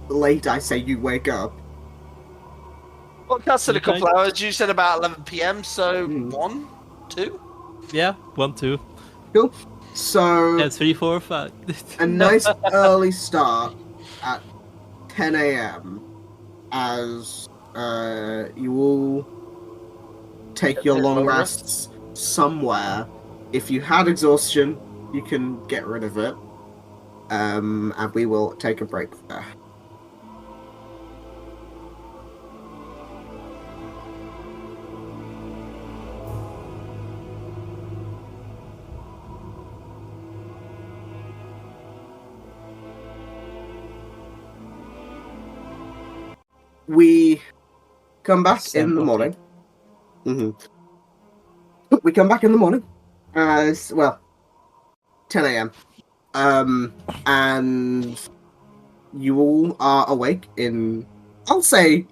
late I say you wake up. Well, Cass said a couple Okay. hours. You said about 11 p.m. So Hmm. 1, 2. Yeah, 1, 2, Cool. So and 3, 4, 5. a nice early start at 10 a.m. as you all take your long rests somewhere. If you had exhaustion, you can get rid of it. And we will take a break there. We come back in the morning. We come back in the morning as well, 10 a.m. And you all are awake in, I'll say,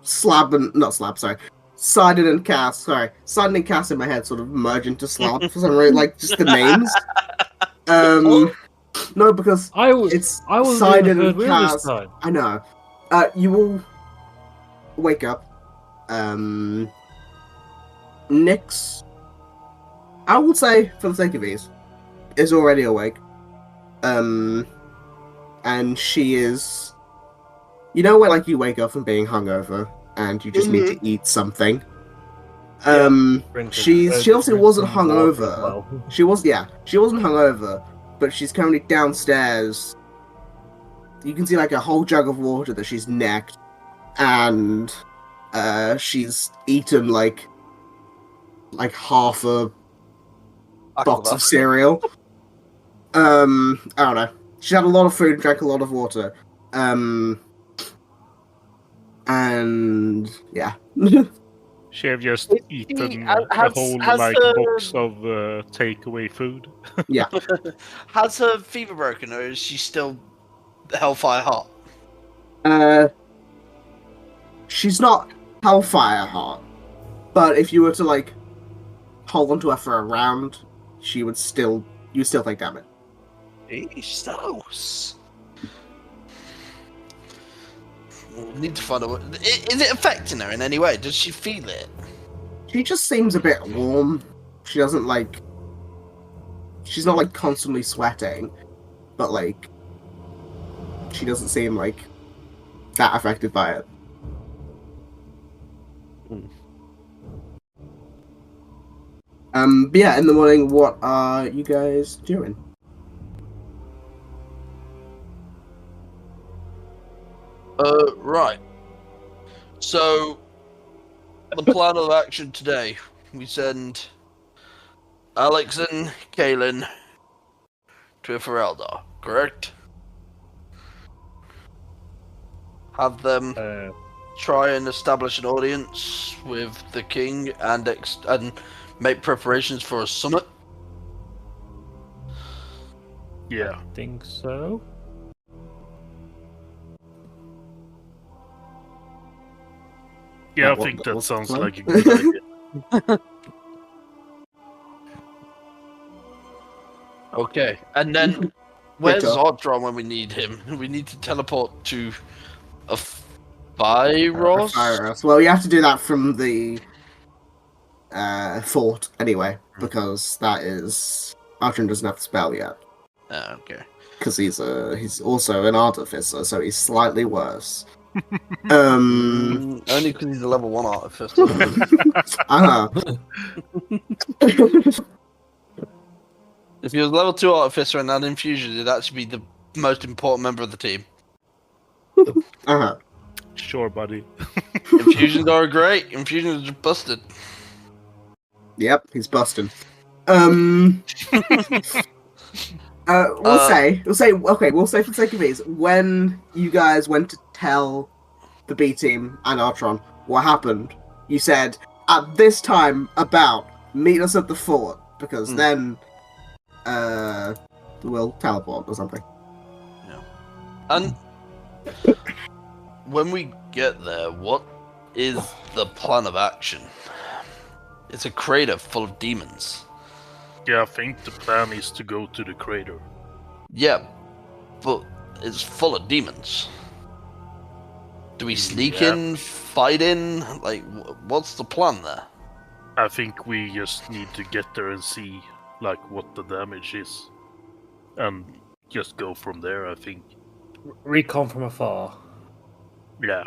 Sidon and Cass. Sorry, Sidon and Cass in my head sort of merge into Slab for some reason, like just the names. No, because I was it's doing the Sidon third and wheel Cass. this time. I know. You all wake up. Nyx, I would say, for the sake of ease, is already awake. And she is. You know when, like, you wake up from being hungover and you just need to eat something? She obviously wasn't hungover. Well. She wasn't hungover, but she's currently downstairs. You can see, like, a whole jug of water that she's necked, and she's eaten like half a box of cereal. I don't know. She had a lot of food and drank a lot of water. And yeah. She have just eaten a has whole the- box of takeaway food. Has her fever broken, or is she still hellfire hot? She's not hellfire hot, but if you were to like hold onto her for a round, you'd still take damage. Jesus. Need to find out. Is it affecting her in any way? Does she feel it? She just seems a bit warm. She doesn't like. She's not like constantly sweating, but like. She doesn't seem like that affected by it. But yeah, in the morning, what are you guys doing? Right. So, the plan of action today, we send Alex and Kaelin to Ferelda, correct? Have them try and establish an audience with the king and make preparations for a summit. Yeah. I think so. Yeah, I What- think that what's sounds the plan? like a good idea. Okay, and then Where's Victor. Zordron when we need him? We need to teleport to a Phyros? Phyros. Well, you have to do that from the fort anyway, because that is Archon doesn't have the spell yet. Oh, okay. Because he's also an artificer, so he's slightly worse. Only because he's a level 1 artificer. If he was level 2 artificer and had infusion, it'd actually be the most important member of the team. Sure, buddy. Infusions are great. Infusions are busted. Yep, he's busting. We'll say for the sake of ease, when you guys went to tell the B team and Artron what happened, you said at this time meet us at the fort, because then we'll teleport or something. Yeah. And when we get there, what is the plan of action? It's a crater full of demons. Yeah, I think the plan is to go to the crater. Yeah, but it's full of demons. Do we sneak in, fight in? Like, what's the plan there? I think we just need to get there and see, like, what the damage is. And just go from there, I think. Recon from afar. Yeah.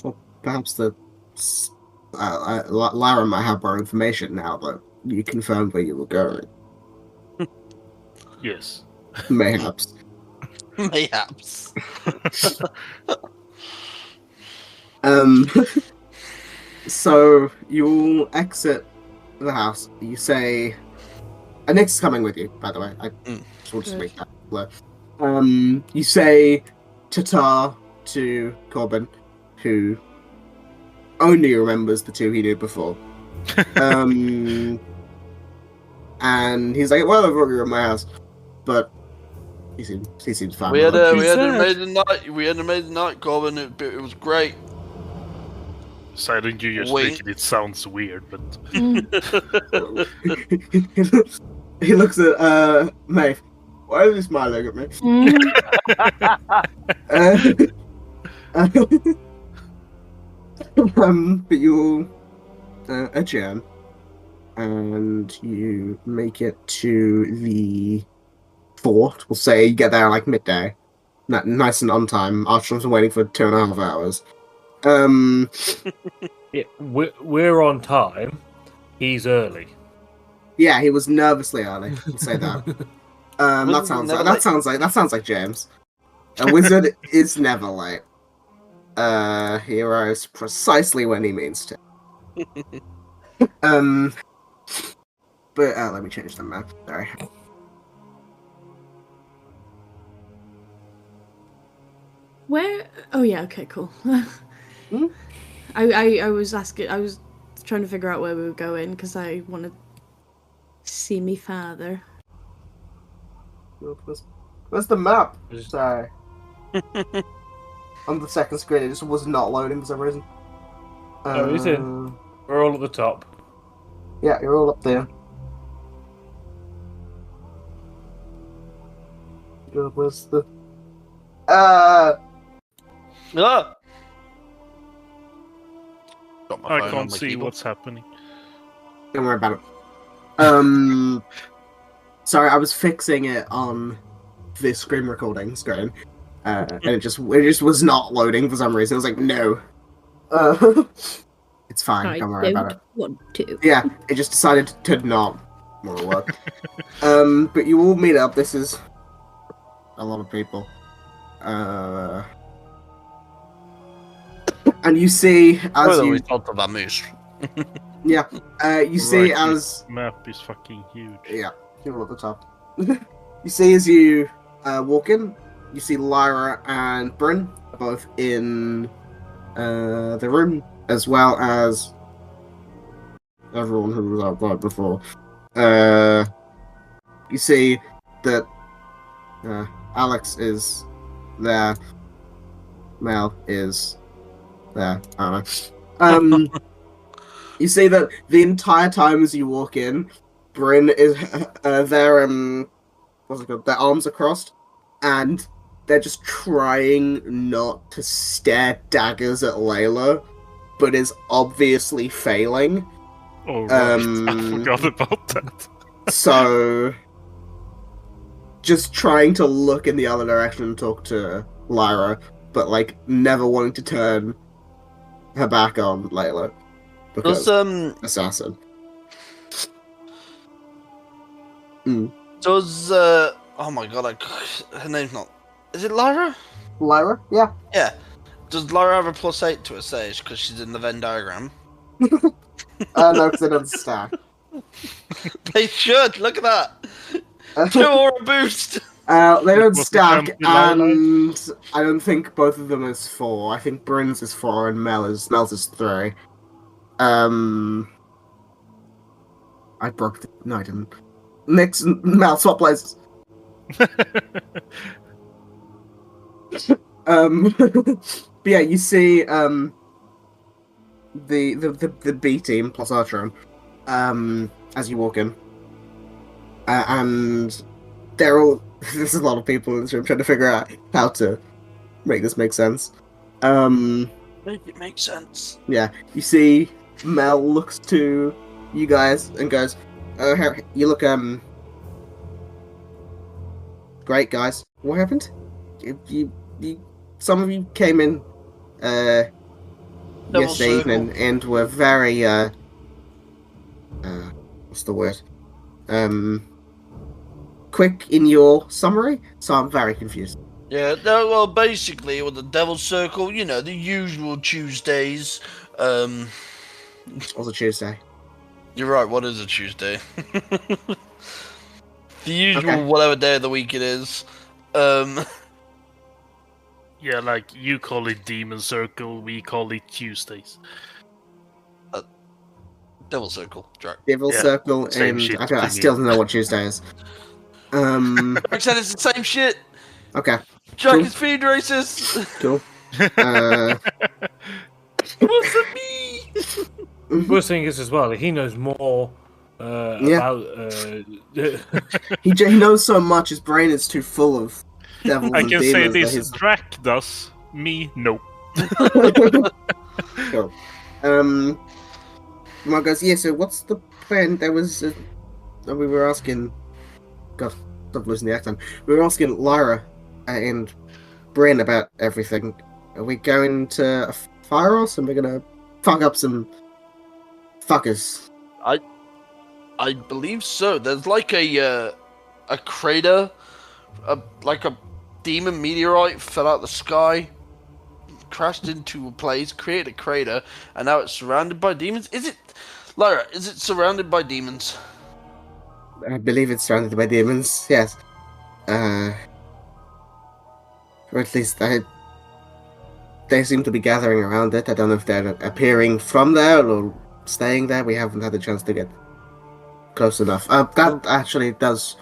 Well, perhaps Lara might have more information now that you confirmed where you were going. Yes. Mayhaps. Mayhaps. So you exit the house. You say, Nick's coming with you, by the way. I just want to make that clear. You say ta-ta to Corbin, who only remembers the two he knew before. And he's like, well, I've already at my house, but he seems fine. We had an amazing night. We had an amazing night, Corbin. It was great. So didn't you just make it sounds weird, but he looks at Maeve. Why is he smiling at me? But you adjourn, and you make it to the fort. We'll say you get there like midday, nice and on time. Archon's been waiting for 2.5 hours. Yeah, we're on time. He's early. Yeah, he was nervously early. We'll say that. That sounds like James. A wizard is never late. He arrives precisely when he means to. But let me change the map. Sorry. Where? Oh yeah. Okay. Cool. I was trying to figure out where we were going because I want to see me father. Where's the map? Sorry. On the second screen, it just was not loading for some reason. Oh, he's in. We're all at the top. Yeah, you're all up there. Where's the... I can't see what's happening. Don't worry about it. Sorry, I was fixing it on the screen recording screen, and it just was not loading for some reason. I was like, no. It's fine. Don't worry about it. Want to. Yeah, it just decided to not want to work. But you all meet up. This is a lot of people. And you see as you... result of our moose. Yeah, you see Right, as... this map is fucking huge. Yeah, you're at the top. You see as you walk in, you see Lyra and Bryn both in the room, as well as everyone who was outside before. You see that Alex is there, Mel is there. I don't know. You see that the entire time as you walk in, Bryn is there what's it called? Their arms are crossed, and they're just trying not to stare daggers at Layla, but is obviously failing. Oh right, I forgot about that. So, just trying to look in the other direction and talk to Lyra, but like never wanting to turn her back on Layla because assassin. Does oh my god, her name's not. Is it Lyra? Lyra? Yeah. Yeah. Does Lyra have a +8 to her stage because she's in the Venn diagram? No, because it doesn't stack. They should. Look at that. 2 aura boost. They don't Was the stack, champion and I don't think both of them is 4. I think Bryn's is 4 and Mel's is 3. I broke the... No, I didn't. Mel, swap places. But yeah, you see the B team plus Archeron as you walk in, and they're all. There's a lot of people in this room trying to figure out how to make this make sense. Make it make sense. Yeah, you see Mel looks to you guys and goes, "Oh, you look great, guys. What happened? You some of you came in yesterday evening and were very what's the word? Quick in your summary, so I'm very confused." Yeah, no, well, basically, with the Devil's Circle, you know, the usual Tuesdays. Also Tuesday. You're right, what is a Tuesday? The usual Okay. whatever day of the week it is. Yeah, like you call it Demon Circle, we call it Tuesdays. Devil Circle, Jack. Devil Yeah, Circle, same and shit I to still me. don't know what Tuesday is. Jack said it's the same shit. Okay, Jack Cool. is feed racist. cool. It wasn't me. Worst thing is as well, he knows more about. He knows so much, his brain is too full of devils I and can demons. say that this: he's- Drac does, me no. Cool. Mark goes, yeah, so what's the plan? There was, we were asking, God, stop losing the accent. We were asking Lyra and Bryn about everything. Are we going to a Firehouse and we're gonna fuck up some fuckers? I believe so. There's like a crater, like a demon meteorite fell out the sky, crashed into a place, created a crater, and now it's surrounded by demons. Is it, Lyra? Is it surrounded by demons? I believe it's surrounded by demons, yes. Or at least they seem to be gathering around it. I don't know if they're appearing from there or staying there. We haven't had a chance to get close enough. That actually does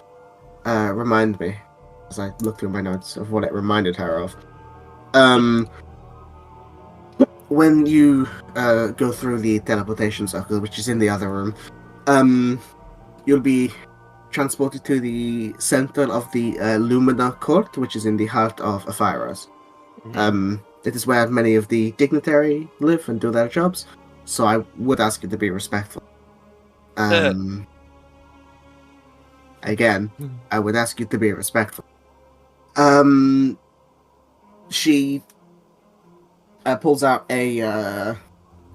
remind me, as I look through my notes, of what it reminded her of. When you go through the teleportation circle, which is in the other room, you'll be transported to the center of the Lumina Court, which is in the heart of Aphiros. It is where many of the dignitary live and do their jobs, so I would ask you to be respectful. Again, I would ask you to be respectful. She pulls out a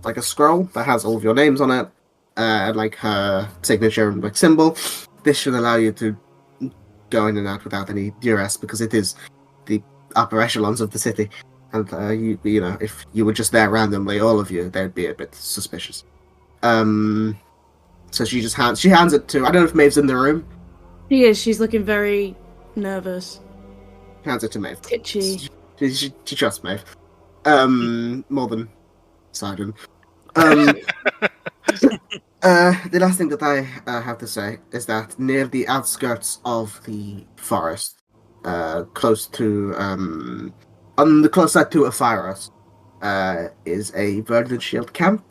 like a scroll that has all of your names on it, and like her signature and like symbol. This should allow you to go in and out without any duress, because it is the upper echelons of the city. And you know, if you were just there randomly, all of you, they'd be a bit suspicious. So she hands it to. I don't know if Maeve's in the room. She is. She's looking very nervous. Hands it to Maeve. Titchy. She trusts Maeve. More than Sidon. The last thing that I have to say is that near the outskirts of the forest, close to on the close side to Aphiros, is a Verdant Shield camp,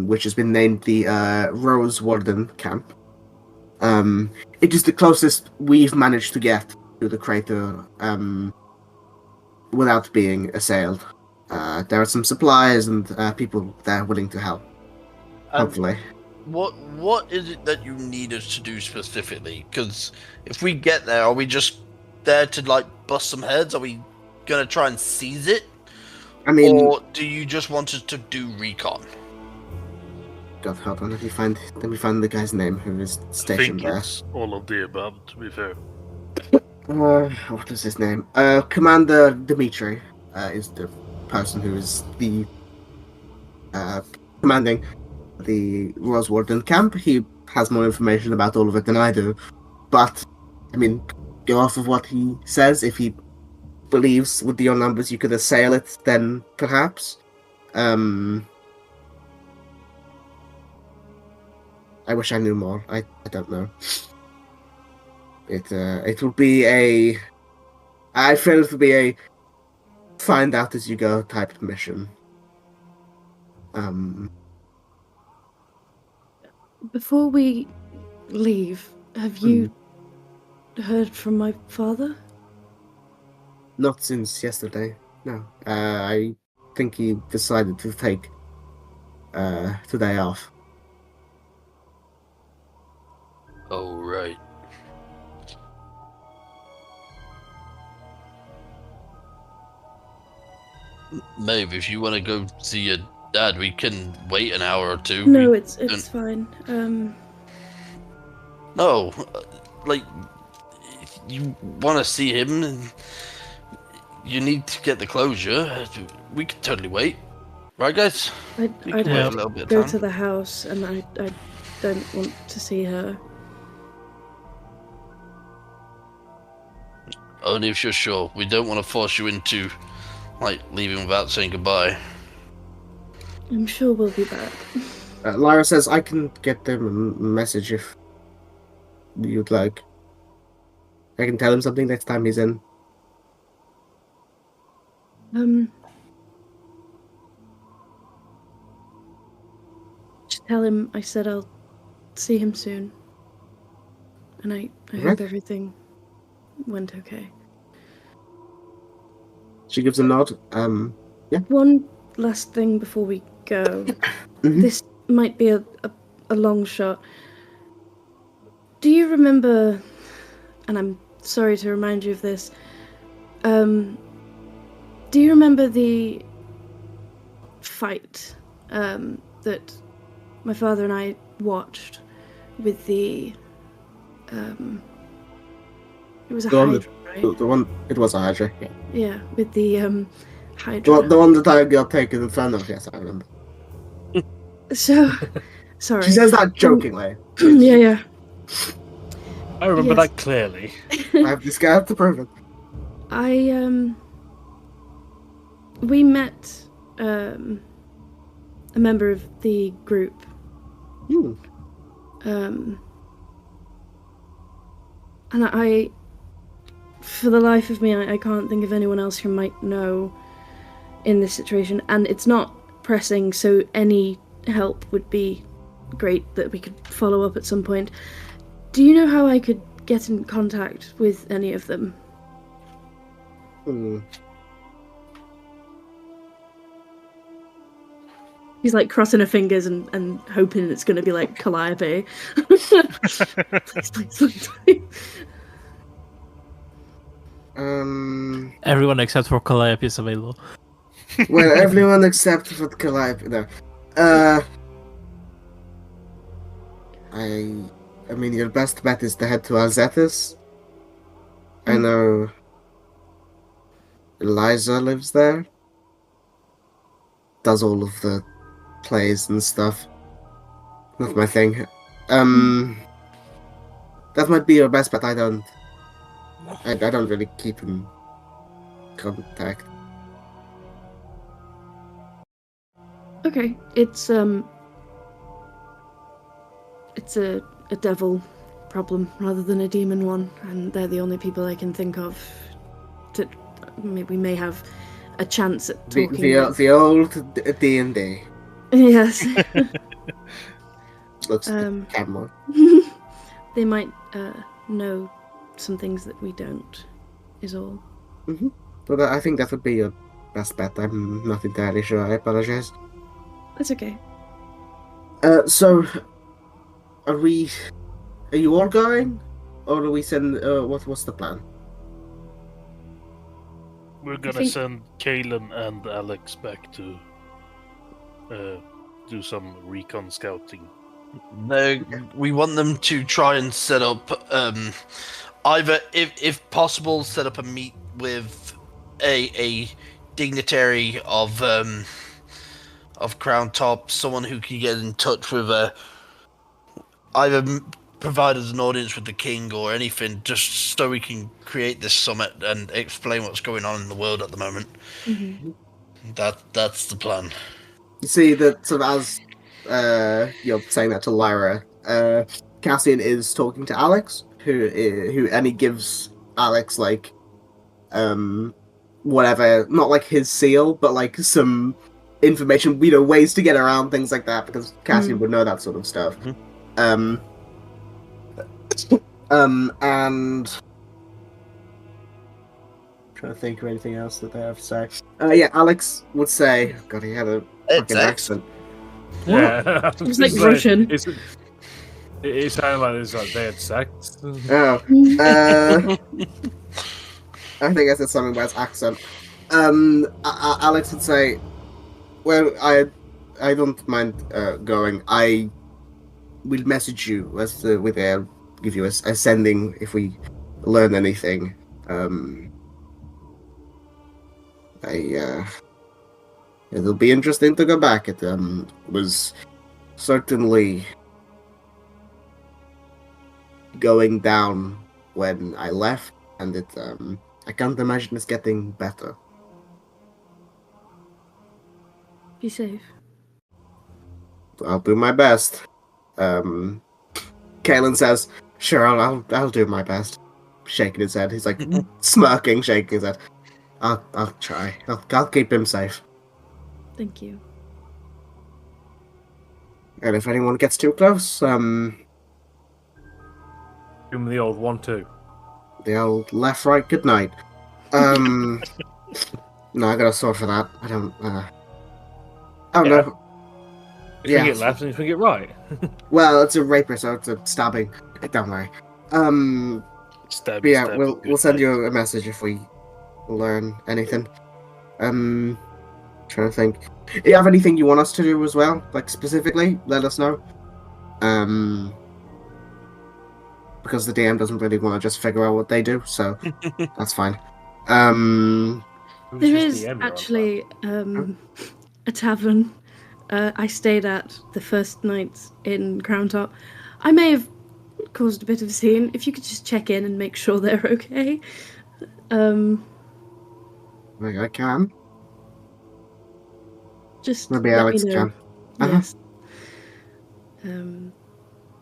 which has been named the Rose Warden Camp. It is the closest we've managed to get to the crater without being assailed. There are some supplies and people there willing to help. Hopefully. What is it that you need us to do specifically? Because if we get there, are we just there to like bust some heads? Are we gonna try and seize it? I mean, or do you just want us to do recon? God, hold on. Let me find the guy's name who is I stationed think there. it's all of the above, to be fair. What is his name? Commander Dimitri is the person who is the commanding the Rosewarden camp. He has more information about all of it than I do, but I mean, go off of what he says. If he believes with your numbers you could assail it, then perhaps. I wish I knew more. I don't know. It will be a. I feel it will be a find out as you go type of mission. Before we leave, have you heard from my father? Not since yesterday. No. I think he decided to take today off. Oh, right. Maeve, if you want to go see your dad, we can wait an hour or two. No, it's fine. No, like, if you want to see him and you need to get the closure, we can totally wait. Right, guys? I'd We can wait a little bit of go time. to the house, and I don't want to see her. Only if you're sure. We don't want to force you into, like, leaving without saying goodbye. I'm sure we'll be back. Lyra says I can get them a message if you'd like. I can tell him something next time he's in. Just tell him I said I'll see him soon. And I Right. hope everything went okay. She gives a nod. One last thing before we go. Mhm. This might be a long shot. Do you remember, and I'm sorry to remind you of this, do you remember the fight that my father and I watched with the, it was a The one Hydra, right? The one, it was a Hydra. Yeah. Yeah, with the Hydra. The one that I got taken in front of. Yes, I remember. So, sorry. She says that jokingly. yeah. I remember Yes. that clearly. I have this guy to prove it. We met a member of the group. And I, for the life of me, I can't think of anyone else who might know in this situation. And it's not pressing, so any help would be great that we could follow up at some point. Do you know how I could get in contact with any of them? He's like crossing her fingers and hoping it's going to be like Calliope. Please. Everyone except for Calliope is available. Well, everyone except for Calliope. No. I mean, your best bet is to head to Alzetis. I know Eliza lives there. Does all of the plays and stuff. Not my thing. That might be your best bet. I don't really keep in contact. Okay, it's a devil problem rather than a demon one, and they're the only people I can think of that we may have a chance at talking. The old D&D. Yes. Looks camera. They might know some things that we don't, is all. But I think that would be your best bet. I'm not entirely sure. I apologize. That's okay. So, are you all going? Or do we send, what's the plan? We're gonna think- send Kalen and Alex back to do some recon scouting. We want them to try and set up, either, if possible, set up a meet with a dignitary of Crown Top, someone who can get in touch with either provide us an audience with the king or anything, just so we can create this summit and explain what's going on in the world at the moment. That's the plan. You see that sort of as you're saying that to Lyra, Cassian is talking to Alex, and he gives Alex like whatever, not like his seal, but like some information, ways to get around things like that, because Cassian would know that sort of stuff. And I'm trying to think of anything else that they have to say. Yeah, Alex would say, God, he had a fucking accent. Yeah. It was like Russian. It sounded like it's like they had sex. Oh. I think I said something about his accent. Alex would say, well, I don't mind going. I will message you give you a sending if we learn anything. It'll be interesting to go back. It was certainly going down when I left, and I can't imagine it's getting better. Be safe. I'll do my best. Kalen says, "Sure, I'll do my best." Shaking his head, he's like smirking, shaking his head. I'll try. I'll keep him safe. Thank you. And if anyone gets too close, Give him the old 1-2. the old left, right, good night. No, I got a sword for that. I don't. Oh Yeah. no. You can get left and you can get right. Well, it's a rapier, so it's a stabbing. Don't worry. Stab, But yeah, stab, we'll good send night. you a message if we learn anything. Trying to think. Do you have anything you want us to do as well? Like specifically, let us know. Because the DM doesn't really want to just figure out what they do, so that's fine. There is actually a tavern I stayed at the first night in Crown Top. I may have caused a bit of a scene. If you could just check in and make sure they're okay. I can. Just Maybe let Alex me know. can. Uh-huh. Yes.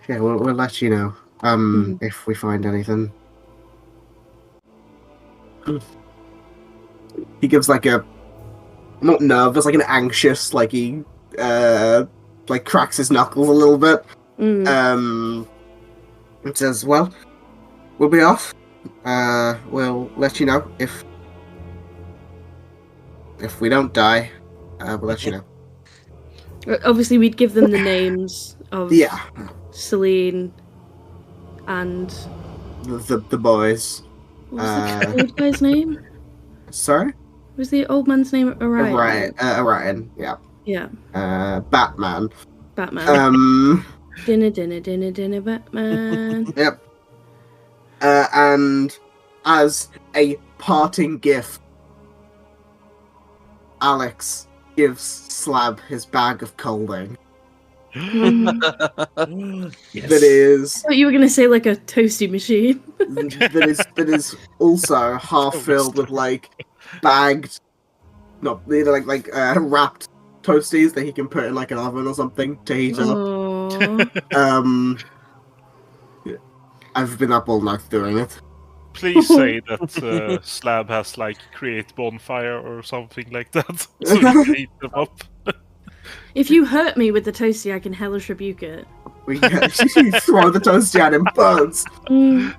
Yeah, we'll let you know. If we find anything. He gives like a not nervous, like an anxious, like he like cracks his knuckles a little bit. It says, "Well, we'll be off. We'll let you know if we don't die. We'll let you know." Obviously, we'd give them the names of Yeah, Celine and the boys. what was the old guy's name? Sorry, Was the old man's name Orion? Orion. Yeah. Yeah, Batman. Batman. Dinner, Batman. Yep. And as a parting gift, Alex gives Slab his bag of coaling. That is Oh, you were gonna say like a toasty machine. that is also half filled with like bagged, not like wrapped toasties that he can put in like an oven or something to heat up. Aww. I've been up all night doing it. Please say that Slab has like create bonfire or something like that, so you can heat them up. If you hurt me with the toasty, I can hellish rebuke it. We throw the toasty at him, burns. Mm.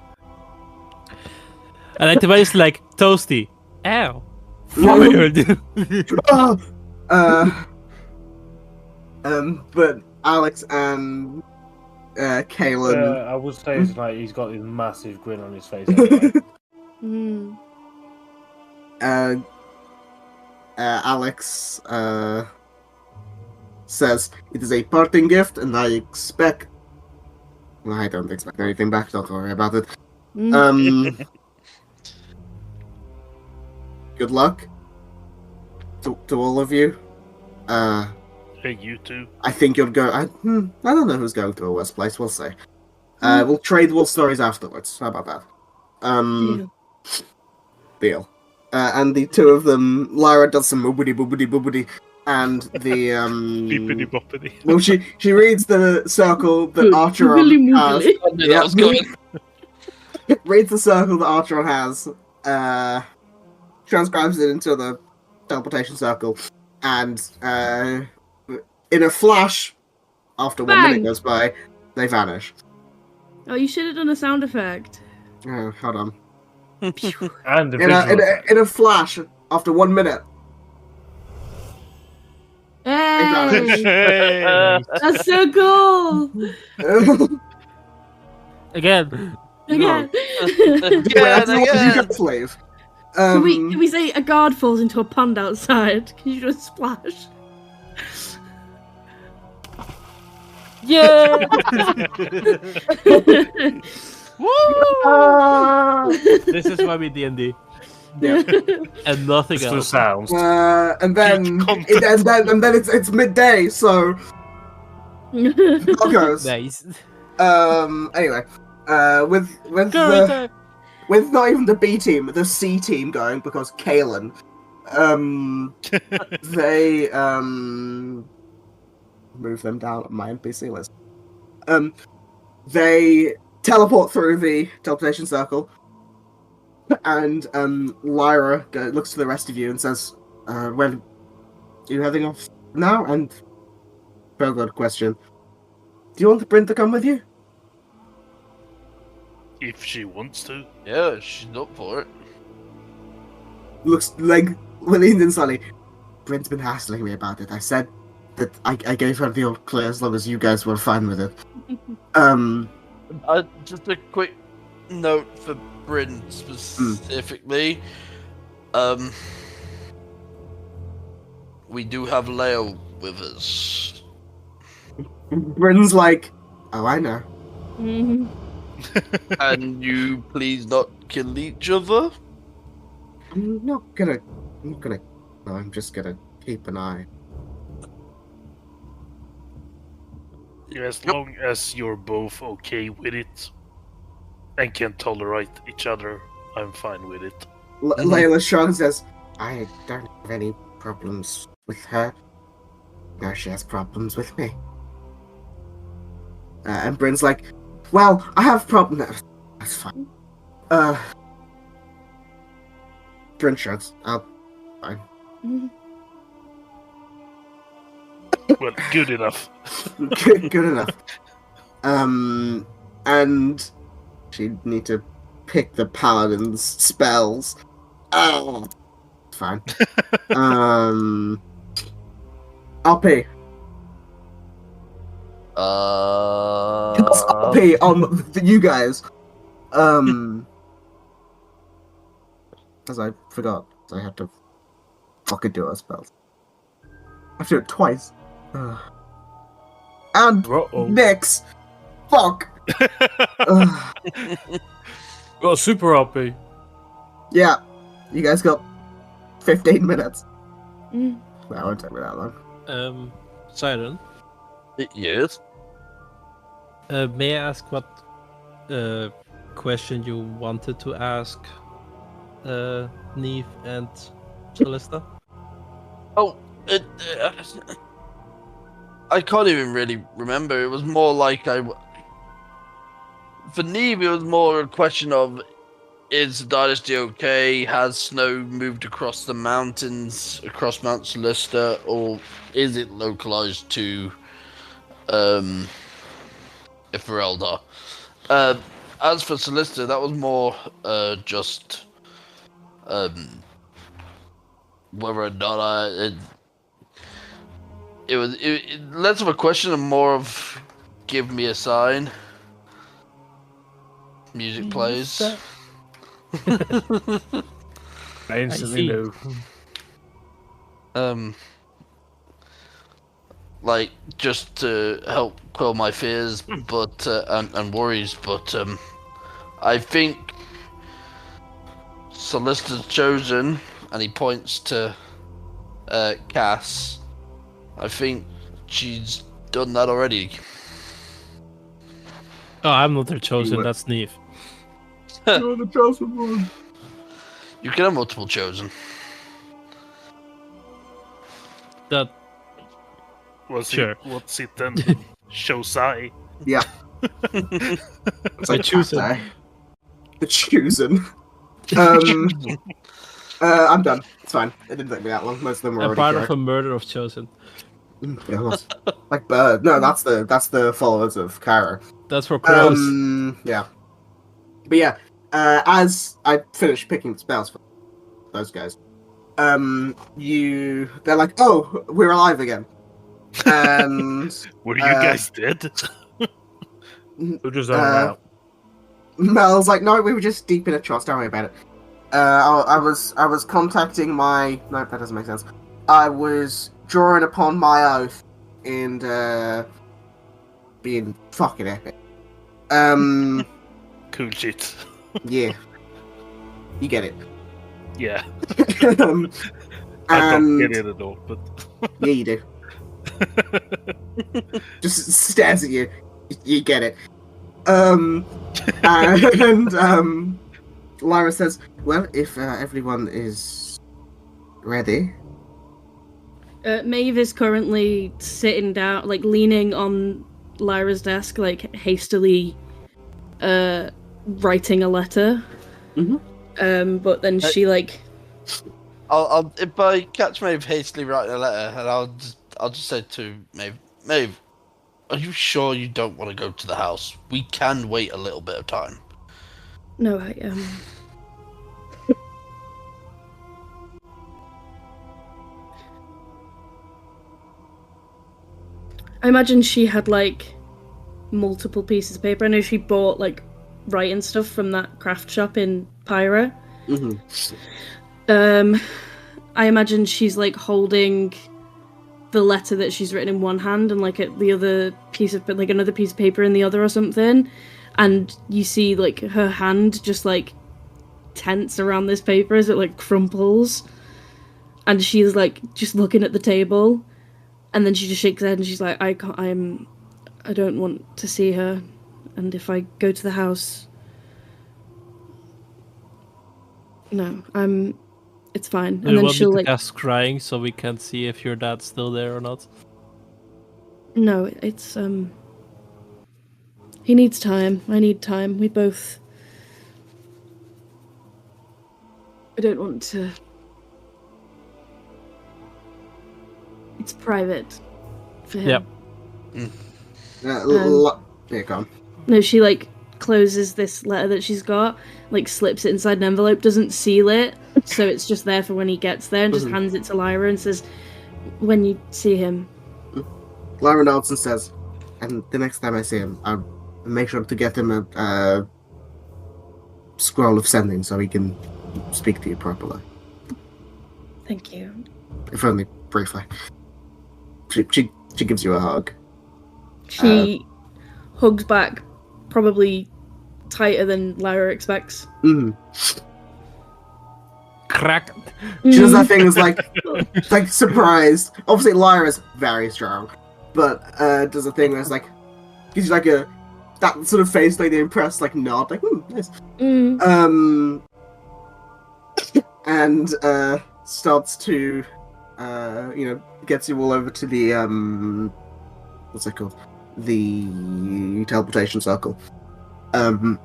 And Activity's like, Toasty. Ow. Fired. But Alex and Kalen. I would say it's like he's got this massive grin on his face. Anyway. Mm. Alex says it is a parting gift, and I don't expect anything back. Don't worry about it. Good luck to all of you. Hey, you too. I think you'll go. I don't know who's going to a worse place. We'll see. We'll trade wolf stories afterwards. How about that? Deal. And the two of them, Lyra does some boobity boobity boobity, and the Beepity boppity. well, she reads the circle that Archeron Boogly has. moogly. I knew that was coming. Reads the circle that Archeron has. Transcribes it into the teleportation circle, and in a flash, after 1 minute Bang! goes by, they vanish. Oh, you should have done a sound effect. Hold on. And a In a, visual effect. in a flash, after 1 minute, Hey! Hey. That's so cool! Again. Again. that's not what you can slave. Can we say a guard falls into a pond outside? Can you do a splash? Yeah! This is why we D&D. Yeah. And nothing Just for else. sounds. And then Content. it's midday, so goes. Nice. Anyway, with not even the B team, the C team going because Kalen, they move them down on my NPC list. They teleport through the teleportation circle, and Lyra looks to the rest of you and says, "When are you heading off now?" And very good question. Do you want the Bryn to come with you? If she wants to. Yeah, she's up for it. Looks like leans in slightly. Bryn's been hassling me about it. I said that I gave her the all clear as long as you guys were fine with it. Just a quick note for Bryn specifically. We do have Leo with us. Bryn's like, oh, I know. Mhm. And you please not kill each other? I'm not gonna. No, I'm just gonna keep an eye. Yeah, as long as you're both okay with it and can tolerate each other, I'm fine with it. Layla shrugs and says, I don't have any problems with her. Now she has problems with me. And Bryn's like, well, I have problems. No, that's fine. Bryn shrugs. Fine. Well, good enough. Good enough. And she'd need to pick the paladin's spells. Oh, fine. RP. RP on you guys. As I forgot, I had to fucking do our spells. I have to do it twice. And Nix. Fuck. Got a super RP. Yeah, you guys got 15 minutes. Mm. That won't take me that long. Siren, Yes. may I ask what question you wanted to ask Neve and Celesta? Oh, I can't even really remember. It was more like for Neve, it was more a question of, is the dynasty okay? Has snow moved across the mountains, across Mount Celesta, or is it localized to if we're Eldar. As for Solicitor, that was more just whether or not it was less of a question and more of give me a sign. Music plays. I instantly knew. Like just to help quell my fears, but and worries. But I think Solicitor's chosen, and he points to Cass. I think she's done that already. Oh, I'm not the chosen. would. That's Neve. You're the chosen one. You can have multiple chosen. That Sure. What's it then? Shosai. Yeah. It's The chosen. that day. The chosen. I'm done. It's fine. It didn't take me that long. Most of them were I'm already part correct. of a murder of chosen. Yeah, that's- like bird. No, that's the followers of Cairo. That's for crows. Yeah. But yeah, as I finished picking spells for those guys, they're like, oh, we're alive again. And Were you guys dead? We're just out. Mel's like, no, we were just deep in a trust. Don't worry about it. I was contacting my. No, that doesn't make sense. I was drawing upon my oath and being fucking epic. Cool shit. Yeah, you get it. Yeah. I I don't get it at all, but Yeah, you do. Just stares at you. You get it. And Lyra says, well, if everyone is ready. Maeve is currently sitting down, like leaning on Lyra's desk, like hastily writing a letter. Mm-hmm. But then she like. I'll if I catch Maeve hastily writing a letter, and I'll just say to Maeve, are you sure you don't want to go to the house? We can wait a little bit of time. No, I imagine she had like multiple pieces of paper. I know she bought like writing stuff from that craft shop in Pyra. Mm-hmm. I imagine she's like holding the letter that she's written in one hand and like the other piece of like another piece of paper in the other or something, and you see like her hand just like tense around this paper as it like crumples, and she's like just looking at the table, and then she just shakes her head and she's like, I don't want to see her, and if I go to the house, no, it's fine. And Do you then want she'll me to like cast crying so we can see if your dad's still there or not? No, it's he needs time. I need time. We both. I don't want to. It's private for him. Yep. Here, go on. No, she like closes this letter that she's got, like slips it inside an envelope, doesn't seal it, so it's just there for when he gets there, and just hands it to Lyra and says, when you see him. Lyra nods and says, and the next time I see him, I'll make sure to get him a scroll of sending so he can speak to you properly. Thank you. If only briefly. She gives you a hug. She hugs back, probably tighter than Lyra expects. Crack. She does that thing as like surprised. Obviously, Lyra's very strong, but does a thing where it's like gives you like that sort of face, like the impressed like nod, like nice. And starts to gets you all over to the what's it called, the teleportation circle, and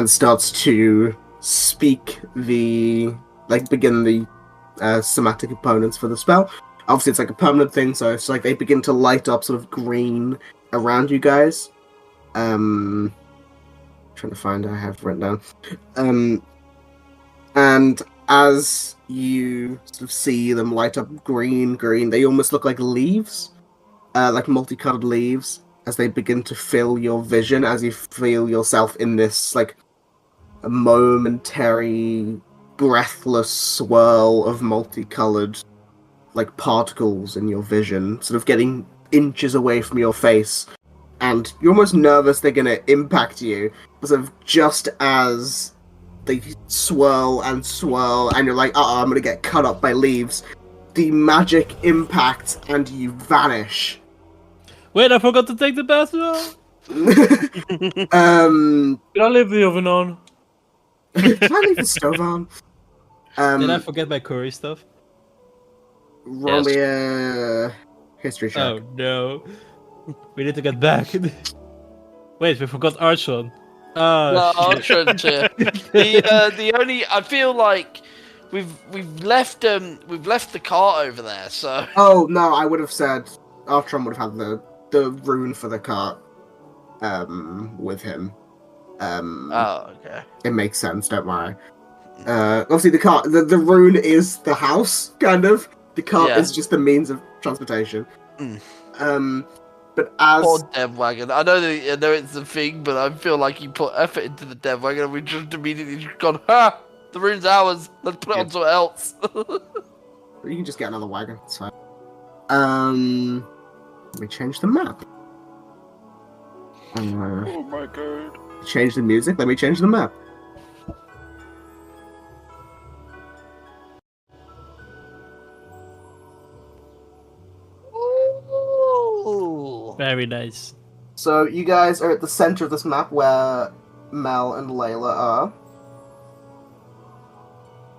starts to speak begin the somatic components for the spell. Obviously, it's like a permanent thing, so it's like they begin to light up sort of green around you guys. Trying to find I have written down. And as you sort of see them light up green, they almost look like leaves, like multicolored leaves, as they begin to fill your vision, as you feel yourself in this like a momentary, breathless swirl of multicolored like particles in your vision, sort of getting inches away from your face, and you're almost nervous they're gonna impact you, sort of just as they swirl, and you're like, I'm gonna get cut up by leaves. The magic impacts, and you vanish. Wait, I forgot to take the bathroom. Did I leave the oven on? Can I leave the stove on? Did I forget my curry stuff? Roll me a history check. Oh no. We need to get back. Wait, we forgot Archon. No, Oh, shit. Archon too. The only I feel like we've left the cart over there, so. Oh no, I would have said Archon would have had the rune for the cart with him. Oh, okay. It makes sense, don't worry. Obviously the cart, the rune is the house, kind of. The cart is just the means of transportation. But as Poor dev wagon. I know it's a thing, but I feel like you put effort into the dev wagon, and we just immediately just gone, ha! The rune's ours. Let's put it on something else. you can just get another wagon. It's fine. Let me change the map. Oh my god. Change the music. Let me change the map. Ooh. Very nice. So you guys are at the center of this map where Mel and Layla are.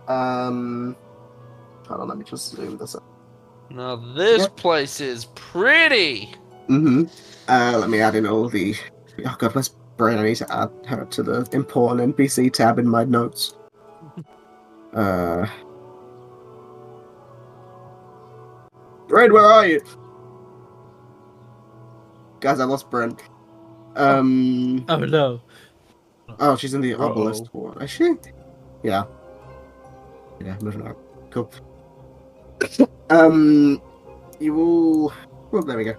Hold on, let me just zoom this up. Now this place is pretty. Let me add in all the. Oh god, where's Brian? I need to add her to the important NPC tab in my notes. Brian, where are you? Guys, I lost Brent. Oh no. Oh, she's in the obelisk. Is she? Yeah. Yeah, moving on. Cool. You all. Oh, there we go.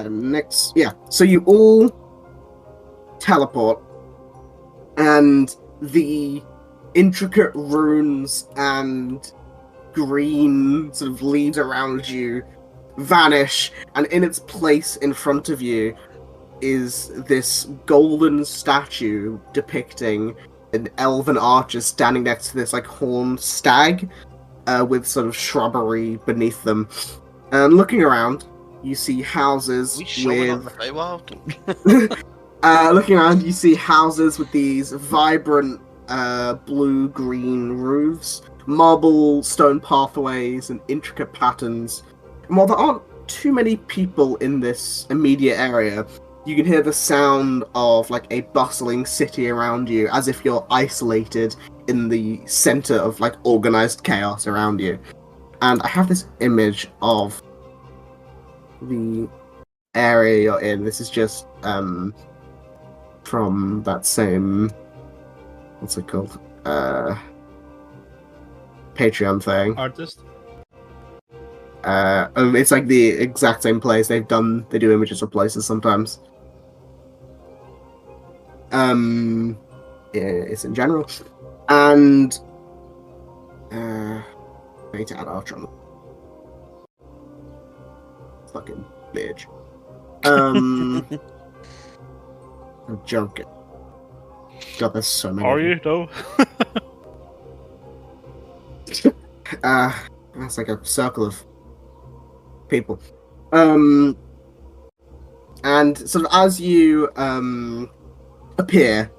Next. Yeah. So you all teleport, and the intricate runes and green sort of leaves around you vanish, and in its place in front of you is this golden statue depicting an elven archer standing next to this like horned stag with sort of shrubbery beneath them. And looking around, you see houses with looking around, you see houses with these vibrant blue-green roofs, marble stone pathways, and intricate patterns. And while there aren't too many people in this immediate area, you can hear the sound of like a bustling city around you, as if you're isolated in the center of like organized chaos around you. And I have this image of the area you're in. This is just from that same, what's it called? Patreon thing. Artist? It's like the exact same place. They do images of places sometimes. It's in general. And I need to add Archon. Fucking bitch. I'm joking. God, there's so many. Are you though? That's like a circle of people. And sort of as you appear,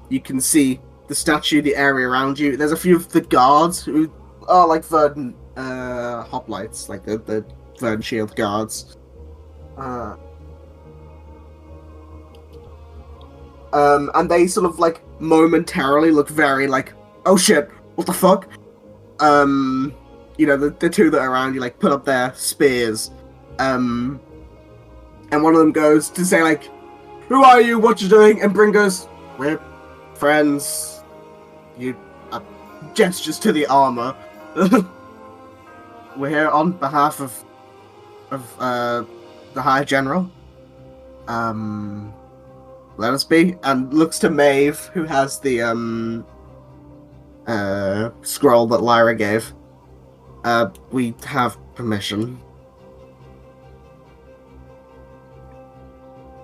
you can see the statue, the area around you. There's a few of the guards who are like Verdant hoplites, like the Verdant Shield guards. And they sort of like momentarily look very like, oh shit, what the fuck? You know, the two that are around you like put up their spears. And one of them goes to say like, who are you? What you doing? And Bryn goes, we're friends. You gestures to the armor. We're here on behalf of the High General. Let us be. And looks to Maeve, who has the scroll that Lyra gave. We have permission.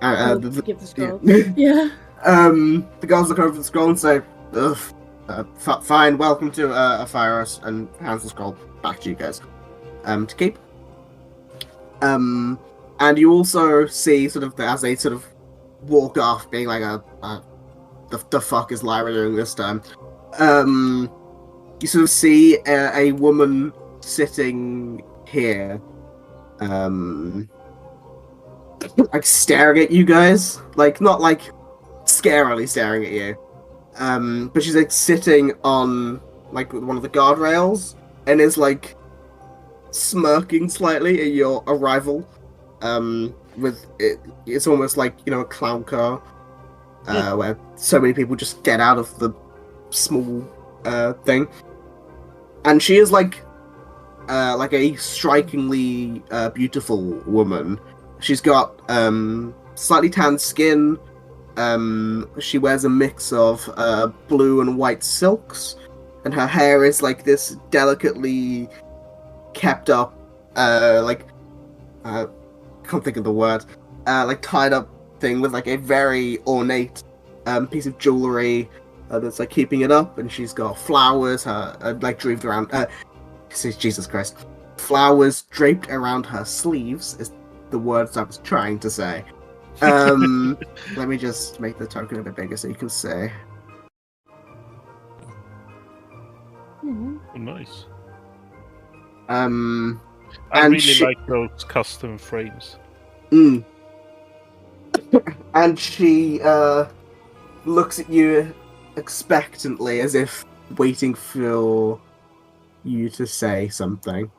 Give the scroll. Yeah. Yeah. The guards look over the scroll and say, ugh, fine, welcome to Aphiros, and hands the scroll back to you guys. To keep. And you also see sort of as they sort of walk off, being like, the fuck is Lyra doing this time? You sort of see a woman sitting here, like staring at you guys, like not like scarily staring at you, but she's like sitting on like one of the guardrails and is like smirking slightly at your arrival. With it's almost like, you know, a clown car, where so many people just get out of the small thing, and she is like a strikingly beautiful woman. She's got slightly tanned skin. She wears a mix of blue and white silks, and her hair is like this delicately kept up, can't think of the word, like tied up thing with like a very ornate piece of jewelry that's like keeping it up, and she's got flowers like draped around. Jesus Christ, flowers draped around her sleeves is the words I was trying to say. Let me just make the token a bit bigger so you can see. Oh, nice. I And really like those custom frames. And she looks at you expectantly, as if waiting for you to say something.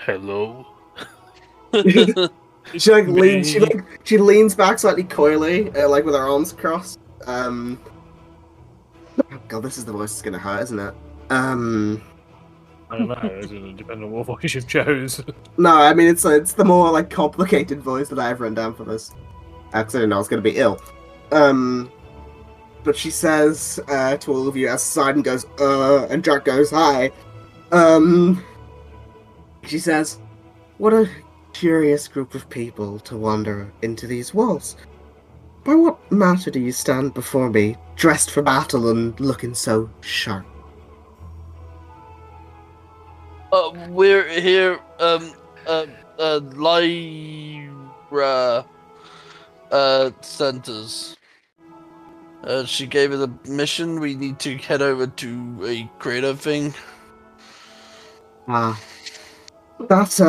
Hello. She like leans. She leans back slightly coyly, like with her arms crossed. God, this is the voice that's gonna hurt, isn't it? I don't know. It's gonna depend on what voice you've chose. No, I mean it's the more like complicated voice that I've written down for this. Because I didn't know I was gonna be ill. But she says to all of you as Sidon goes, and Jack goes, hi. She says, what a curious group of people to wander into these walls. By what matter do you stand before me, dressed for battle and looking so sharp? We're here, Lyra, sent us. She gave us a mission. We need to head over to a crater thing. That's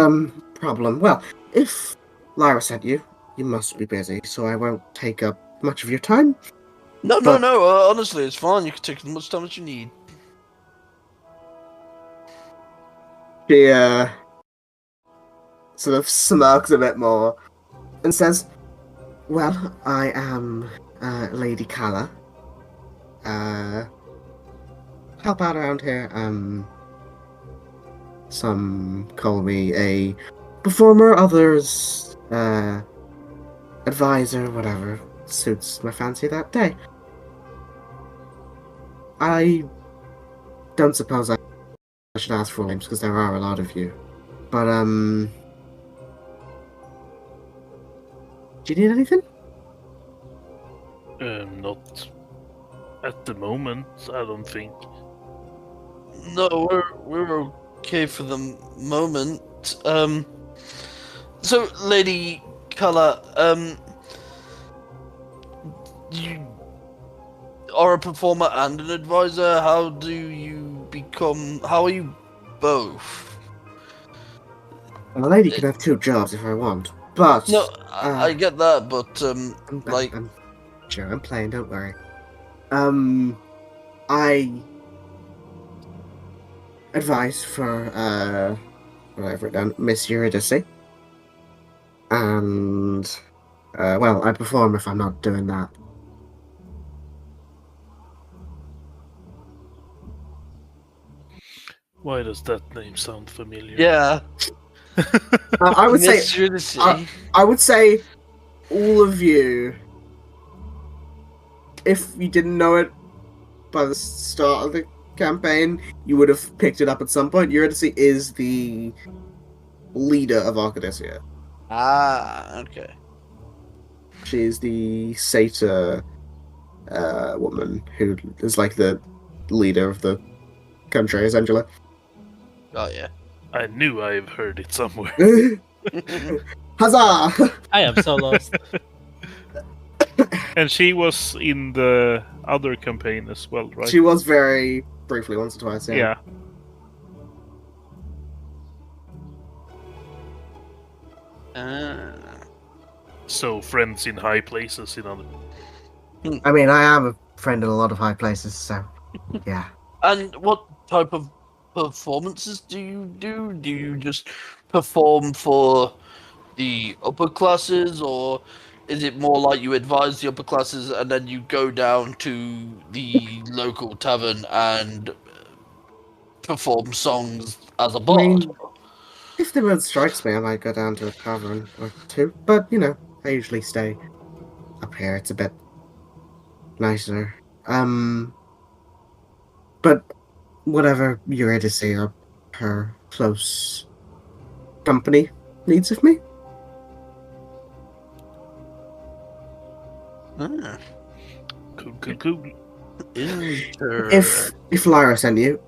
problem. Well, if Lyra sent you, you must be busy, so I won't take up much of your time. No, honestly, it's fine. You can take as much time as you need. She sort of smirks a bit more and says, well, I am Lady Kala. Help out around here. Some call me a performer, others advisor, whatever suits my fancy that day. I don't suppose I should ask for names because there are a lot of you. But do you need anything? Not at the moment, I don't think. No, we're okay for the moment. So, Lady Kala, you are a performer and an advisor. How are you both? Well, a lady can have two jobs if I want, but... No, I get that, but, I'm sure, I'm playing, don't worry. I advise for whatever it down, Miss Eurydice. And, well, I'd perform if I'm not doing that. Why does that name sound familiar? Yeah. I would say, Miss Eurydice. I would say, all of you, if you didn't know it by the start of the campaign, you would have picked it up at some point. Eurydice is the leader of Arcadia. Okay. She's the satyr woman who is like the leader of the country, essentially. Oh, yeah. I knew I've heard it somewhere. Huzzah! I am so lost. And she was in the other campaign as well, right? She was very briefly, once or twice, yeah. Yeah. So friends in high places in other. I mean, I am a friend in a lot of high places, so yeah. And what type of performances do you do? Do you just perform for the upper classes, or is it more like you advise the upper classes and then you go down to the local tavern and perform songs as a I bard? mean, if the mood strikes me, I might go down to a tavern or two, but you know, I usually stay up here. It's a bit nicer. But whatever Eurydice or her close company needs of me. Ah, Cool. If Lyra sent you,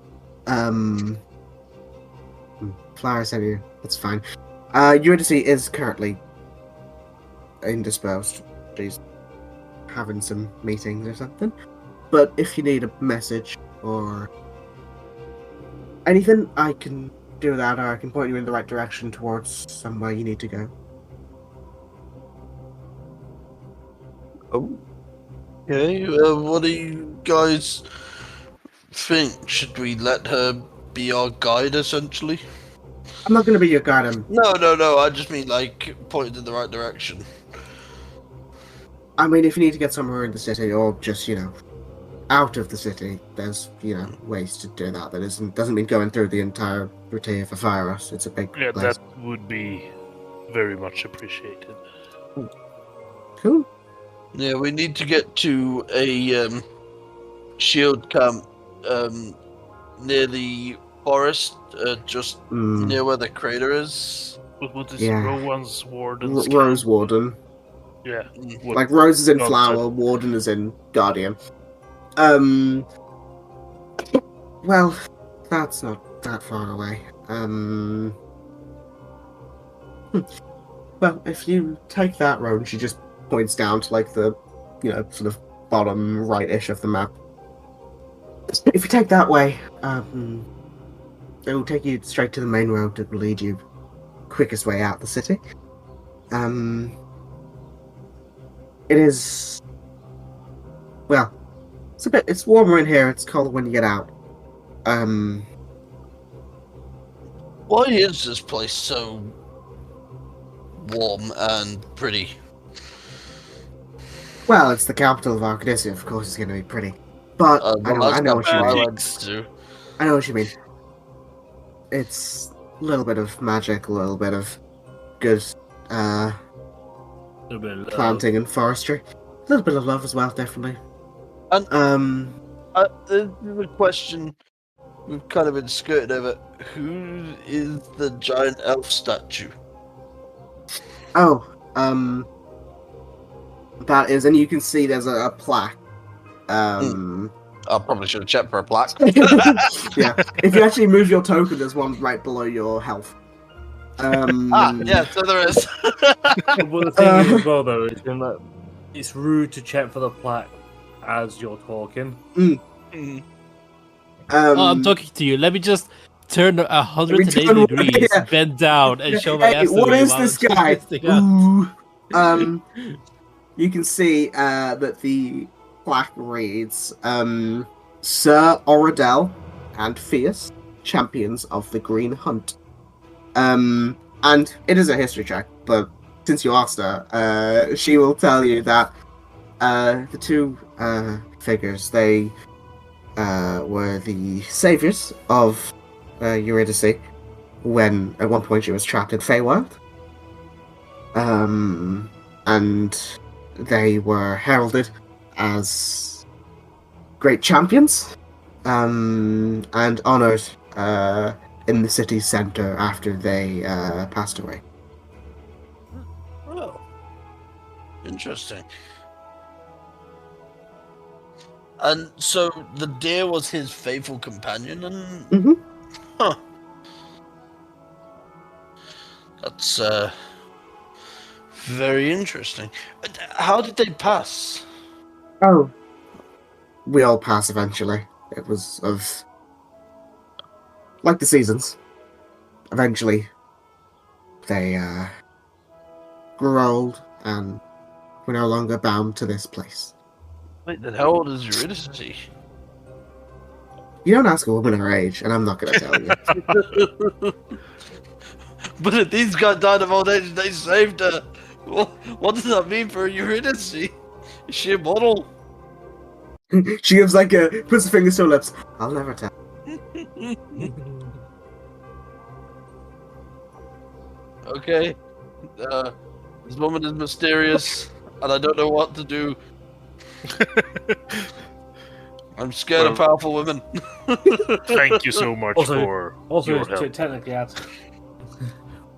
Lyra sent you, that's fine. Eurydice is currently indisposed. She's having some meetings or something. But if you need a message or anything, I can do that, or I can point you in the right direction towards somewhere you need to go. Okay, what do you guys think? Should we let her be our guide, essentially? I'm not going to be your guide. No, I just mean, like, pointed in the right direction. I mean, if you need to get somewhere in the city, or just, you know, out of the city, there's, you know, ways to do that. Doesn't mean going through the entire routine for Fyros. It's a big Yeah, place. that would be very much appreciated. Cool. Yeah, we need to get to a shield camp near the forest, just near where the crater is. What is Yeah. Rowan's Warden? Rose Warden. Yeah. What- Like, Rose is in God, Flower, Warden is in Guardian. Well, that's not that far away. Well, if you take that road, and she just points down to, like, the, you know, sort of bottom right-ish of the map. If you take that way, it will take you straight to the main road that will lead you quickest way out the city. It is, well, it's warmer in here, it's colder when you get out. Why is this place so warm and pretty? Well, it's the capital of Arcadia, of course it's going to be pretty. But I know what you mean. I know what you mean. It's a little bit of magic, a little bit of good planting and forestry. A little bit of love as well, definitely. And the question we've kind of been skirted over: who is the giant elf statue? Oh, that is, and you can see there's a plaque. I probably should have checked for a plaque. Yeah, if you actually move your token, there's one right below your health. Yeah, so there is. Well, the thing is, as well, though, is that it's rude to check for the plaque as you're talking. I'm talking to you. Let me just turn 180 turn- degrees, yeah. bend down, and show my ass. What to you is while this I'm guy? twisting out. Ooh. You can see that the plaque reads, Sir Oradell and Fierce, champions of the Green Hunt. And it is a history check, but since you asked her, she will tell you that the two figures, they were the saviors of Eurydice when at one point she was trapped in Feywild. And they were heralded as great champions and honored in the city center after they passed away. Oh, interesting. And so the deer was his faithful companion, and Mhm. huh? That's very interesting. How did they pass? Oh, we all pass eventually. It was like the seasons. Eventually, they grew old and were no longer bound to this place. Wait, then how old is Eurydice? You don't ask a woman her age, and I'm not going to tell you. But if these guys died of old age, they saved her. What does that mean for Eurydice? Is she immortal? She gives puts her fingers to her lips. I'll never tell. Okay. This woman is mysterious, and I don't know what to do. I'm scared of powerful women. Thank you so much for your help. Technically, I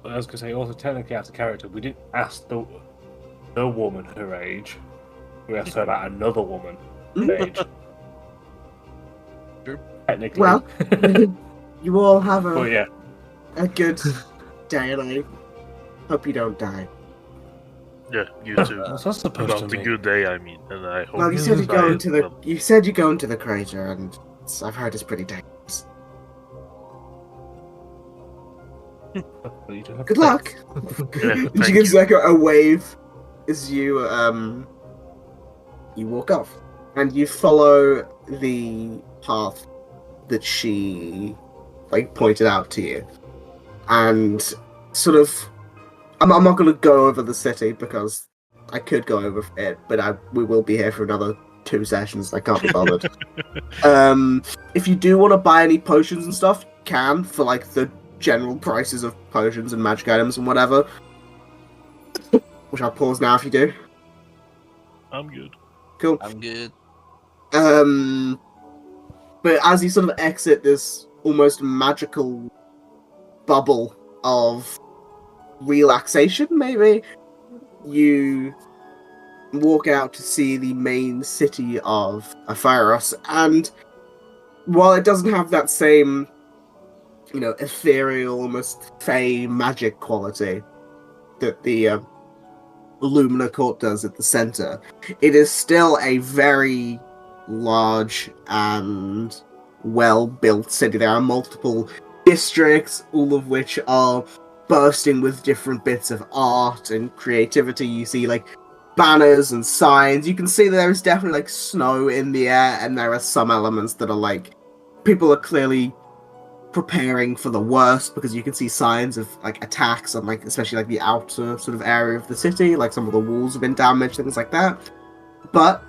was gonna say, also technically, as a character, we didn't ask the woman her age. We asked her about another woman her age. Technically. Well, you all have But yeah. a good day, and I hope you don't die. Yeah, you too. What's that supposed About to the mean? good day, I mean, and I hope. Well, you said you die go into the well. you said you go into the crater, and I've heard it's pretty dangerous. But you don't have Good to luck. Yeah, She thank gives you. a wave as you walk off, and you follow the path that she pointed out to you, and sort of. I'm not going to go over the city because I could go over it, but we will be here for another 2 sessions. I can't be bothered. If you do want to buy any potions and stuff, you can for the general prices of potions and magic items and whatever. Which I'll pause now if you do. I'm good. Cool. I'm good. But as you sort of exit this almost magical bubble of relaxation, maybe, you walk out to see the main city of Apharos, and while it doesn't have that same, ethereal, almost fey magic quality that the Lumina Court does at the center, it is still a very large and well-built city. There are multiple districts, all of which are bursting with different bits of art and creativity. You see banners and signs. You can see that there is definitely snow in the air, and there are some elements that are people are clearly preparing for the worst, because you can see signs of attacks on especially the outer sort of area of the city. Some of the walls have been damaged, things like that. But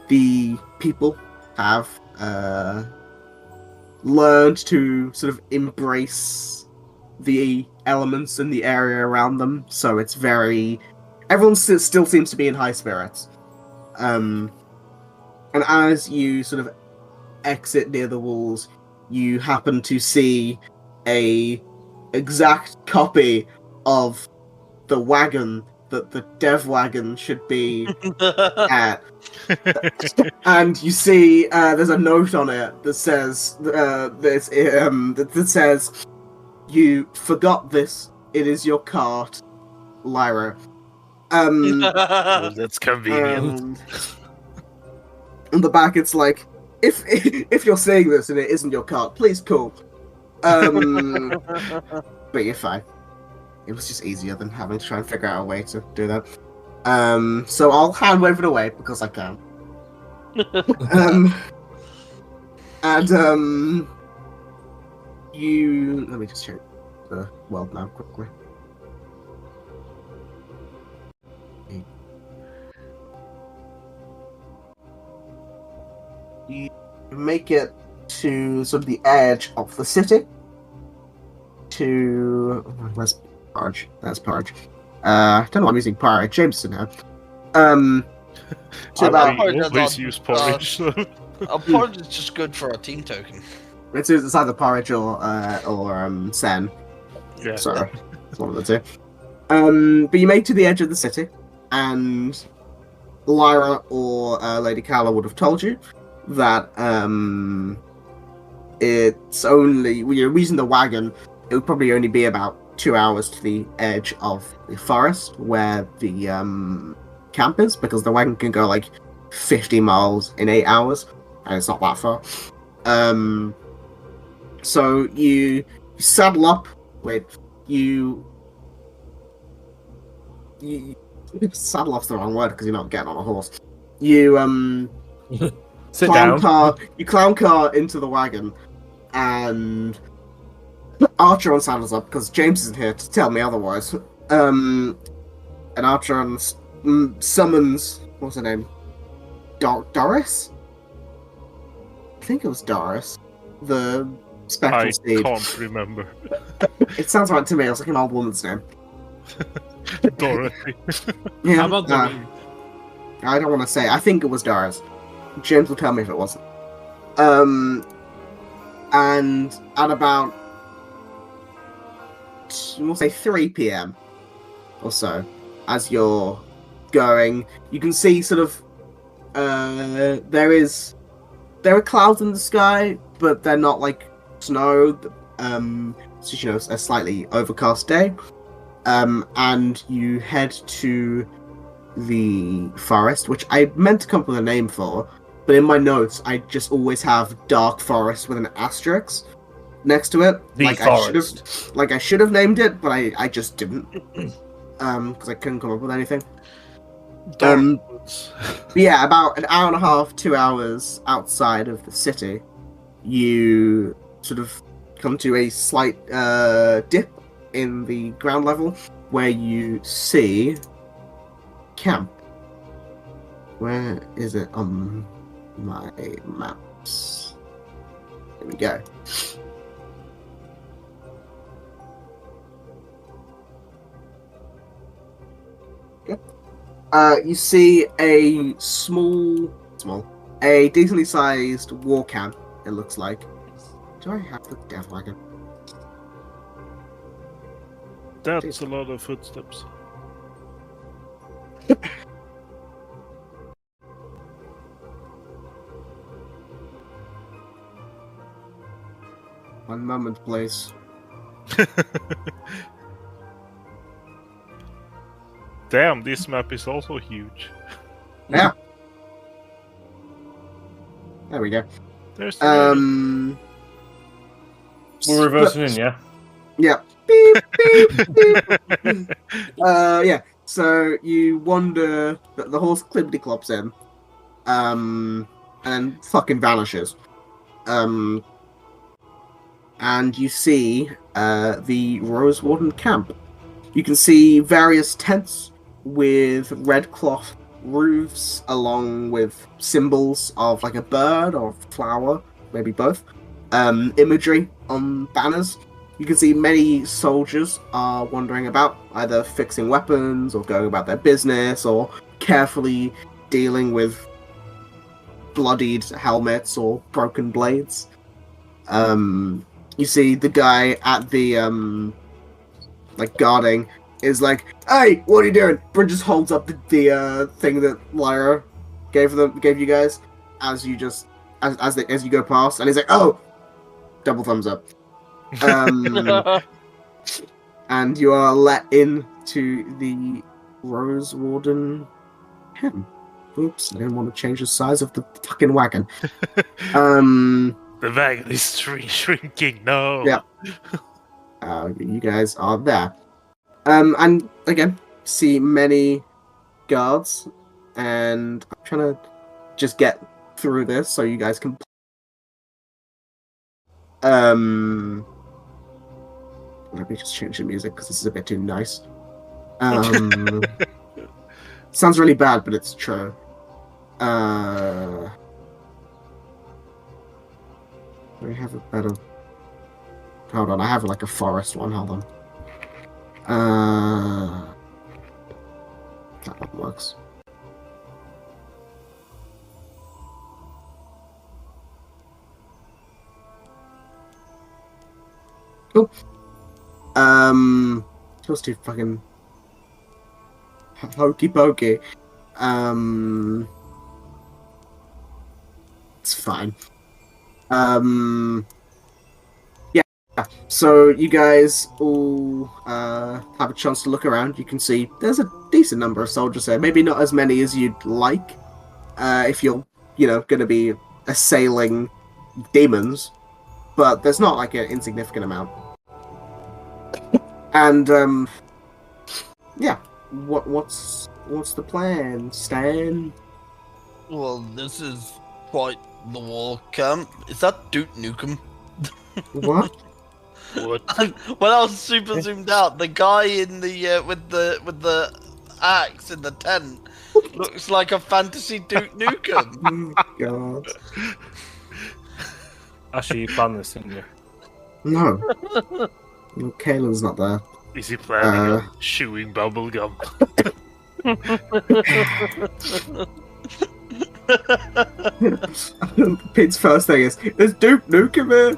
the people have learned to sort of embrace the elements in the area around them, so it's everyone still seems to be in high spirits. And as you sort of exit near the walls, you happen to see a exact copy of the wagon that the dev wagon should be at. And you see there's a note on it that says that says, "You forgot this. It is your cart, Lyra." Oh, that's convenient. On the back, it's if you're saying this and it isn't your cart, please call. But you're fine. It was just easier than having to try and figure out a way to do that. So I'll hand wave it away because I can. And you let me just check. the world now quickly. You make it to sort of the edge of the city. Where's Porridge? That's Porridge. I don't know why I'm using Porridge. Jameson now. To about We always use porridge. So. Our porridge is just good for our team token. it's either Porridge or Sen. Yeah. So it's one of the two. But you make it to the edge of the city, and Lyra or Lady Calla would have told you that it's only using the wagon. It would probably only be about 2 hours to the edge of the forest where the camp is, because the wagon can go like 50 miles in 8 hours, and it's not that far. So you saddle up. Wait, you saddle off's the wrong word because you're not getting on a horse. You Sit down. You clown car into the wagon, and Archer saddles up because James isn't here to tell me otherwise. And Archer summons, what's her name? Doris? I think it was Doris. The spectral steed. I can't remember. It sounds right to me. It's like an old woman's name. Dorothy. Yeah. How about the I don't want to say. I think it was Doris. James will tell me if it wasn't. And at about, we'll say 3 p.m. or so, as you're going, you can see sort of there are clouds in the sky, but they're not like snow. It's just, a slightly overcast day. And you head to the forest, which I meant to come up with a name for, but in my notes I just always have dark forest with an asterisk next to it. The like forest. I should have named it, but I just didn't. Because I couldn't come up with anything. Darkwoods. But yeah, about an hour and a half, 2 hours outside of the city, you sort of come to a slight dip in the ground level where you see camp. Where is it on my maps? There we go. You see a a decently sized war camp, it looks like. Do I have the death wagon? That's a lot of footsteps. One moment, please. Damn, this map is also huge. Yeah. There we go. There's the We're reversing in, yeah? Yeah. Beep, beep, beep. Yeah. So you wander, the horse clippity clops in, and then fucking vanishes. And you see the Rose Warden camp. You can see various tents with red cloth roofs, along with symbols of like a bird or flower, maybe both. Imagery on banners. You can see many soldiers are wandering about, either fixing weapons or going about their business or carefully dealing with bloodied helmets or broken blades. You see the guy at the like guarding is like, "Hey, what are you doing?" Bryn just holds up the thing that Lyra gave you guys as you go past, and he's like, "Oh," double thumbs up. And you are let into the Rose Warden camp. Oops, I didn't want to change the size of the fucking wagon. The wagon is shrinking. No. Yeah. You guys are there. And again, see many guards, and I'm trying to just get through this so you guys can. Let me just change the music because this is a bit too nice. Sounds really bad, but it's true. We have a better. Hold on, I have like a forest one. Hold on. That one works. Cool. Supposed to fucking hokey pokey. It's fine. Yeah. So you guys all have a chance to look around. You can see there's a decent number of soldiers there. Maybe not as many as you'd like. If you're, going to be assailing demons, but there's not like an insignificant amount. And yeah. What's the plan, Stan? Well, this is quite the war camp. Is that Duke Nukem? What? What? When I was super zoomed out, the guy in the with the axe in the tent looks like a fantasy Duke Nukem. Oh, God. Actually, you planned this, didn't you? No. No, Kalen's not there. Is he planning on chewing bubblegum? Pete's first thing is, there's Duke Nukem here!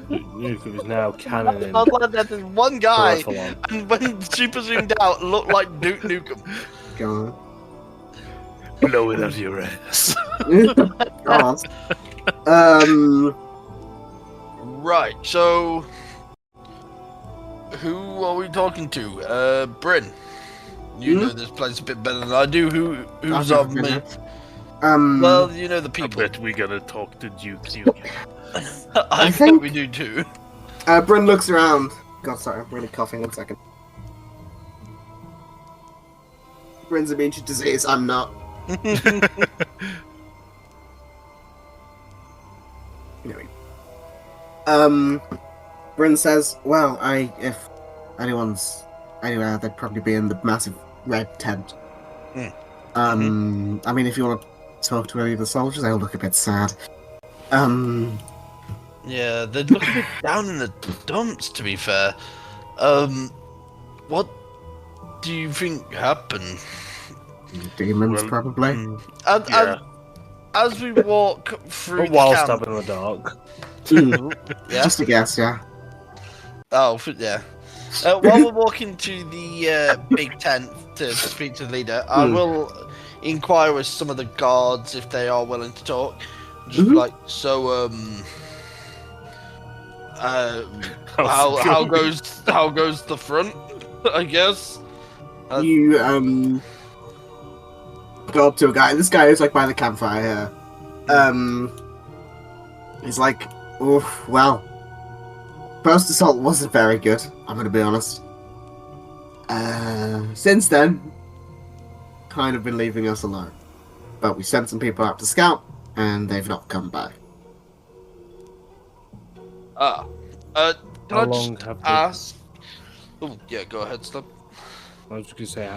Nukem is now canon in I was like, there's one guy, Periphalon. and when super zoomed out, looked like Duke Nukem. God. Blow it out your ass. God. Right, so who are we talking to? Bryn. You know this place a bit better than I do. Who's I've on never me? been there. Well, you know the I people. bet we're gonna talk to Duke Nukem. I bet think- we do too. Bryn looks around. God, sorry, I'm really coughing. 1 second. Bryn's immune to disease. I'm not. Anyway. Bryn says, well, if anyone's anywhere, they'd probably be in the massive red tent. I mean, if you want to talk to any of the soldiers, they'll look a bit sad. Yeah, they look a bit down in the dumps, to be fair. What do you think happened? Demons, Well, probably. Yeah. As we walk through the Whilst camp, I'm in the dark. yeah. Just a guess, yeah. Oh, yeah. While we're walking to the big tent to speak to the leader, I will inquire with some of the guards if they are willing to talk. Just Mhm. like, so, how goes the front? I guess. You go up to a guy. This guy is like by the campfire here. He's like, oh well. First assault wasn't very good. I'm gonna be honest. Since then, kind of been leaving us alone. But we sent some people out to scout, and they've not come back. Can How I long just have they- ask? Oh, yeah, go ahead, Slub. I was just gonna say,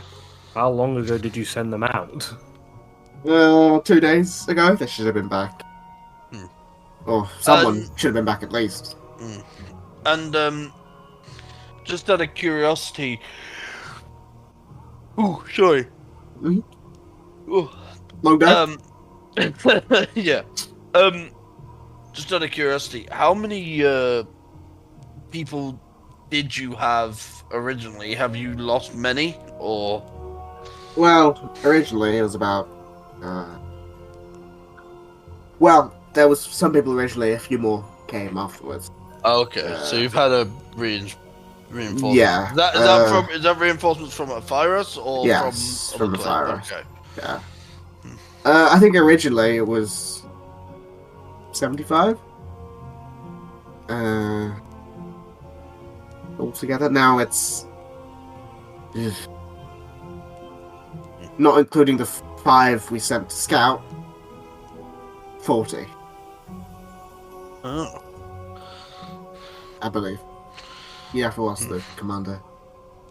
how long ago did you send them out? 2 days ago, they should have been back. Or someone should have been back at least. And just out of curiosity. Ooh, sorry. Mhm. Ooh. Long day? Yeah. Just out of curiosity, how many people did you have originally? Have you lost many, or? Well, originally it was about. Well, there was some people originally. A few more came afterwards. Oh, okay, so you've had a reinforcement. Yeah. Is that reinforcements from a virus or Yes, from from a virus. Okay. Yeah. I think originally it was 75. Altogether, now it's not including the 5 we sent to scout. 40. Oh. I believe. Yeah, for us, the commander.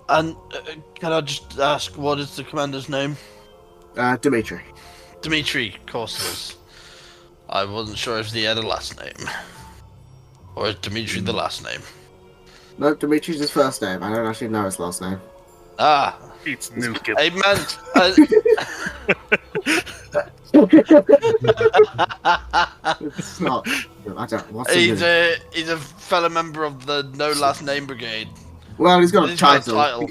And can I just ask, what is the commander's name? Dimitri. Dimitri, of course it is. I wasn't sure if he had a last name. Or is Dimitri the last name? No, Dimitri's his first name. I don't actually know his last name. Ah. It's Nukem. Hey, man. It's not. I don't. What's He's his a fellow member of the No Last Name Brigade. Well, he's got a He's got a title.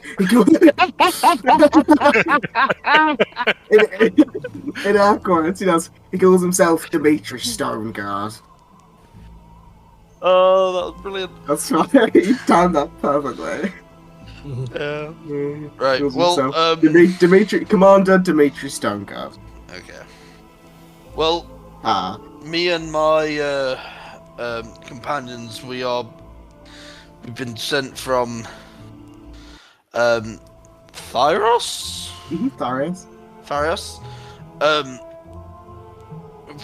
In our corners, he calls himself Dimitri Stoneguard. Oh, that was brilliant. That's right. He timed that perfectly. Yeah. Right. Calls Well, himself Dimitri, Commander Dimitri Stoneguard. okay. Well, Ah, me and my companions, we've been sent from Thyros? Tharius. Tharios?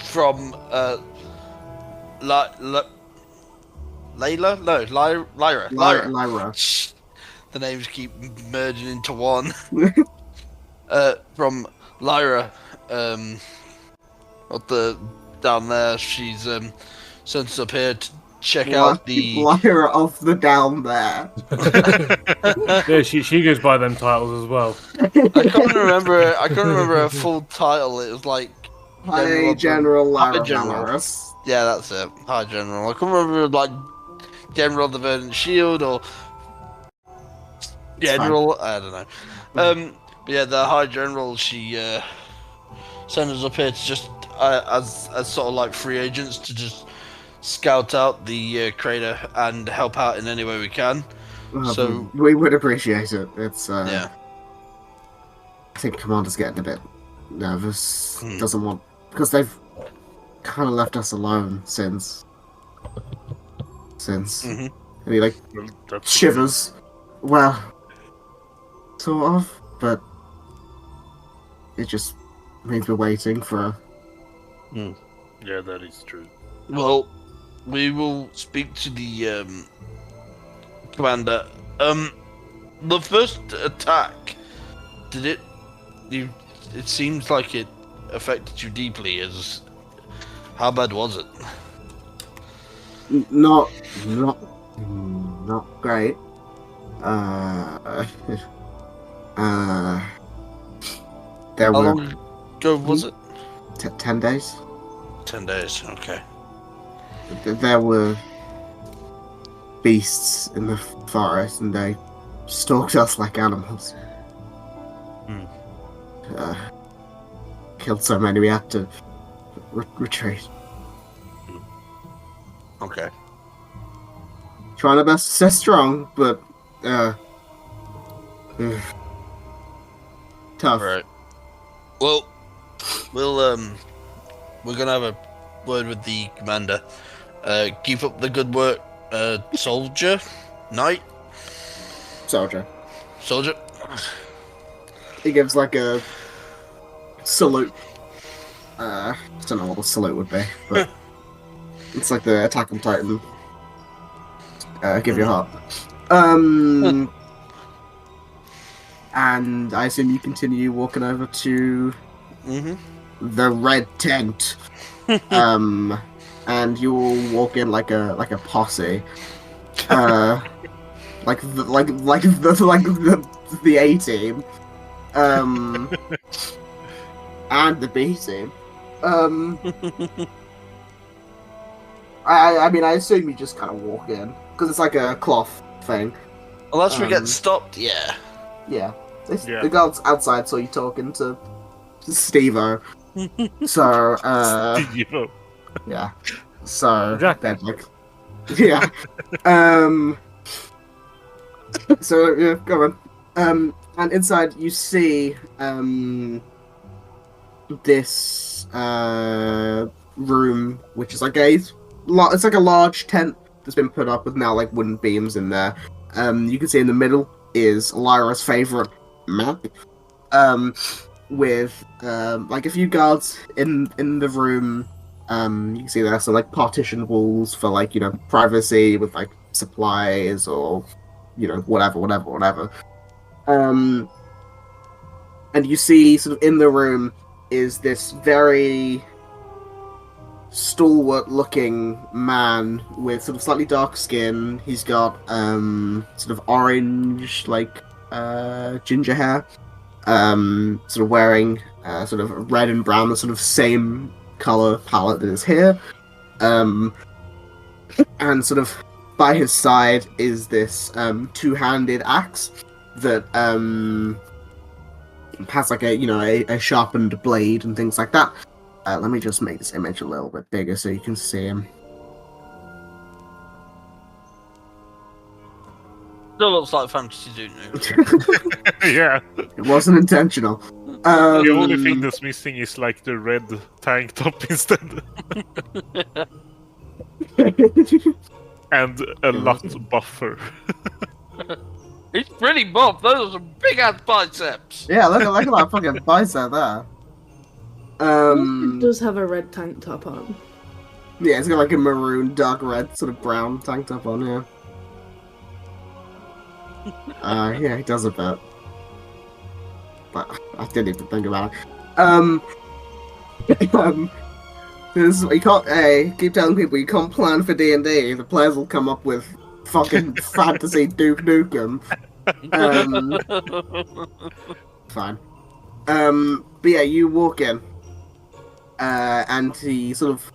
From Layla? No, Lyra. Lyra. The names keep merging into one. From Lyra, down there, she's sent us up here to check out the Lyra of the down there. Yeah, she goes by them titles as well. I can't remember her full title. It was like Hi, General Lyra Hi, General. Valorous. Yeah, that's it. Hi, General. I can't remember like General of the Verdant Shield or General. I don't know. But yeah, the High General. She sent us up here to just as sort of like free agents to just scout out the crater and help out in any way we can. So we would appreciate it. It's yeah. I think Commander's getting a bit nervous. Hmm. Doesn't want because they've kind of left us alone since. Mhm. And he like Well, that's shivers. Well, sort of, but it just means we're waiting for. Yeah, that is true. Well, we will speak to the commander. The first attack, it seems like it affected you deeply. How bad was it? Not great. There How were long ago was it? 10 days. 10 days. Okay. There were beasts in the forest, and they stalked us like animals. Killed so many we had to retreat. Okay. Trying our best to stay strong, but tough. Right. Well, we're gonna have a word with the commander. Keep up the good work, soldier. Knight. Soldier. Soldier. He gives like a salute. I don't know what the salute would be, but it's like the Attack on Titan. Give your heart. And I assume you continue walking over to the red tent. And you all walk in like a posse. Like the A team. And the B team. I mean, I assume you just kind of walk in because it's like a cloth thing. Unless we get stopped, yeah. Yeah. Yeah. The guards outside saw you talking to Steve-O. So, You know. yeah. So, Jack. they're like, yeah. So, yeah, go on. And inside you see, this, room, which is like it's like a large tent that's been put up with now like wooden beams in there. You can see in the middle is Lyra's favorite map, with like a few guards in the room. You can see there are some like partition walls for like privacy with like supplies or, whatever. And you see, sort of in the room, is this very stalwart-looking man with sort of slightly dark skin. He's got sort of orange, ginger hair. Sort of wearing sort of red and brown, the sort of same color palette that his hair. And sort of by his side is this two-handed axe that has like a sharpened blade and things like that. Let me just make this image a little bit bigger so you can see him. Still looks like Fantasy Dune. Yeah. It wasn't intentional. The only thing that's missing is like the red tank top instead. And a lot buffer. He's pretty buff. Those are some big ass biceps. Yeah, look at that fucking bicep there. It does have a red tank top on. Yeah, it's got like a maroon, dark red, sort of brown tank top on, yeah. Yeah, he does a bit. But I didn't even think about it. This is, you can't, keep telling people you can't plan for D&D. The players will come up with fucking fantasy Duke Nukem. Fine. But yeah, you walk in. And he sort of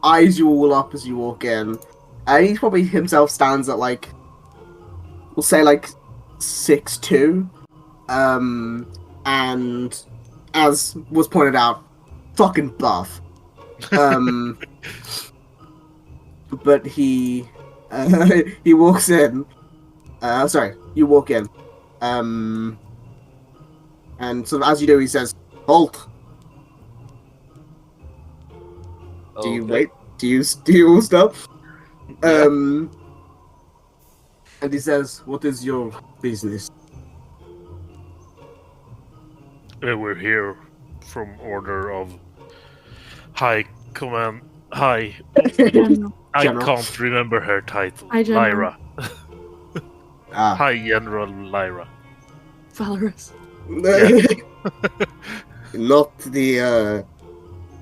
eyes you all up as you walk in. He probably himself stands at we'll say 6'2". And as was pointed out, fucking buff. But he walks in. You walk in. And sort of as you do, he says, "Halt." Do you wait? Do you all stop? Yeah. And he says, "What is your business?" We're here from order of High Command. High. I General. can't remember her title. Hi, General. Lyra. High General Lyra. Valorous. Not the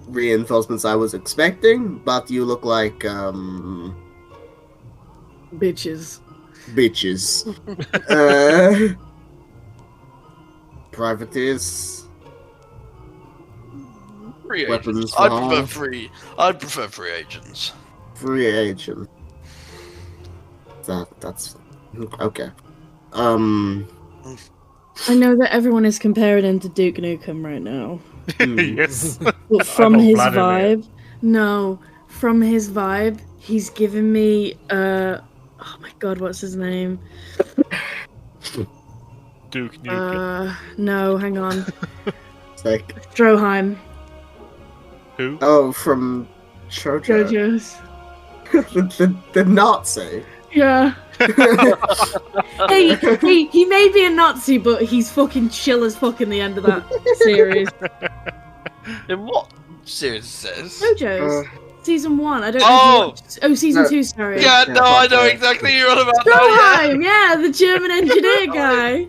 reinforcements I was expecting, but you look like Bitches. Privateers. Free Weapons agents. for hire. I'd prefer free agents. Free agent. That's okay. I know that everyone is comparing him to Duke Nukem right now. Yes. But from not his Vladimir. from his vibe, he's giving me oh my god, what's his name? Duke Nukem. No, hang on. It's like, Stroheim. Who? oh, from Jojo. JoJo's. the Nazi. Yeah. Hey, he may be a Nazi, but he's fucking chill as fuck in the end of that series. In what series is this? JoJo's. Season 1. I don't know. Oh! Season No. 2, sorry. Yeah, no, I know okay. exactly who you're on about now, yeah. Stroheim, yeah, the German engineer guy.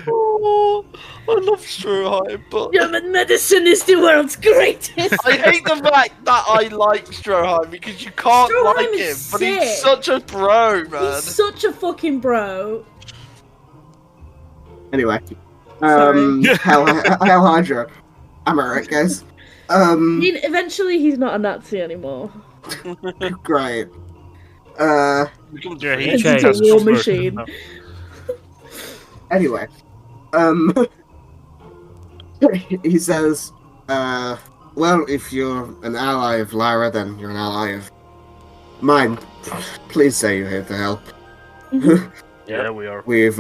Oh, I love Stroheim, but German medicine is the world's greatest. I hate the fact that I like Stroheim because you can't Stroheim like him, is but he's sick. such a bro, man. He's such a fucking bro. Anyway, Sorry. Hell Hydra. Am I right, guys? I mean, eventually he's not a Nazi anymore. Great. Yeah, he He's changed. a has war converted machine. now. Anyway, he says, well, if you're an ally of Lyra, then you're an ally of mine. Please say you're here to help. Yeah, we are. We've,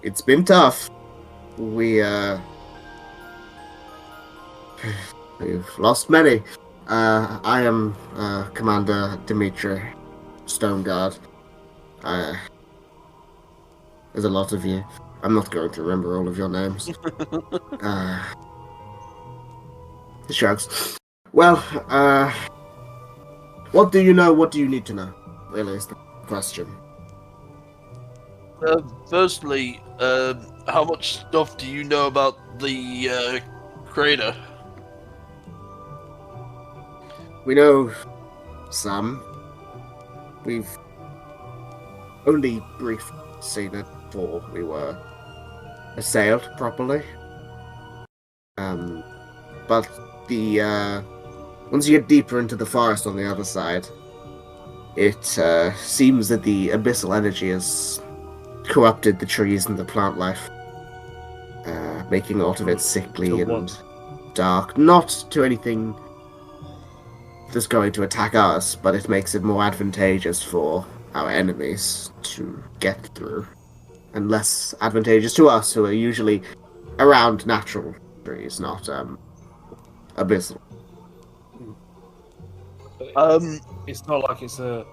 it's been tough. We've lost many. I am, Commander Dimitri Stoneguard. There's a lot of you. I'm not going to remember all of your names. He shrugs. Well, What do you know? What do you need to know? Really is the question. Firstly, how much stuff do you know about the crater? We know some. We've only briefly seen it before we were assailed properly. But the once you get deeper into the forest on the other side, it seems that the abyssal energy has corrupted the trees and the plant life, making a lot of it sickly and dark. Not to anything that's going to attack us, but it makes it more advantageous for our enemies to get through, and less advantageous to us, who are usually around natural trees, not abyssal. It's not like it's a.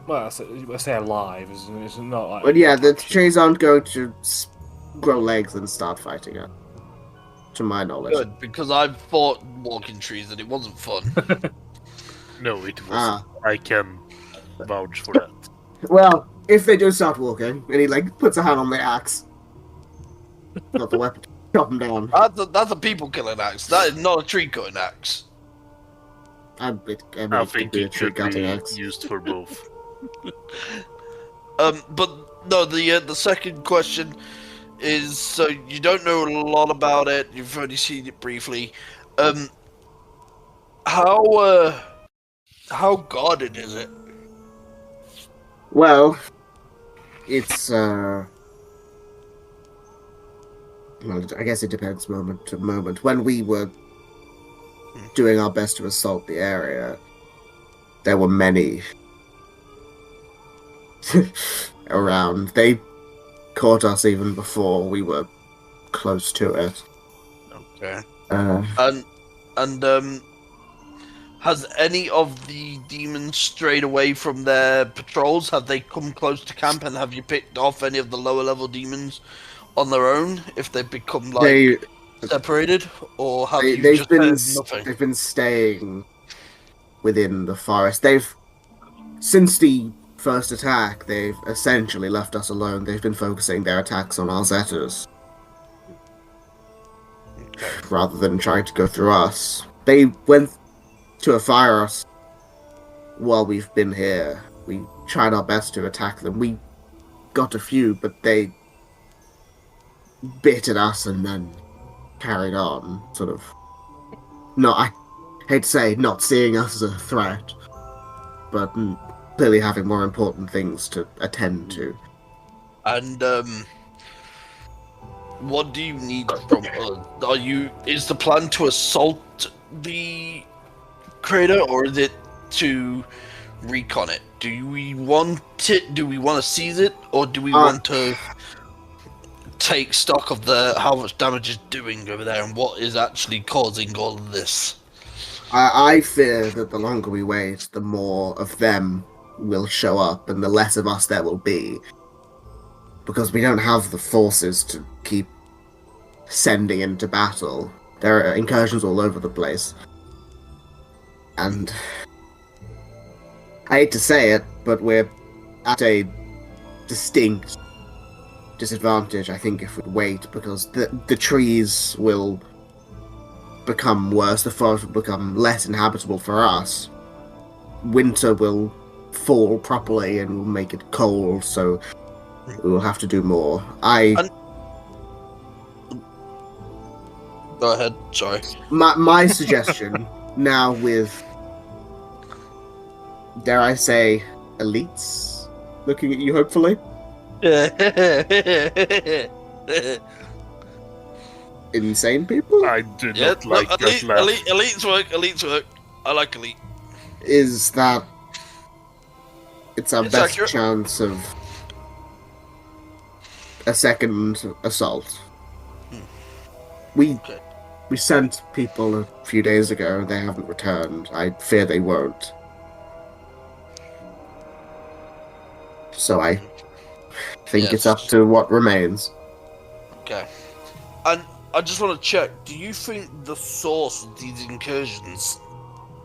Well, I say alive. It's not like. But yeah, the trees aren't going to grow legs and start fighting it, to my knowledge. Good, because I've fought walking trees and it wasn't fun. No, it was. I can vouch for that. Well, if they do start walking, and he puts a hand on the axe, not the weapon, chop them down. That's a people killing axe. That is not a tree cutting axe. I think it could be used for both. But no, the second question is, so you don't know a lot about it. You've only seen it briefly. How guarded is it? Well, it's well, I guess it depends moment to moment. When we were doing our best to assault the area, there were many around. They caught us even before we were close to it. Okay. And has any of the demons strayed away from their patrols? Have they come close to camp, and have you picked off any of the lower level demons on their own if they've become separated, or have you just heard nothing? They've been staying within the forest. Since the first attack, they've essentially left us alone. They've been focusing their attacks on our Zetas rather than trying to go through us. They went to fire us while we've been here. We tried our best to attack them. We got a few, but they bit at us and then carried on, sort of. I hate to say, not seeing us as a threat, but clearly having more important things to attend to. And what do you need from us? Is the plan to assault the crater, or is it to recon it? Do we want it? Do we want to seize it, or do we want to take stock of how much damage it's doing over there and what is actually causing all of this? I fear that the longer we wait, the more of them will show up and the less of us there will be, because we don't have the forces to keep sending into battle. There are incursions all over the place, and I hate to say it, but we're at a distinct disadvantage, I think, if we wait, because the trees will become worse, the forest will become less inhabitable for us. Winter will fall properly and will make it cold, so we will have to do more. Go ahead, sorry. My suggestion, now with, dare I say, elites looking at you hopefully, insane people? I do not like that laugh. Elites work. I like elite. Is that it's our best accurate. chance of a second assault. We sent people a few days ago and they haven't returned. I fear they won't. So I think it's up to what remains. Okay. And I just want to check, do you think the source of these incursions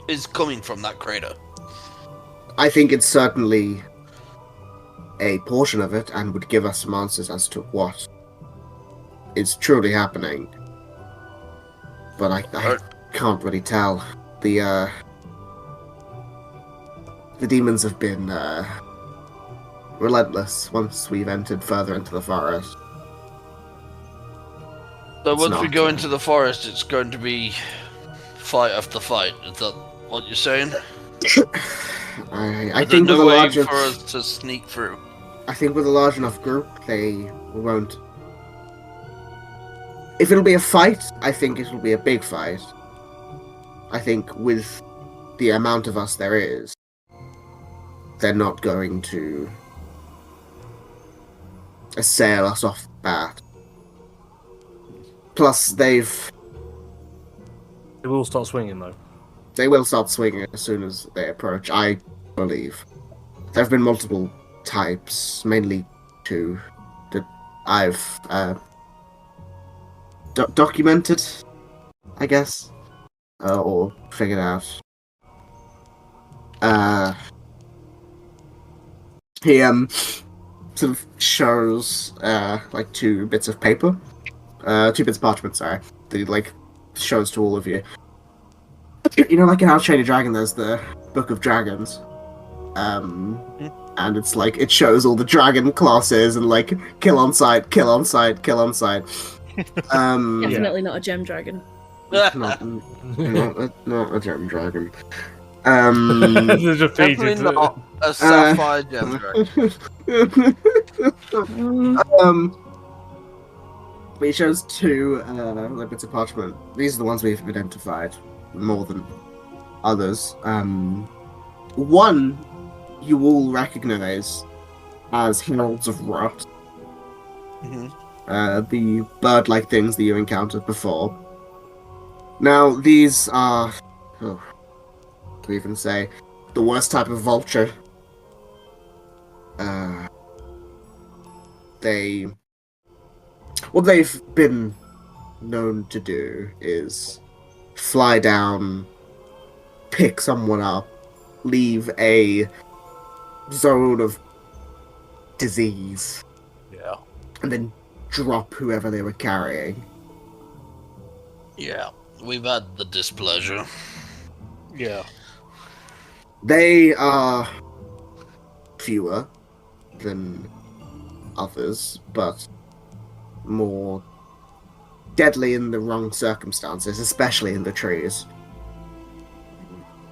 is coming from that crater? I think it's certainly a portion of it and would give us some answers as to what is truly happening. But I can't really tell. The demons have been relentless once we've entered further into the forest. So It's once we not, go into the forest, it's going to be fight after fight. Is that what you're saying? I Is think there with no a way large for us to sneak through? I think with a large enough group, they won't. If it'll be a fight, I think it'll be a big fight. I think with the amount of us there is, they're not going to assail us off the bat. Plus, They will start swinging, though. they will start swinging as soon as they approach, I believe. There have been multiple types, mainly two, that I've documented, I guess, or figured out. He sort of shows like two bits of paper, 2 bits of parchment. Sorry, he like shows to all of you. You know, like in How to Train Your Dragon, there's the Book of Dragons. And it's like, it shows all the dragon classes and like, kill on sight, kill on sight, kill on sight. Definitely not a gem dragon. not a gem dragon. There's a Definitely feed. not a sapphire gem dragon. But he shows 2 bits of parchment. These are the ones we've identified more than others. One you all recognize as Heralds of Rot. The bird-like things that you encountered before. Now, these are, to even say, the worst type of vulture. What they've been known to do is fly down, pick someone up, leave a zone of disease, and then drop whoever they were carrying. Yeah, we've had the displeasure. Yeah. They are fewer than others, but more deadly in the wrong circumstances, especially in the trees.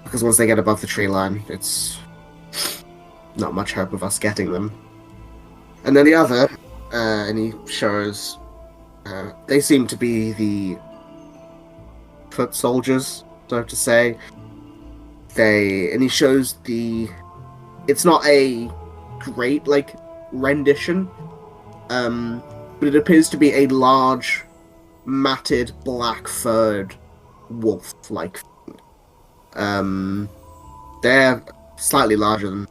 Because once they get above the tree line, it's not much hope of us getting them. And then the other, and he shows, they seem to be the foot soldiers, so to say. And he shows it's not a great, like, rendition, but it appears to be a large, matted, black-furred wolf-like thing. They're slightly larger than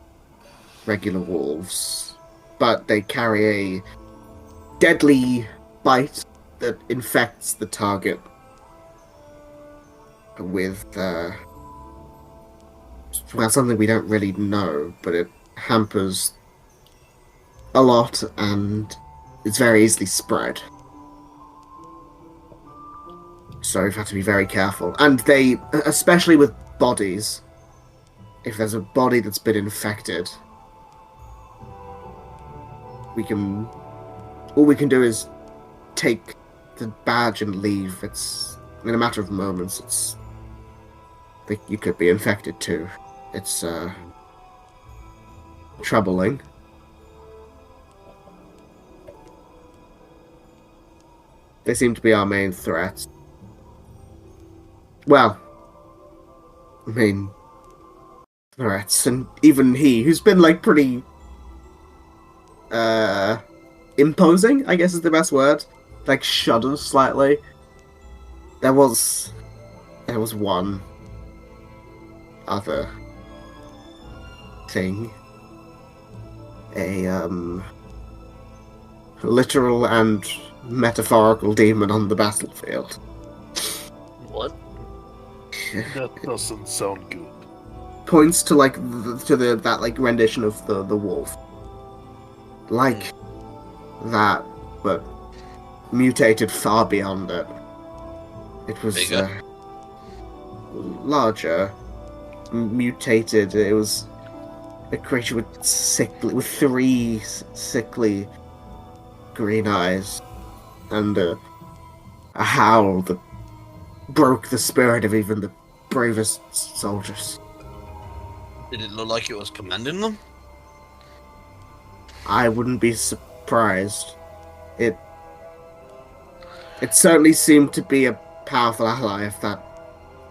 regular wolves, but they carry a deadly bite that infects the target with, something we don't really know, but it hampers a lot and it's very easily spread. So we've had to be very careful. And they, especially with bodies, if there's a body that's been infected, all we can do is take the badge and leave. It's, in a matter of moments, you could be infected too. It's, troubling. They seem to be our main threats. Well, main threats, and even he, who's been, like, pretty, imposing, I guess is the best word. Like, shudders slightly. There was one other thing. A, literal and metaphorical demon on the battlefield. What? That doesn't sound good. points to like that like rendition of the wolf, like that, but mutated far beyond it. It was Bigger? Larger, mutated. It was a creature with three sickly green eyes, and a howl that broke the spirit of even the bravest soldiers. Did it look like it was commanding them? I wouldn't be surprised. It certainly seemed to be a powerful ally of that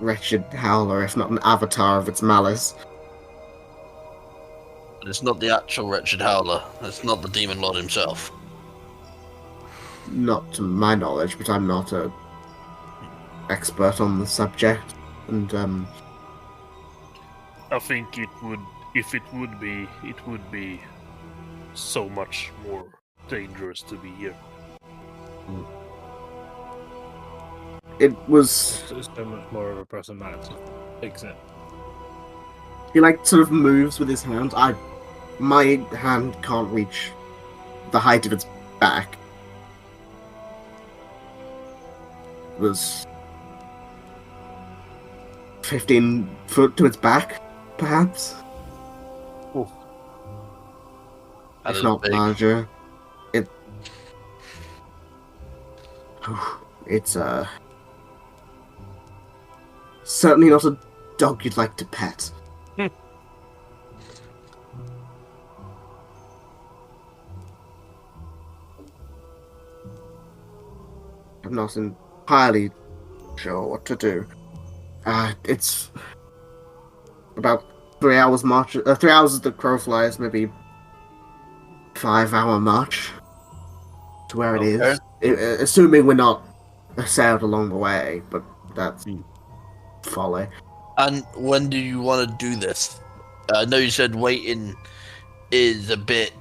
wretched howler, if not an avatar of its malice. But it's not the actual wretched howler. It's not the demon lord himself. Not to my knowledge, but I'm not a expert on the subject, and I think it would, if it would be so much more dangerous to be here. it was. It's so much more of a pressing matter to fix it. He like sort of moves with his hand. My hand can't reach the height of its back. It was 15 foot to its back, perhaps, That if is not big. larger. It's certainly not a dog you'd like to pet. I'm not entirely sure what to do. It's about 3 hours march. 3 hours as the crow flies, maybe 5-hour march to where it is. Assuming we're not assailed along the way, but that's folly. And when do you want to do this? I know you said waiting is a bit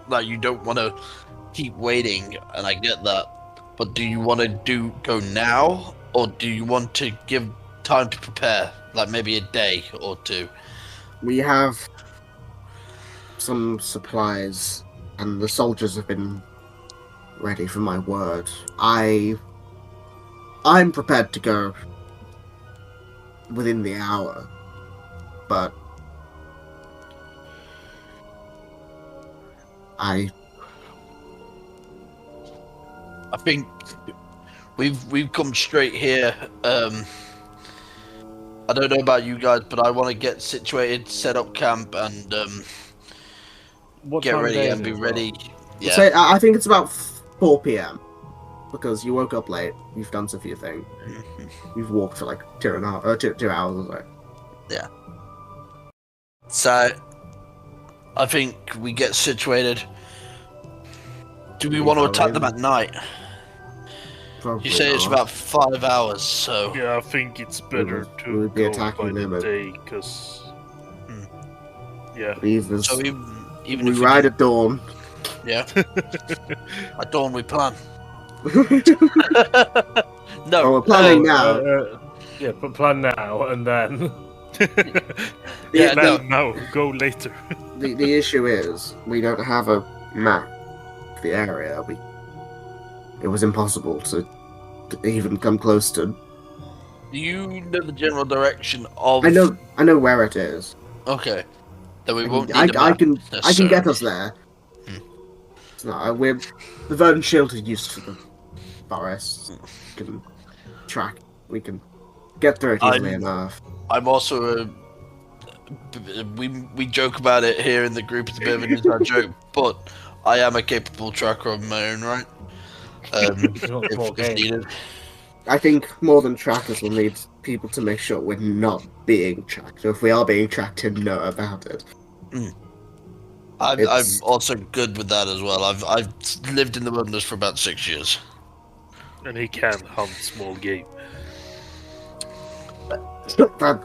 like you don't want to keep waiting, and I get that. But do you want to go now, or do you want to give time to prepare, like maybe a day or two? We have some supplies, and the soldiers have been ready for my word. I'm prepared to go within the hour, but I think we've come straight here. I don't know about you guys, but I want to get situated, set up camp, and What get time of ready day and is be it as ready. Yeah. say I think it's about 4 p.m. because you woke up late. You've done some few things. You've walked for like 2 hours or so. So, I think we get situated. Do we We want to go attack in. them at night? Probably You say it's not. about 5 hours, so Yeah, I think it's better would to be go attacking by the them at- day, because yeah, so even we if ride do, at dawn. yeah, at dawn we plan. Oh, No, we're planning now. Yeah, but plan now and then. Yeah, plan no. now, go later. The issue is we don't have a map of the area. It was impossible to even come close to. Do you know the general direction of? I know where it is. Okay, then we won't I need a map. can get necessarily. us there. It's not, the Verdant Shield is used for the forest. We can track. We can get through it easily enough. I'm also we joke about it here in the group. It's a bit of an inside joke, but I am a capable tracker of my own right. not small If game. needed. I think more than trackers, we'll need people to make sure we're not being tracked. So if we are being tracked, to know about it. I'm It's- also good with that as well. I've lived in the wilderness for about 6 years. And he can hunt small game.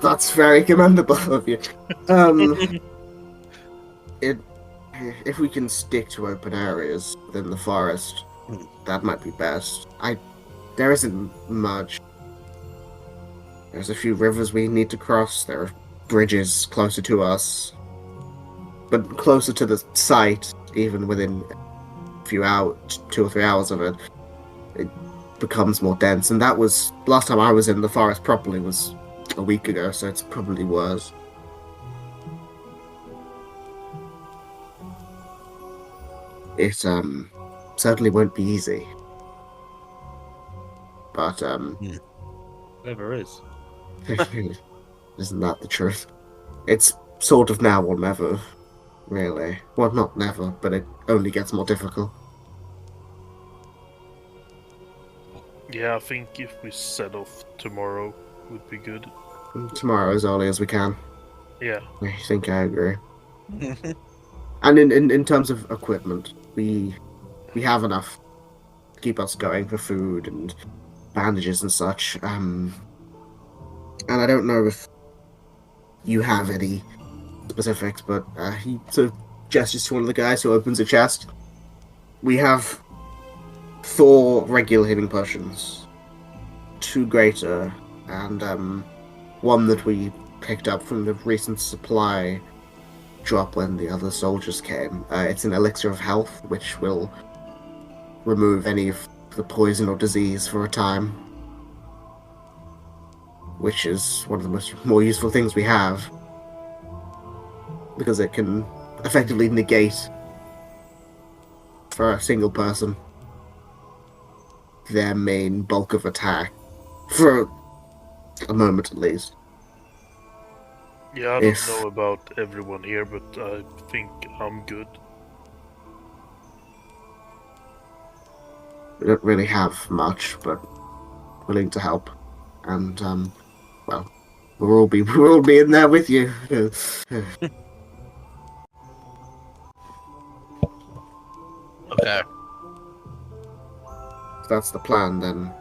That's very commendable of you. If we can stick to open areas within the forest, that might be best. There isn't much. There's a few rivers we need to cross. There are bridges closer to us, but closer to the site, even within a few hours, 2 or 3 hours of it, it becomes more dense. And that was last time I was in the forest properly was a week ago, so it's probably worse. It certainly won't be easy, but Never is. isn't that the truth? It's sort of now or never, really. Well, not never, but it only gets more difficult. Yeah, I think if we set off tomorrow would be good. Tomorrow as early as we can. Yeah. I think I agree. And in terms of equipment, we have enough to keep us going for food and bandages and such. And I don't know if you have any specifics, but he sort of gestures to one of the guys who opens a chest. We have 4 regular healing potions, 2 greater, and one that we picked up from the recent supply drop when the other soldiers came. It's an elixir of health, which will remove any of the poison or disease for a time, which is one of the more useful things we have, because it can effectively negate, for a single person, their main bulk of attack, for a moment at least. Yeah, I don't know about everyone here, but I think I'm good. We don't really have much, but willing to help. And, well, we'll all be in there with you. Okay. If that's the plan, then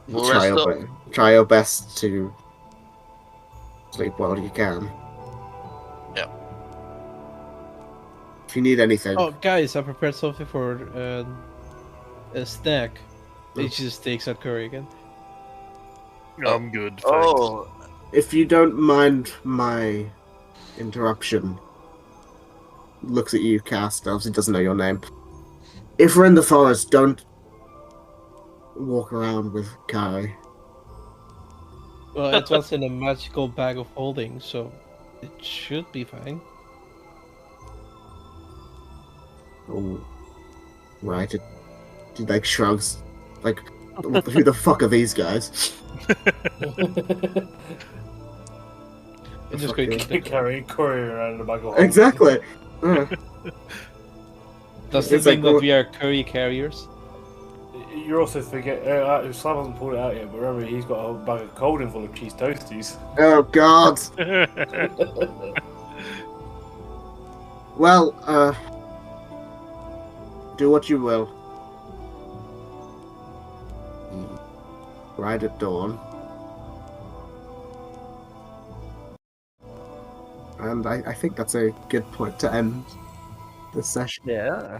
We'll try your best to sleep while you can. Yeah. If you need anything. Oh, guys, I prepared something for a snack. It just takes out curry again. I'm good, thanks. Oh, If you don't mind my interruption, looks at you, Cast, obviously doesn't know your name. If we're in the forest, don't walk around with Kai. Well, it was in a magical bag of holding, so it should be fine. Oh, right. It like shrugs. Like, who the fuck are these guys? I'm just going to Keep carrying courier around the bag of holding. Exactly. Does it It's mean like- that we are curry carriers? You're also forgetting, Slab hasn't pulled it out yet, but remember he's got a bag of colding full of cheese toasties. Oh God. Well, do what you will. Right at dawn. And I think that's a good point to end this session. Yeah.